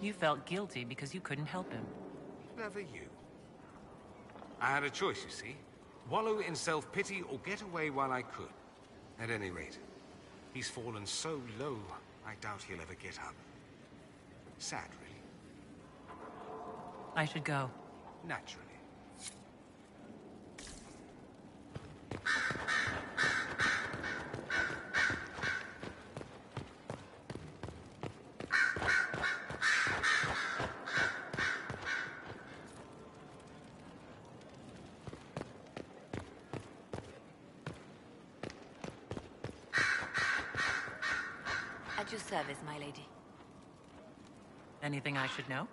You felt guilty because you couldn't help him. Clever you. I had a choice, you see. Wallow in self-pity or get away while I could. At any rate, he's fallen so low, I doubt he'll ever get up. Sad, really. I should go. Naturally. At your service, my lady. Anything I should know?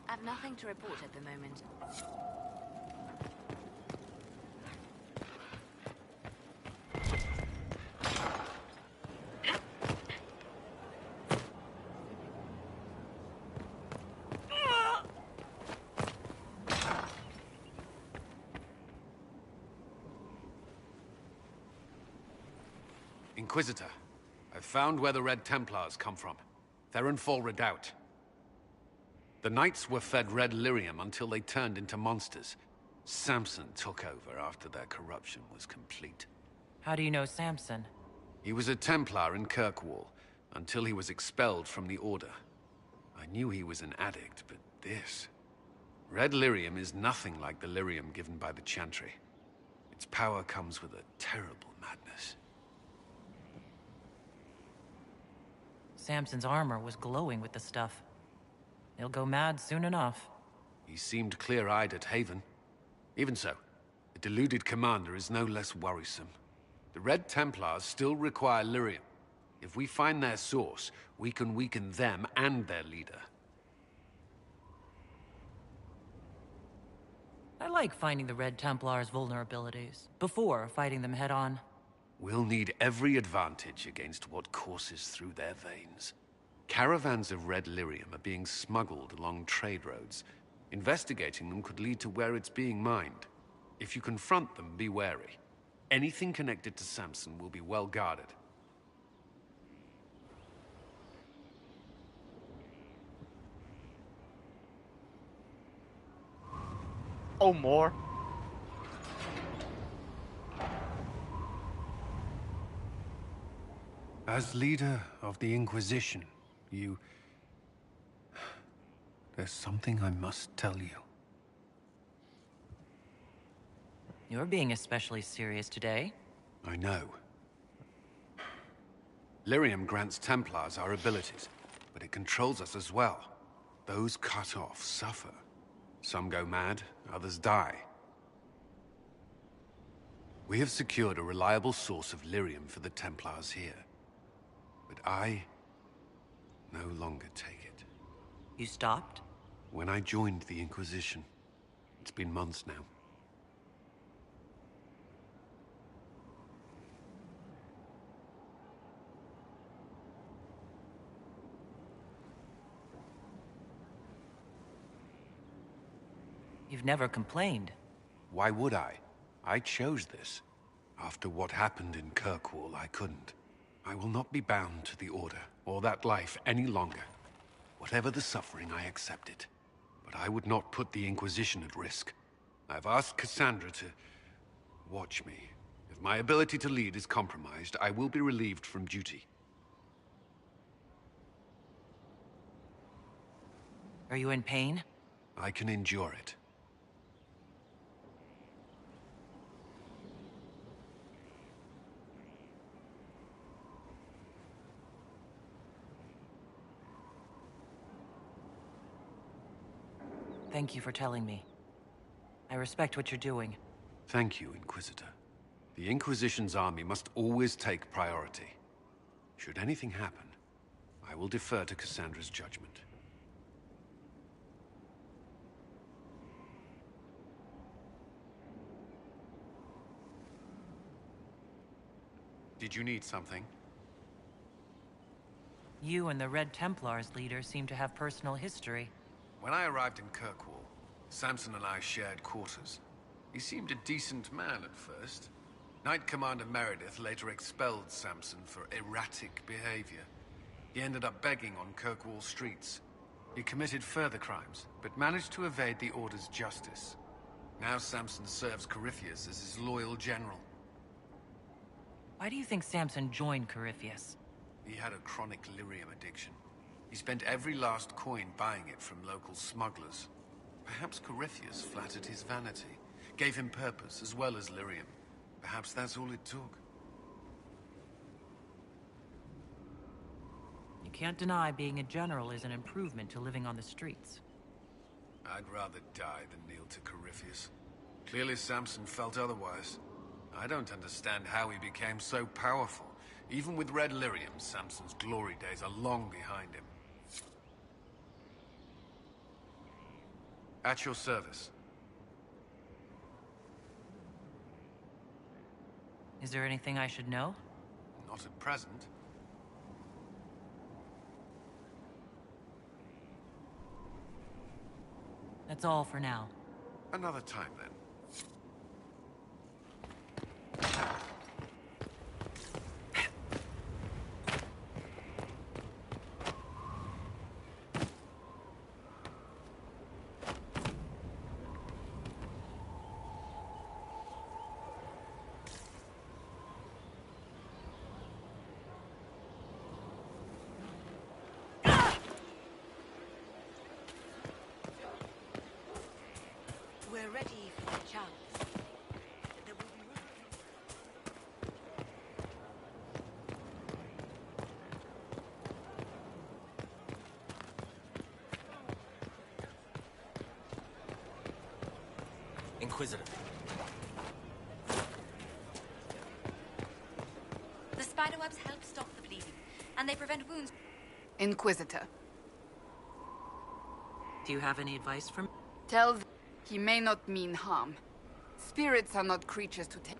I've nothing to report at the moment. Inquisitor, I've found where the Red Templars come from. Fall Redoubt. The Knights were fed red lyrium until they turned into monsters. Samson took over after their corruption was complete. How do you know Samson? He was a Templar in Kirkwall, until he was expelled from the Order. I knew he was an addict, but this... Red lyrium is nothing like the lyrium given by the Chantry. Its power comes with a terrible madness. Samson's armor was glowing with the stuff. He'll go mad soon enough. He seemed clear-eyed at Haven. Even so, the deluded commander is no less worrisome. The Red Templars still require lyrium. If we find their source, we can weaken them and their leader. I like finding the Red Templars' vulnerabilities, before fighting them head-on. We'll need every advantage against what courses through their veins. Caravans of red lyrium are being smuggled along trade roads. Investigating them could lead to where it's being mined. If you confront them, be wary. Anything connected to Samson will be well guarded. Oh, more? As leader of the Inquisition, there's something I must tell you. You're being especially serious today. I know. Lyrium grants Templars our abilities, but it controls us as well. Those cut off suffer. Some go mad, others die. We have secured a reliable source of lyrium for the Templars here. But I no longer take it. You stopped? When I joined the Inquisition. It's been months now. You've never complained. Why would I? I chose this. After what happened in Kirkwall, I couldn't. I will not be bound to the Order, or that life any longer. Whatever the suffering, I accept it. But I would not put the Inquisition at risk. I've asked Cassandra to watch me. If my ability to lead is compromised, I will be relieved from duty. Are you in pain? I can endure it. Thank you for telling me. I respect what you're doing. Thank you, Inquisitor. The Inquisition's army must always take priority. Should anything happen, I will defer to Cassandra's judgment. Did you need something? You and the Red Templars leader seem to have personal history. When I arrived in Kirkwall, Samson and I shared quarters. He seemed a decent man at first. Knight Commander Meredith later expelled Samson for erratic behavior. He ended up begging on Kirkwall streets. He committed further crimes, but managed to evade the Order's justice. Now Samson serves Corypheus as his loyal general. Why do you think Samson joined Corypheus? He had a chronic lyrium addiction. He spent every last coin buying it from local smugglers. Perhaps Corypheus flattered his vanity, gave him purpose as well as lyrium. Perhaps that's all it took. You can't deny being a general is an improvement to living on the streets. I'd rather die than kneel to Corypheus. Clearly Samson felt otherwise. I don't understand how he became so powerful. Even with Red Lyrium, Samson's glory days are long behind him. At your service. Is there anything I should know? Not at present. That's all for now. Another time, then. We're ready for the chance. There will be Inquisitor. The spiderwebs help stop the bleeding, and they prevent wounds. Inquisitor. Do you have any advice for me? Tell them he may not mean harm. Spirits are not creatures to take.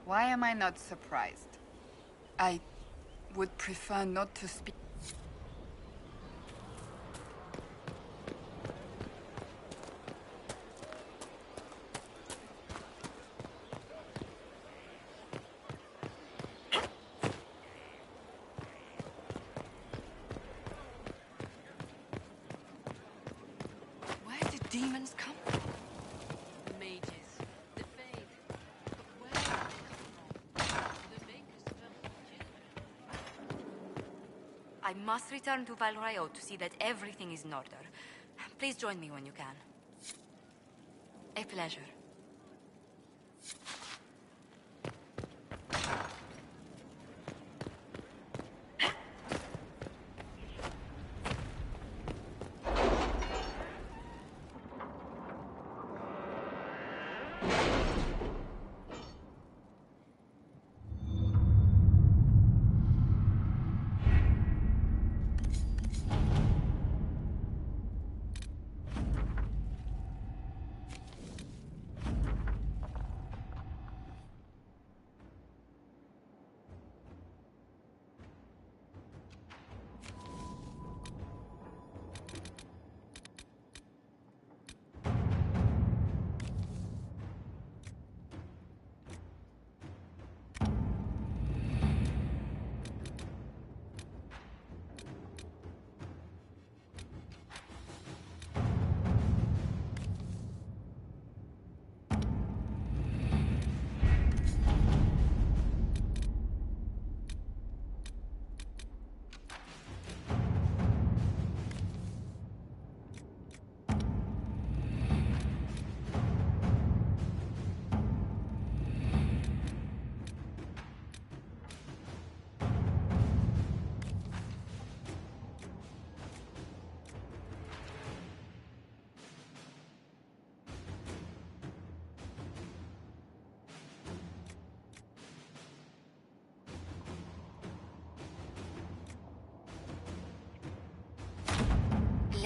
Why am I not surprised? I would prefer not to speak. Where did demons come from? the mages, the faith. But where did they come from? The makers felt legitimate. I must return to Val Royeaux to see that everything is in order. Please join me when you can. A pleasure.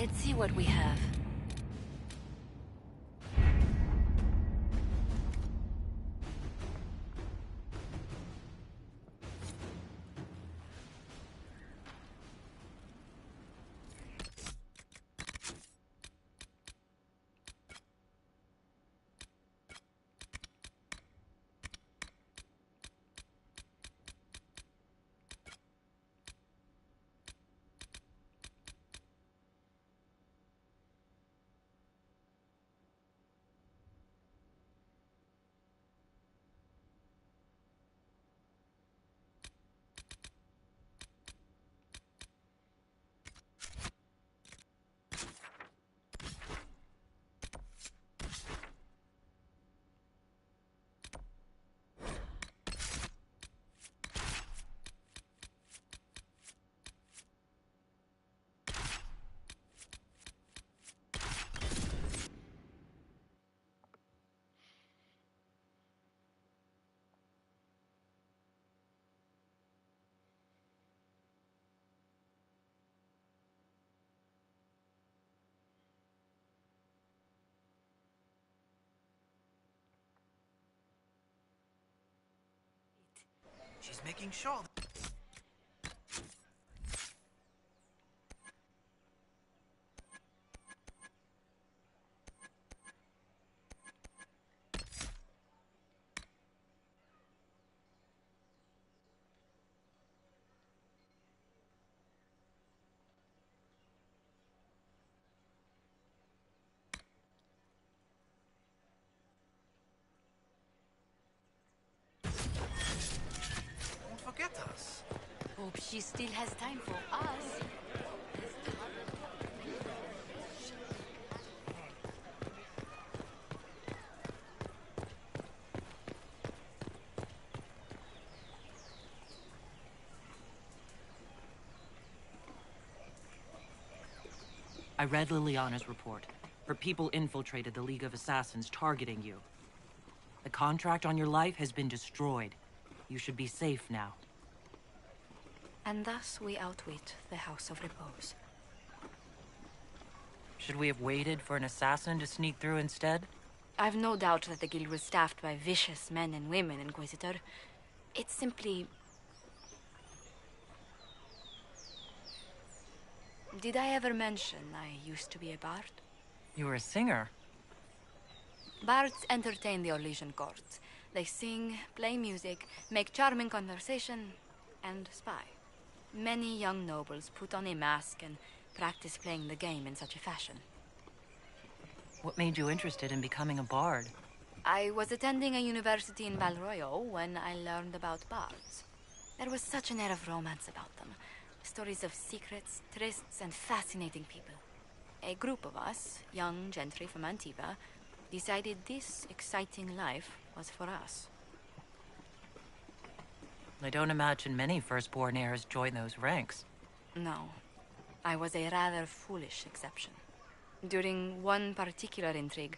Let's see what we have. She's making sure. Won't forget us. Hope she still has time for us. I read Liliana's report. Her people infiltrated the League of Assassins, targeting you. The contract on your life has been destroyed. You should be safe now. And thus we outwit the House of Repose. Should we have waited for an assassin to sneak through instead? I've no doubt that the guild was staffed by vicious men and women, Inquisitor. It's simply... Did I ever mention I used to be a bard? You were a singer. Bards entertain the Orlesian courts. They sing, play music, make charming conversation, and spy. Many young nobles put on a mask and practice playing the game in such a fashion. What made you interested in becoming a bard? I was attending a university in Valroyo when I learned about bards. There was such an air of romance about them. Stories of secrets, trysts, and fascinating people. A group of us, young gentry from Antiva, decided this exciting life was for us. I don't imagine many firstborn heirs join those ranks. No. I was a rather foolish exception. During one particular intrigue,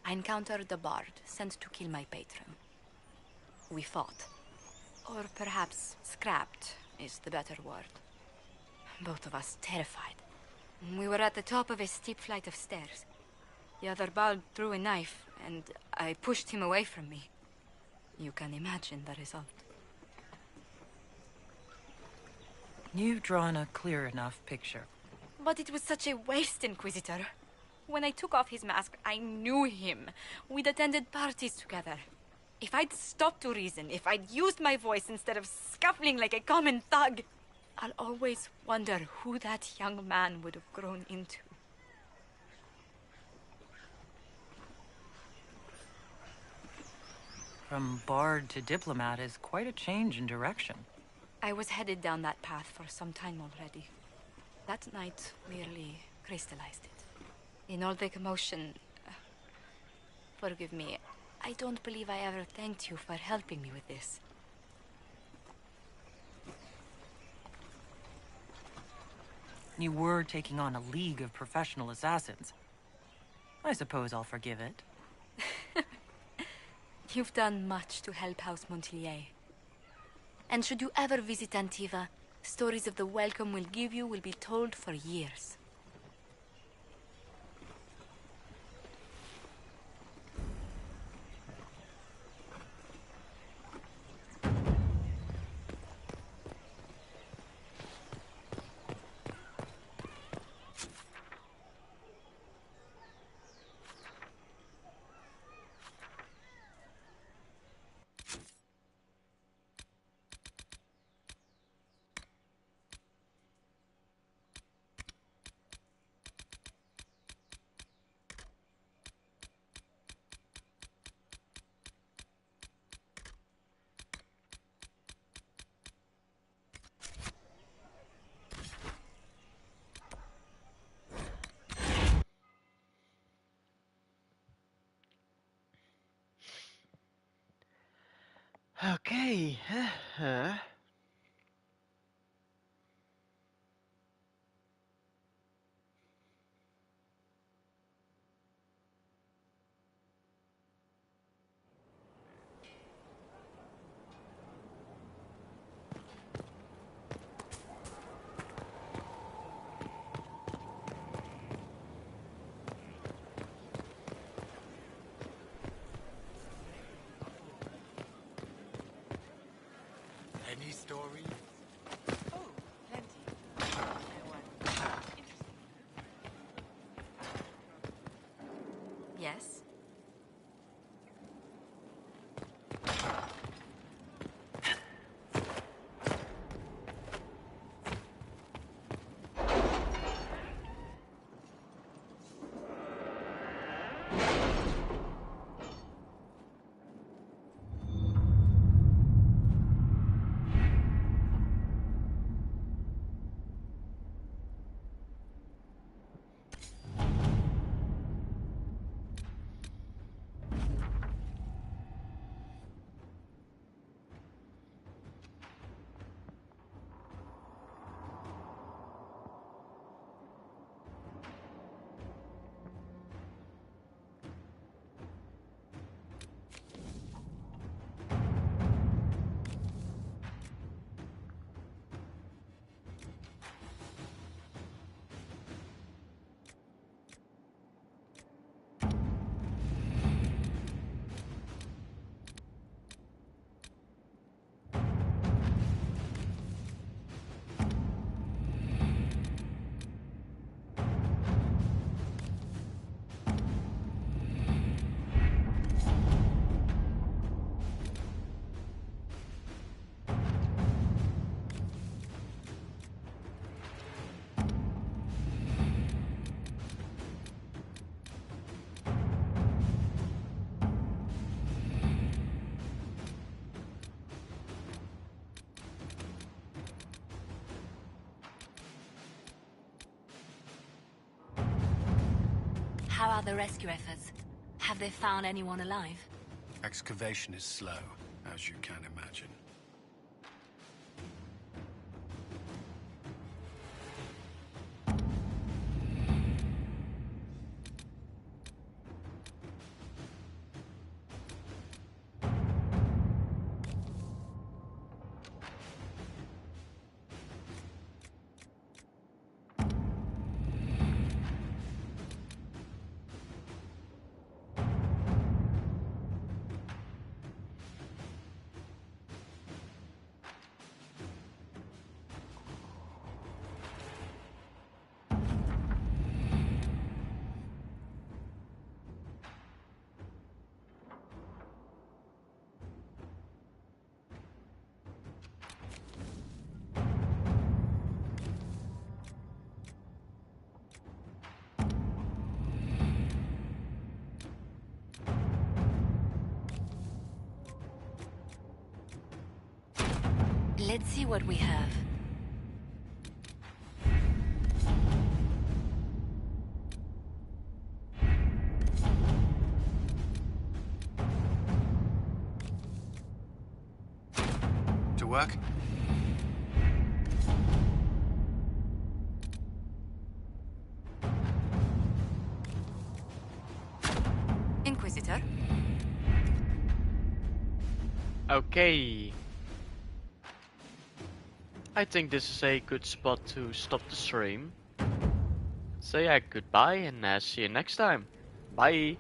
I encountered a bard sent to kill my patron. We fought. Or perhaps scrapped is the better word. Both of us terrified. We were at the top of a steep flight of stairs. The other bard drew a knife, and I pushed him away from me. You can imagine the result. You've drawn a clear enough picture. But it was such a waste, Inquisitor. When I took off his mask, I knew him. We'd attended parties together. If I'd stopped to reason, if I'd used my voice instead of scuffling like a common thug, I'll always wonder who that young man would have grown into. From bard to diplomat is quite a change in direction. I was headed down that path for some time already. That night merely crystallized it. In all the commotion... forgive me, I don't believe I ever thanked you for helping me with this. You were taking on a league of professional assassins. I suppose I'll forgive it. You've done much to help House Montilier. And should you ever visit Antiva, stories of the welcome we'll give you will be told for years. Okay. Any stories? Oh, plenty. Yes? How are the rescue efforts? Have they found anyone alive? Excavation is slow, as you can imagine. Let's see what we have. To work? Inquisitor? Okay. I think this is a good spot to stop the stream. Say goodbye and see you next time. Bye.